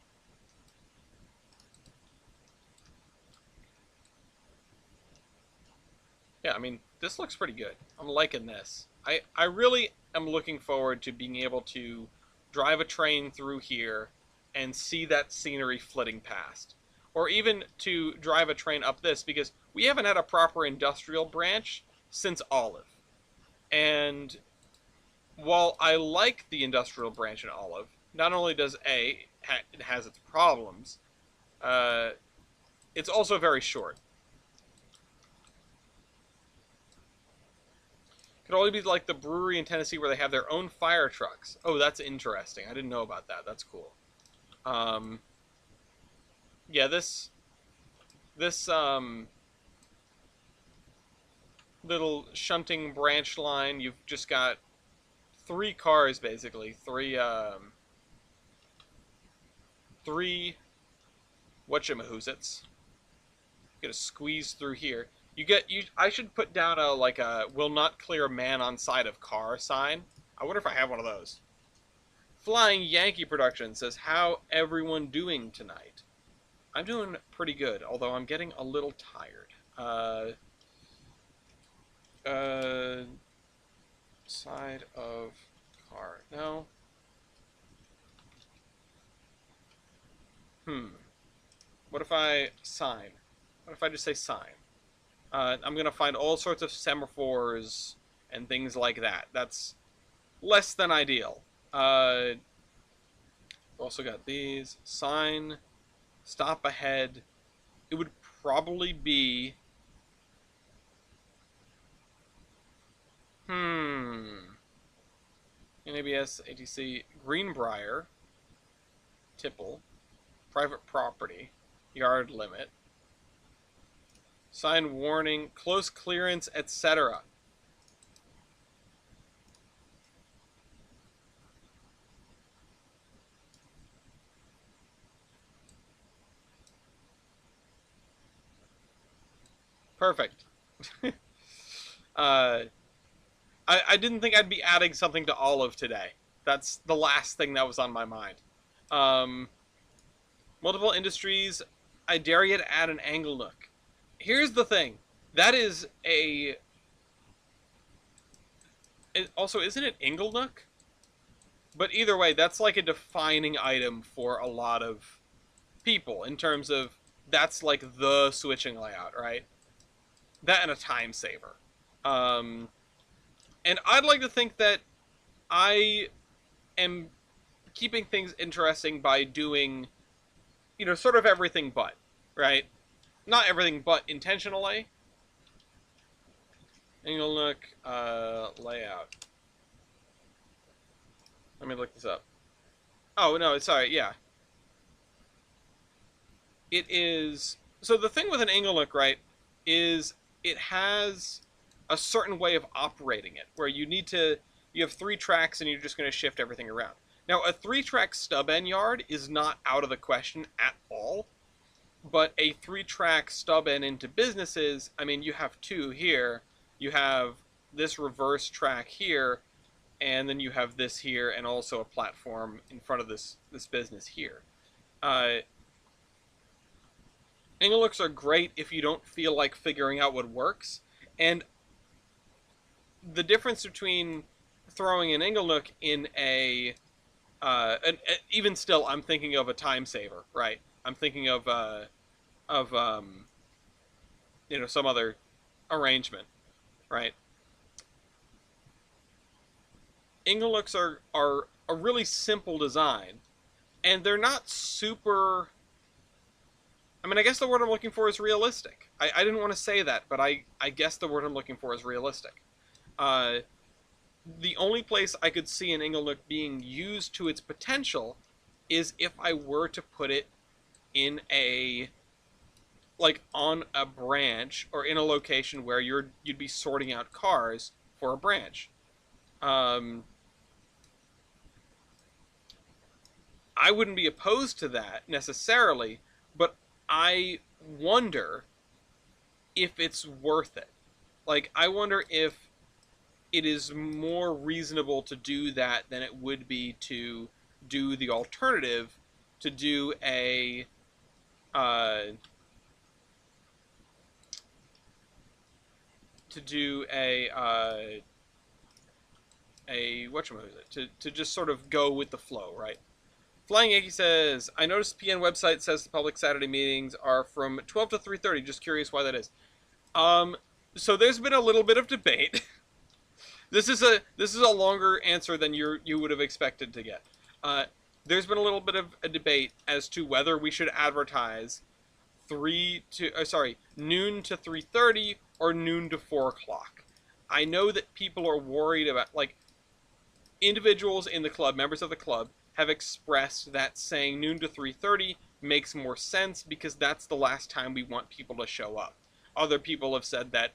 Yeah, I mean, this looks pretty good. I'm liking this. I really am looking forward to being able to drive a train through here and see that scenery flitting past. Or even to drive a train up this, because we haven't had a proper industrial branch since Olive. And while I like the industrial branch in Olive, not only does it has its problems, it's also very short. Could only be like the brewery in Tennessee where they have their own fire trucks. Oh, that's interesting. I didn't know about that. That's cool. Yeah, this little shunting branch line, you've just got three cars basically, three three whatchamahoozits. Gonna squeeze through here. You get you. I should put down a like a will not clear man on side of car sign. I wonder if I have one of those. Flying Yankee Production says, "How everyone doing tonight?" I'm doing pretty good, although I'm getting a little tired. Uh, side of car. No. What if I sign? What if I just say sign? I'm gonna find all sorts of semaphores and things like that. That's less than ideal. Also got these. Sign. Stop ahead. It would probably be... NABS, ATC, Greenbrier, Tipple, private property, yard limit, sign warning, close clearance, etc. Perfect. I didn't think I'd be adding something to Olive today. That's the last thing that was on my mind. Multiple industries. I dare you to add an angle nook. Here's the thing. That is a... Also, isn't it Inglenook? But either way, that's like a defining item for a lot of people in terms of that's like the switching layout, right? That and a time saver. And I'd like to think that I am keeping things interesting by doing, sort of everything but, right? Not everything but intentionally. Angle nook, layout. Let me look this up. Oh, no, sorry, yeah. It is... So the thing with an angle nook, right, is it has a certain way of operating it, where you have 3 tracks and you're just going to shift everything around. Now, a 3-track stub end yard is not out of the question at all, but a 3-track stub end into businesses, I mean, you have 2 here, you have this reverse track here, and then you have this here, and also a platform in front of this business here. Angle nooks are great if you don't feel like figuring out what works, and the difference between throwing an angle nook in even still, I'm thinking of a time saver, right? I'm thinking of some other arrangement, right? Angle nooks are a really simple design, and they're not super... I mean, I guess the word I'm looking for is realistic. I didn't want to say that, but I guess the word I'm looking for is realistic. The only place I could see an angle nook being used to its potential is if I were to put it in on a branch or in a location where you'd be sorting out cars for a branch. I wouldn't be opposed to that necessarily, but I wonder if it's worth it. Like, I wonder if it is more reasonable to do that than it would be to do the alternative, to do a to just sort of go with the flow, right? Flying Yankee says, I noticed PN website says the public Saturday meetings are from 12 to 3:30. Just curious why that is. So there's been a little bit of debate. This is a longer answer than you would have expected to get. There's been a little bit of a debate as to whether we should advertise noon to 3:30 or noon to 4 o'clock. I know that people are worried about, like, individuals in the club, members of the club, have expressed that saying noon to 3:30 makes more sense because that's the last time we want people to show up. Other people have said that,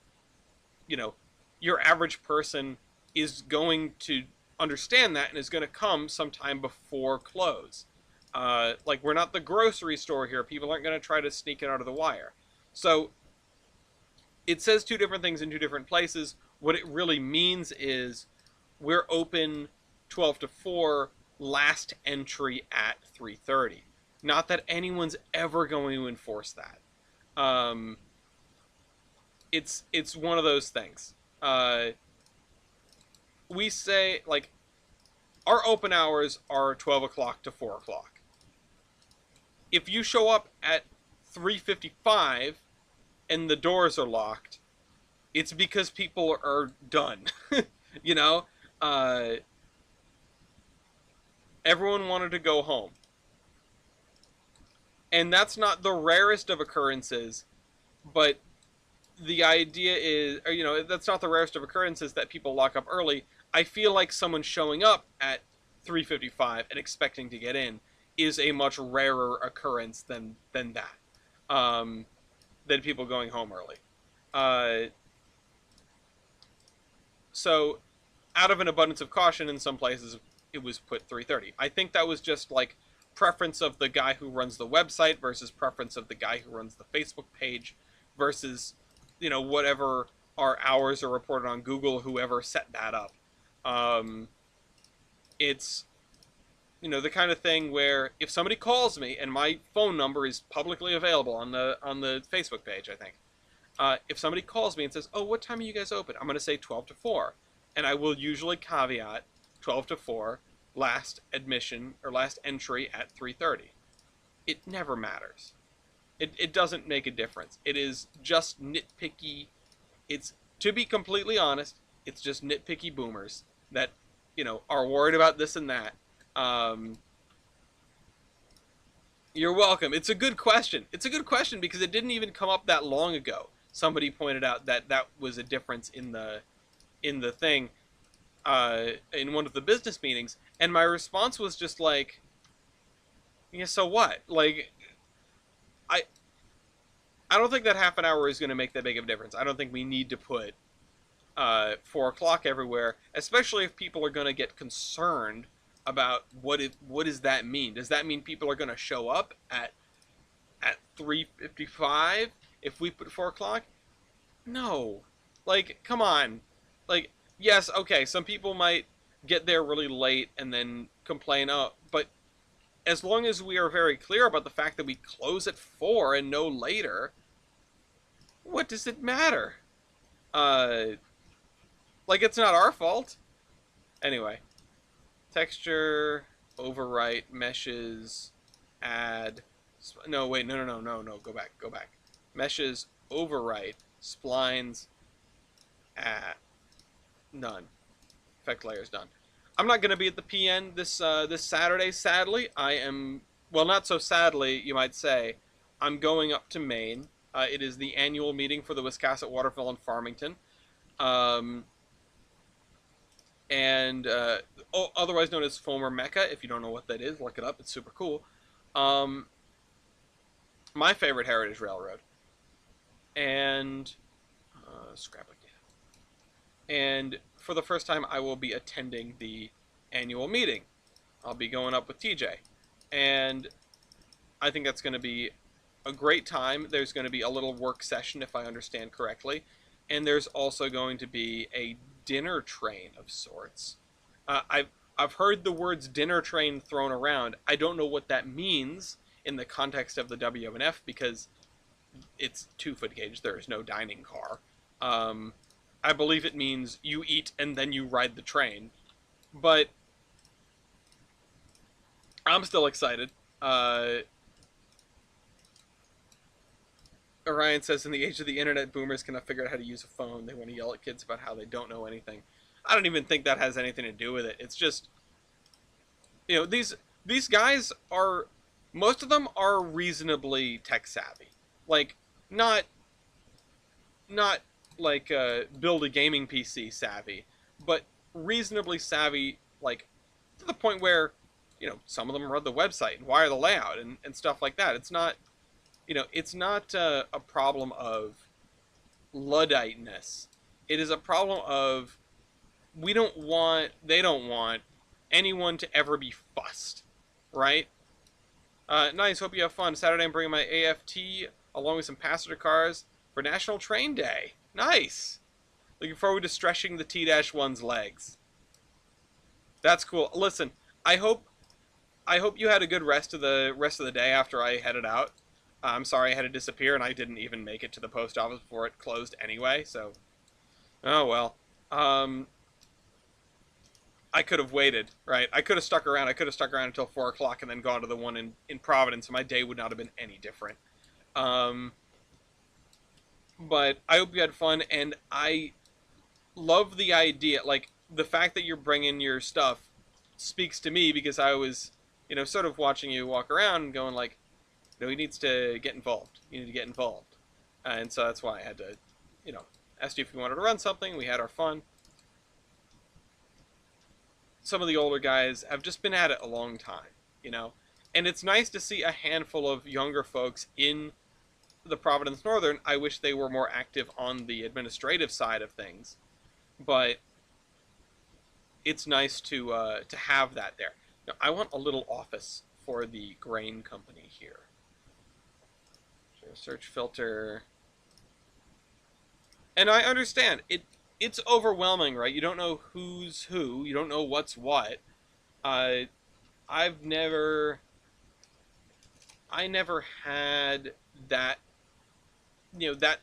your average person is going to understand that and is going to come sometime before close. Like, we're not the grocery store here. People aren't going to try to sneak it out of the wire. So it says two different things in two different places. What it really means is we're open 12 to 4, last entry at 3:30. Not that anyone's ever going to enforce that. Um, it's one of those things. We say, like, our open hours are 12 o'clock to 4 o'clock. If you show up at 3:55 and the doors are locked, it's because people are done. you know, uh, everyone wanted to go home, and that's not the rarest of occurrences. But the idea is, or, that's not the rarest of occurrences that people lock up early. I feel like someone showing up at 3:55 and expecting to get in is a much rarer occurrence than that. Than people going home early. Uh, so, out of an abundance of caution, in some places it was put 3:30. I think that was just like preference of the guy who runs the website versus preference of the guy who runs the Facebook page versus whatever our hours are reported on Google, whoever set that up. It's the kind of thing where if somebody calls me, and my phone number is publicly available on the Facebook page, I think. If somebody calls me and says, "Oh, what time are you guys open?" I'm going to say 12 to 4, and I will usually caveat 12 to 4, last admission or last entry at 3:30. It never matters. It doesn't make a difference. It is just nitpicky. It's, to be completely honest, it's just nitpicky boomers that are worried about this and that. You're welcome. It's a good question. It's a good question because it didn't even come up that long ago. Somebody pointed out that was a difference in the thing, in one of the business meetings, and my response was just like, yeah, so what? Like, I I don't think that half an hour is going to make that big of a difference. I don't think we need to put 4 o'clock everywhere, especially if people are going to get concerned about what does that mean? Does that mean people are going to show up at 3:55 if we put 4 o'clock? No. Like, come on. Like, yes, okay, some people might get there really late and then complain, oh, but as long as we are very clear about the fact that we close at 4 and no later, what does it matter? Uh, like, it's not our fault. Anyway, texture, overwrite, meshes, add. No, wait, no. Go back. Meshes, overwrite, splines, add. None. Effect layers done. I'm not going to be at the PN this Saturday, sadly. I am, well, not so sadly, you might say. I'm going up to Maine. It is the annual meeting for the Wiscasset, Waterville, and Farmington. Otherwise known as Foamer Mecca. If you don't know what that is, look it up. It's super cool. My favorite Heritage Railroad. And scrap again. And for the first time, I will be attending the annual meeting. I'll be going up with TJ. And I think that's going to be a great time. There's going to be a little work session, if I understand correctly. And there's also going to be a dinner train of sorts. I've heard the words dinner train thrown around. I don't know what that means in the context of the WNF because it's 2-foot gauge. There is no dining car. I believe it means you eat and then you ride the train. But I'm still excited. Orion says, in the age of the internet, boomers cannot figure out how to use a phone. They want to yell at kids about how they don't know anything. I don't even think that has anything to do with it. It's just, these guys are, most of them are reasonably tech savvy. Like, not like build a gaming PC savvy, but reasonably savvy, like to the point where, some of them run the website and wire the layout and stuff like that. It's not, it's not a problem of Ludditeness. It is a problem of they don't want anyone to ever be fussed, right? Nice. Hope you have fun. Saturday, I'm bringing my AFT along with some passenger cars for National Train Day. Nice. Looking forward to stretching the T-1's legs. That's cool. Listen, I hope I hope you had a good rest of the day after I headed out. I'm sorry I had to disappear and I didn't even make it to the post office before it closed anyway. So, oh well. Um, I could have waited, right? I could have stuck around. I could have stuck around until 4 o'clock and then gone to the one in Providence. So my day would not have been any different. Um, but I hope you had fun, and I love the idea. Like the fact that you're bringing your stuff speaks to me because I was, sort of watching you walk around and going like, he needs to get involved. You need to get involved, and so that's why I had to, you know, ask you if you wanted to run something. We had our fun. Some of the older guys have just been at it a long time, and it's nice to see a handful of younger folks in the Providence Northern. I wish they were more active on the administrative side of things, but it's nice to have that there. Now, I want a little office for the grain company here. Search filter, and I understand it's overwhelming, right? You don't know who's who. You don't know what's what. Uh, I've never, I never had that. That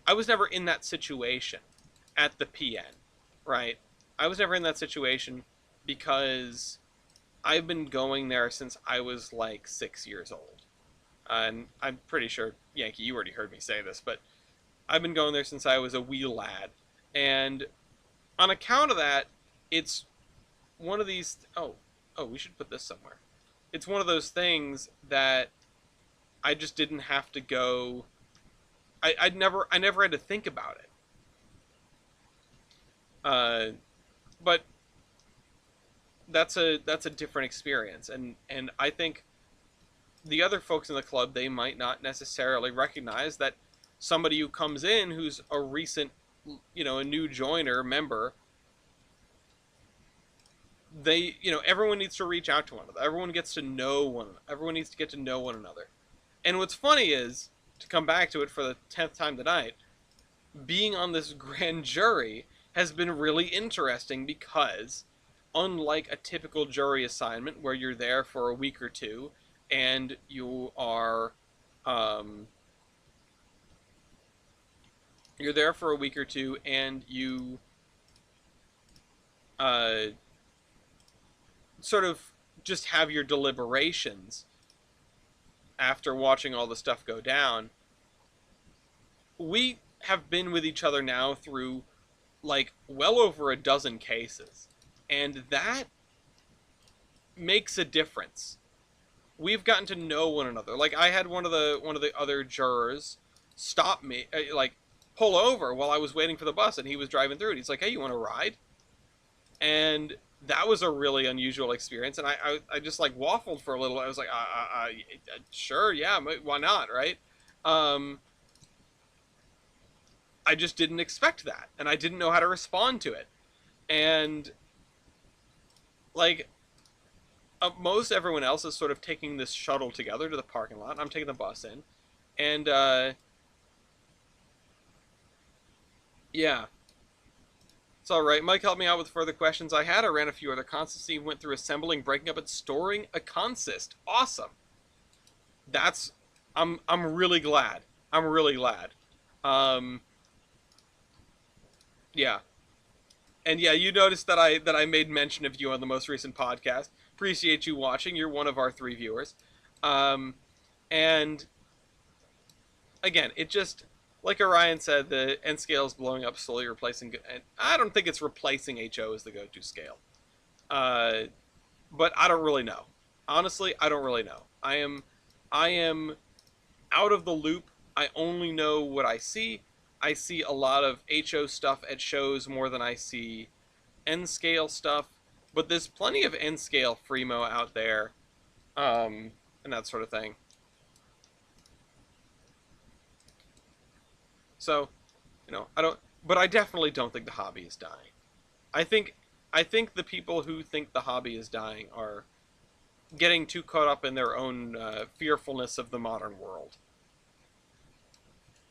I was never in that situation at the PN, right? I was never in that situation because I've been going there since I was like 6 years old. And I'm pretty sure, Yankee, you already heard me say this, but I've been going there since I was a wee lad. And on account of that, it's one of these. Oh, we should put this somewhere. It's one of those things that I just didn't have to go. I never had to think about it. But that's a different experience, and I think the other folks in the club, they might not necessarily recognize that somebody who comes in who's a recent, a new joiner member, everyone needs to reach out to one another. Everyone needs to get to know one another. And what's funny is, to come back to it for the 10th time tonight, being on this grand jury has been really interesting because, unlike a typical jury assignment where you're there for a week or two and you're there for a week or two and you sort of just have your deliberations after watching all the stuff go down. We have been with each other now through like well over a dozen cases, and that makes a difference. We've gotten to know one another. Like I had one of the other jurors stop me, like pull over while I was waiting for the bus, and he was driving through it. He's like, "Hey, you want to ride?" And that was a really unusual experience. And I just like waffled for a little. I was like, sure, yeah, why not, right? Um, I just didn't expect that, and I didn't know how to respond to it. And like most everyone else is sort of taking this shuttle together to the parking lot. And I'm taking the bus in, and yeah, it's all right. Mike helped me out with further questions I had. I ran a few other consists. He went through assembling, breaking up, and storing a consist. Awesome. That's I'm really glad. I'm really glad. Um, yeah. And yeah, you noticed that I made mention of you on the most recent podcast. Appreciate you watching. You're one of our 3 viewers. Um, and again, it just, like Orion said, the N scale is blowing up, slowly replacing. And I don't think it's replacing HO as the go-to scale. Uh, but I don't really know. Honestly, I don't really know. I am out of the loop. I only know what I see. I see a lot of HO stuff at shows more than I see N scale stuff. But there's plenty of N scale Freemo out there, and that sort of thing. So, I don't, but I definitely don't think the hobby is dying. I think, I think the people who think the hobby is dying are getting too caught up in their own fearfulness of the modern world.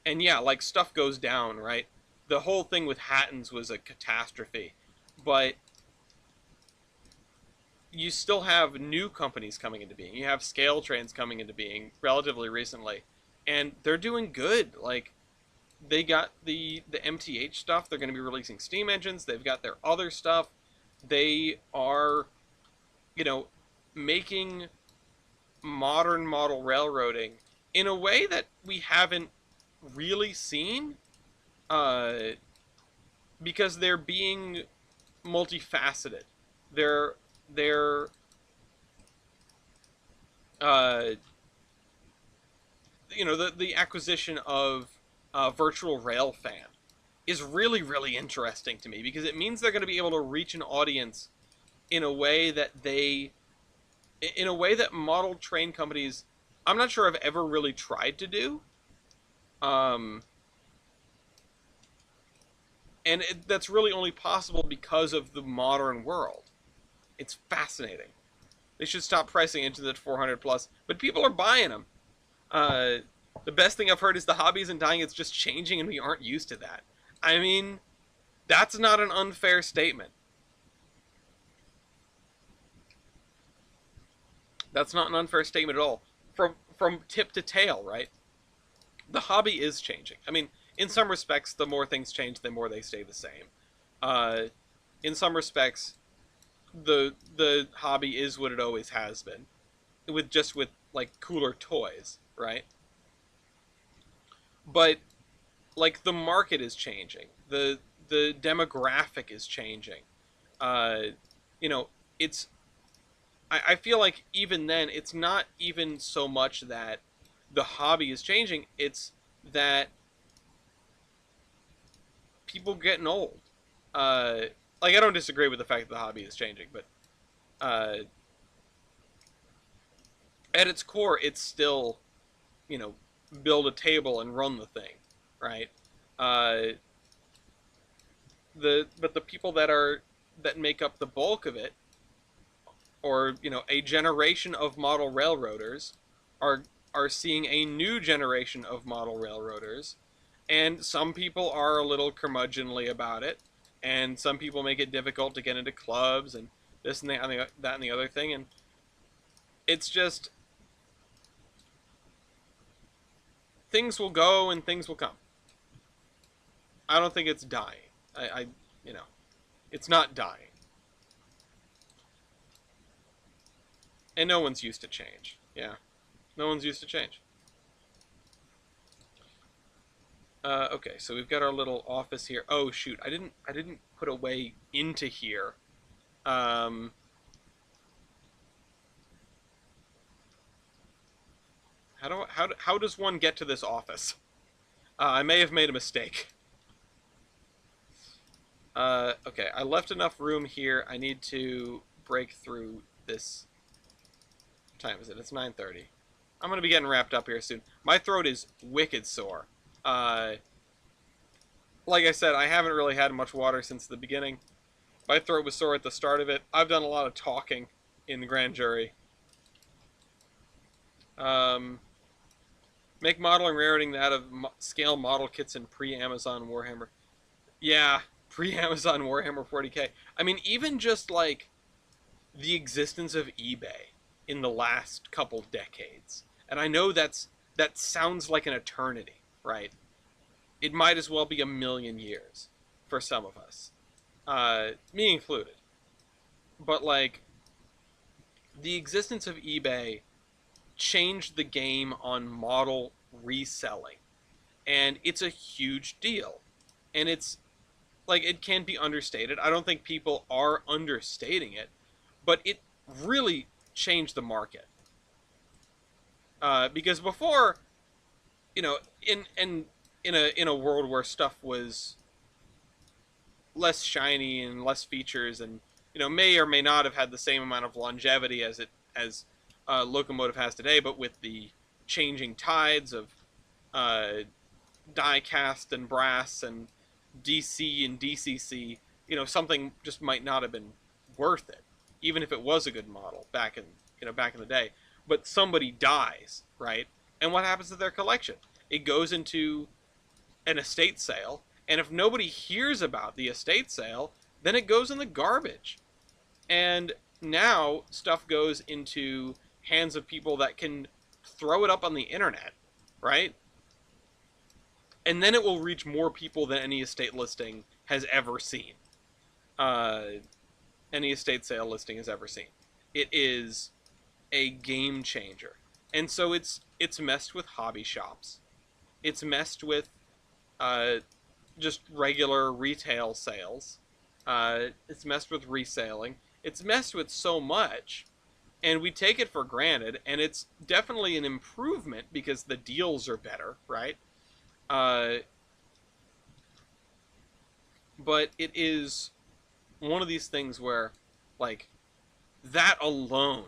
And yeah, like stuff goes down, right? The whole thing with Hattons was a catastrophe, but you still have new companies coming into being. You have Scale Trainz coming into being relatively recently, and they're doing good. Like they got the MTH stuff. They're going to be releasing Steam engines. They've got their other stuff. They are, you know, making modern model railroading in a way that we haven't really seen, uh, because they're being multifaceted. They're uh, the acquisition of Virtual Railfan is really really interesting to me because it means they're going to be able to reach an audience in a way that model train companies, I'm not sure I've ever really tried to do. Um, that's really only possible because of the modern world. It's fascinating. They should stop pricing into the 400 plus, but people are buying them. Uh, the best thing I've heard is the hobby isn't dying; it's just changing, and we aren't used to that. I mean, that's not an unfair statement. That's not an unfair statement at all. From tip to tail, right? The hobby is changing. I mean, in some respects, the more things change, the more they stay the same. Uh, in some respects, the hobby is what it always has been, with like cooler toys, right? But like the market is changing, the demographic is changing. Uh, you know, it's I feel like even then, it's not even so much that the hobby is changing; it's that people getting old. Uh, like I don't disagree with the fact that the hobby is changing, but uh, at its core, it's still, you know, build a table and run the thing, right? Uh, the people that make up the bulk of it, or a generation of model railroaders, are seeing a new generation of model railroaders, and some people are a little curmudgeonly about it, and some people make it difficult to get into clubs and this and that and the other thing, and it's just things will go and things will come. I don't think it's dying. I you know, it's not dying, and no one's used to change. Yeah, no one's used to change. Okay, so we've got our little office here. Oh shoot, I didn't put a way into here. Um, how does one get to this office? I may have made a mistake. Okay, I left enough room here. I need to break through this. What time is it? It's 9:30. I'm gonna be getting wrapped up here soon. My throat is wicked sore. Uh, like I said, I haven't really had much water since the beginning. My throat was sore at the start of it. I've done a lot of talking in the grand jury. Um, make modeling raring out of scale model kits and pre-Amazon Warhammer. Yeah, pre-Amazon Warhammer 40K. I mean, even just like the existence of eBay in the last couple decades. And I know that sounds like an eternity, right? It might as well be a million years for some of us, me included. But like the existence of eBay changed the game on model reselling, and it's a huge deal. And it's like it can't be understated. I don't think people are understating it, but it really changed the market. Because before, in a world where stuff was less shiny and less features, and may or may not have had the same amount of longevity as locomotive has today, but with the changing tides of uh, die cast and brass and DC and DCC, something just might not have been worth it, even if it was a good model back in back in the day. But somebody dies, right? And what happens to their collection? It goes into an estate sale, and if nobody hears about the estate sale, then it goes in the garbage. And now stuff goes into hands of people that can throw it up on the internet, right? And then it will reach more people than any estate listing has ever seen. Uh, any estate sale listing has ever seen. It is a game changer. And so it's messed with hobby shops. It's messed with uh, just regular retail sales. It's messed with reselling. It's messed with so much, and we take it for granted. And it's definitely an improvement because the deals are better, right? Uh, but it is one of these things where, like, that alone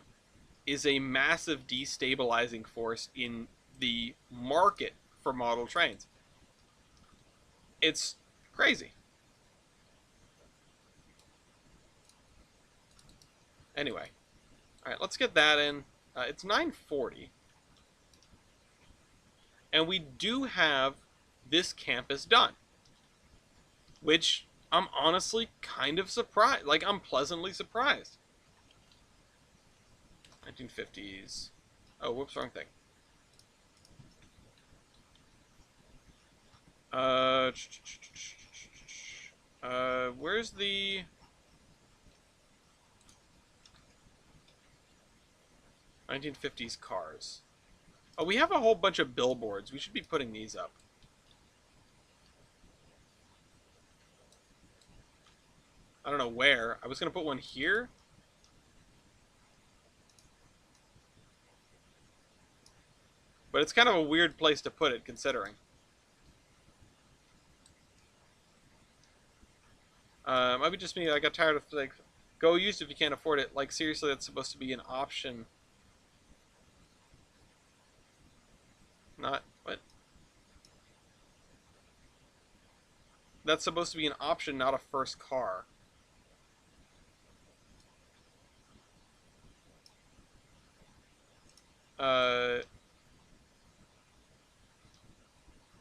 is a massive destabilizing force in the market for model trains. It's crazy. Anyway, all right, let's get that in. It's 9:40, and we do have this campus done, which I'm honestly kind of surprised. Like, I'm pleasantly surprised. 1950s. Oh, whoops, wrong thing. Where's the... ...1950s cars? Oh, we have a whole bunch of billboards. We should be putting these up. I don't know where. I was going to put one here. But it's kind of a weird place to put it, considering. Might be just me. I got tired of, like, go used if you can't afford it. Like, seriously, that's supposed to be an option. Not, what? That's supposed to be an option, not a first car. I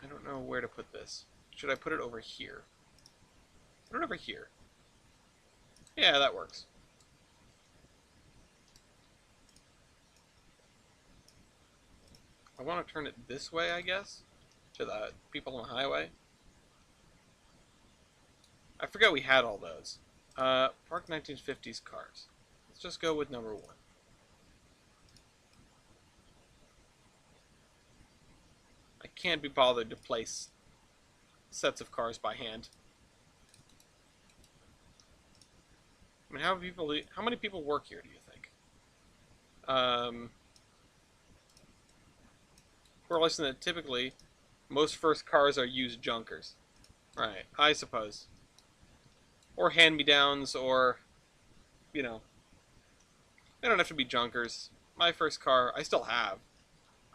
don't know where to put this. Should I put it over here? Put it over here. Yeah, that works. I want to turn it this way, I guess, to the people on the highway. I forgot we had all those. Park 1950s cars. Let's just go with number 1. I can't be bothered to place sets of cars by hand. I mean, how many people work here, do you think? Correlation that typically most first cars are used junkers. Right, I suppose. Or hand-me-downs, or, you know, they don't have to be junkers. My first car, I still have.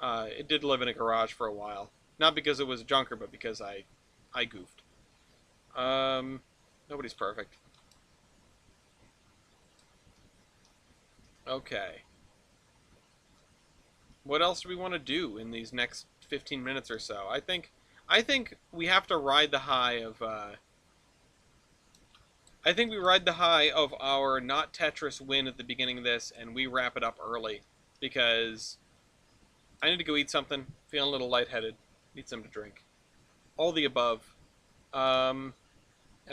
It did live in a garage for a while. Not because it was a junker, but because I goofed. Nobody's perfect. Okay. What else do we want to do in these next 15 minutes or so? I think we have to ride the high of I think we ride the high of our not Tetris win at the beginning of this, and we wrap it up early because I need to go eat something. Feeling a little lightheaded. Need something to drink. All the above. And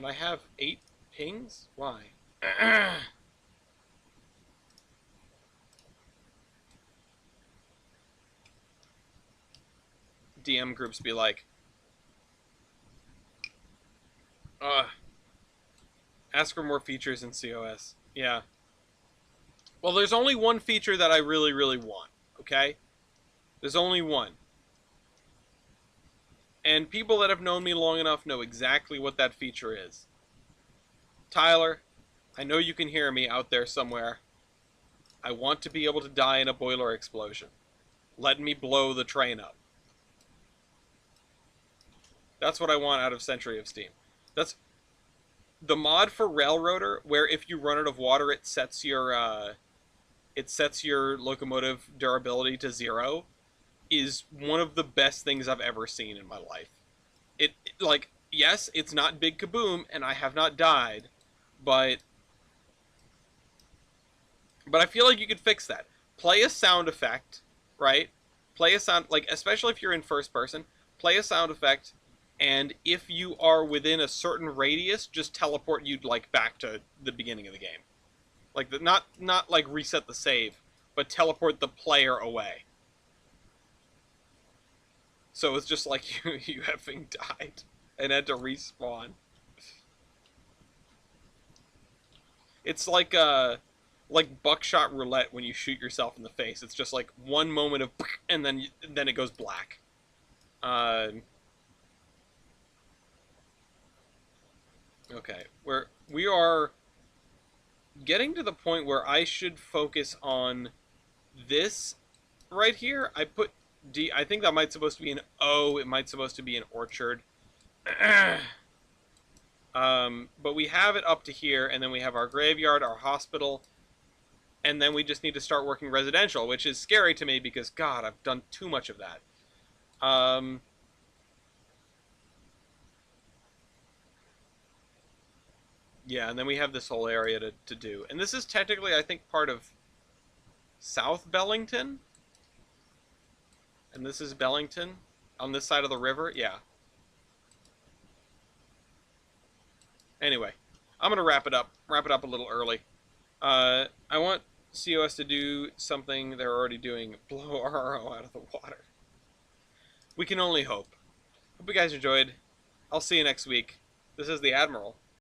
I have 8 pings? Why? DM groups be like, ask for more features in COS. Yeah. Well, there's only one feature that I really, really want, okay? There's only one. And people that have known me long enough know exactly what that feature is. Tyler, I know you can hear me out there somewhere. I want to be able to die in a boiler explosion. Let me blow the train up. That's what I want out of Century of Steam. That's the mod for Railroader, where if you run out of water, it sets your it sets your locomotive durability to 0, is one of the best things I've ever seen in my life. Like, yes, it's not big kaboom, and I have not died, but I feel like you could fix that. Play a sound effect, right? Play a sound, like, especially if you're in first person, play a sound effect, and if you are within a certain radius, just teleport you, like, back to the beginning of the game. Like, not like reset the save, but teleport the player away. So it's just like you having died and had to respawn. It's like buckshot roulette when you shoot yourself in the face. It's just like one moment of and then it goes black. Uh, okay, we are getting to the point where I should focus on this right here. I put D. I think that might supposed to be an O. It might supposed to be an orchard. But we have it up to here, and then we have our graveyard, our hospital, and then we just need to start working residential, which is scary to me because, God, I've done too much of that. Yeah, and then we have this whole area to do. And this is technically, I think, part of South Bellington. And this is Bellington on this side of the river. Yeah. Anyway, I'm going to wrap it up. Wrap it up a little early. I want COS to do something they're already doing. Blow RO out of the water. We can only hope. Hope you guys enjoyed. I'll see you next week. This is the Admiral.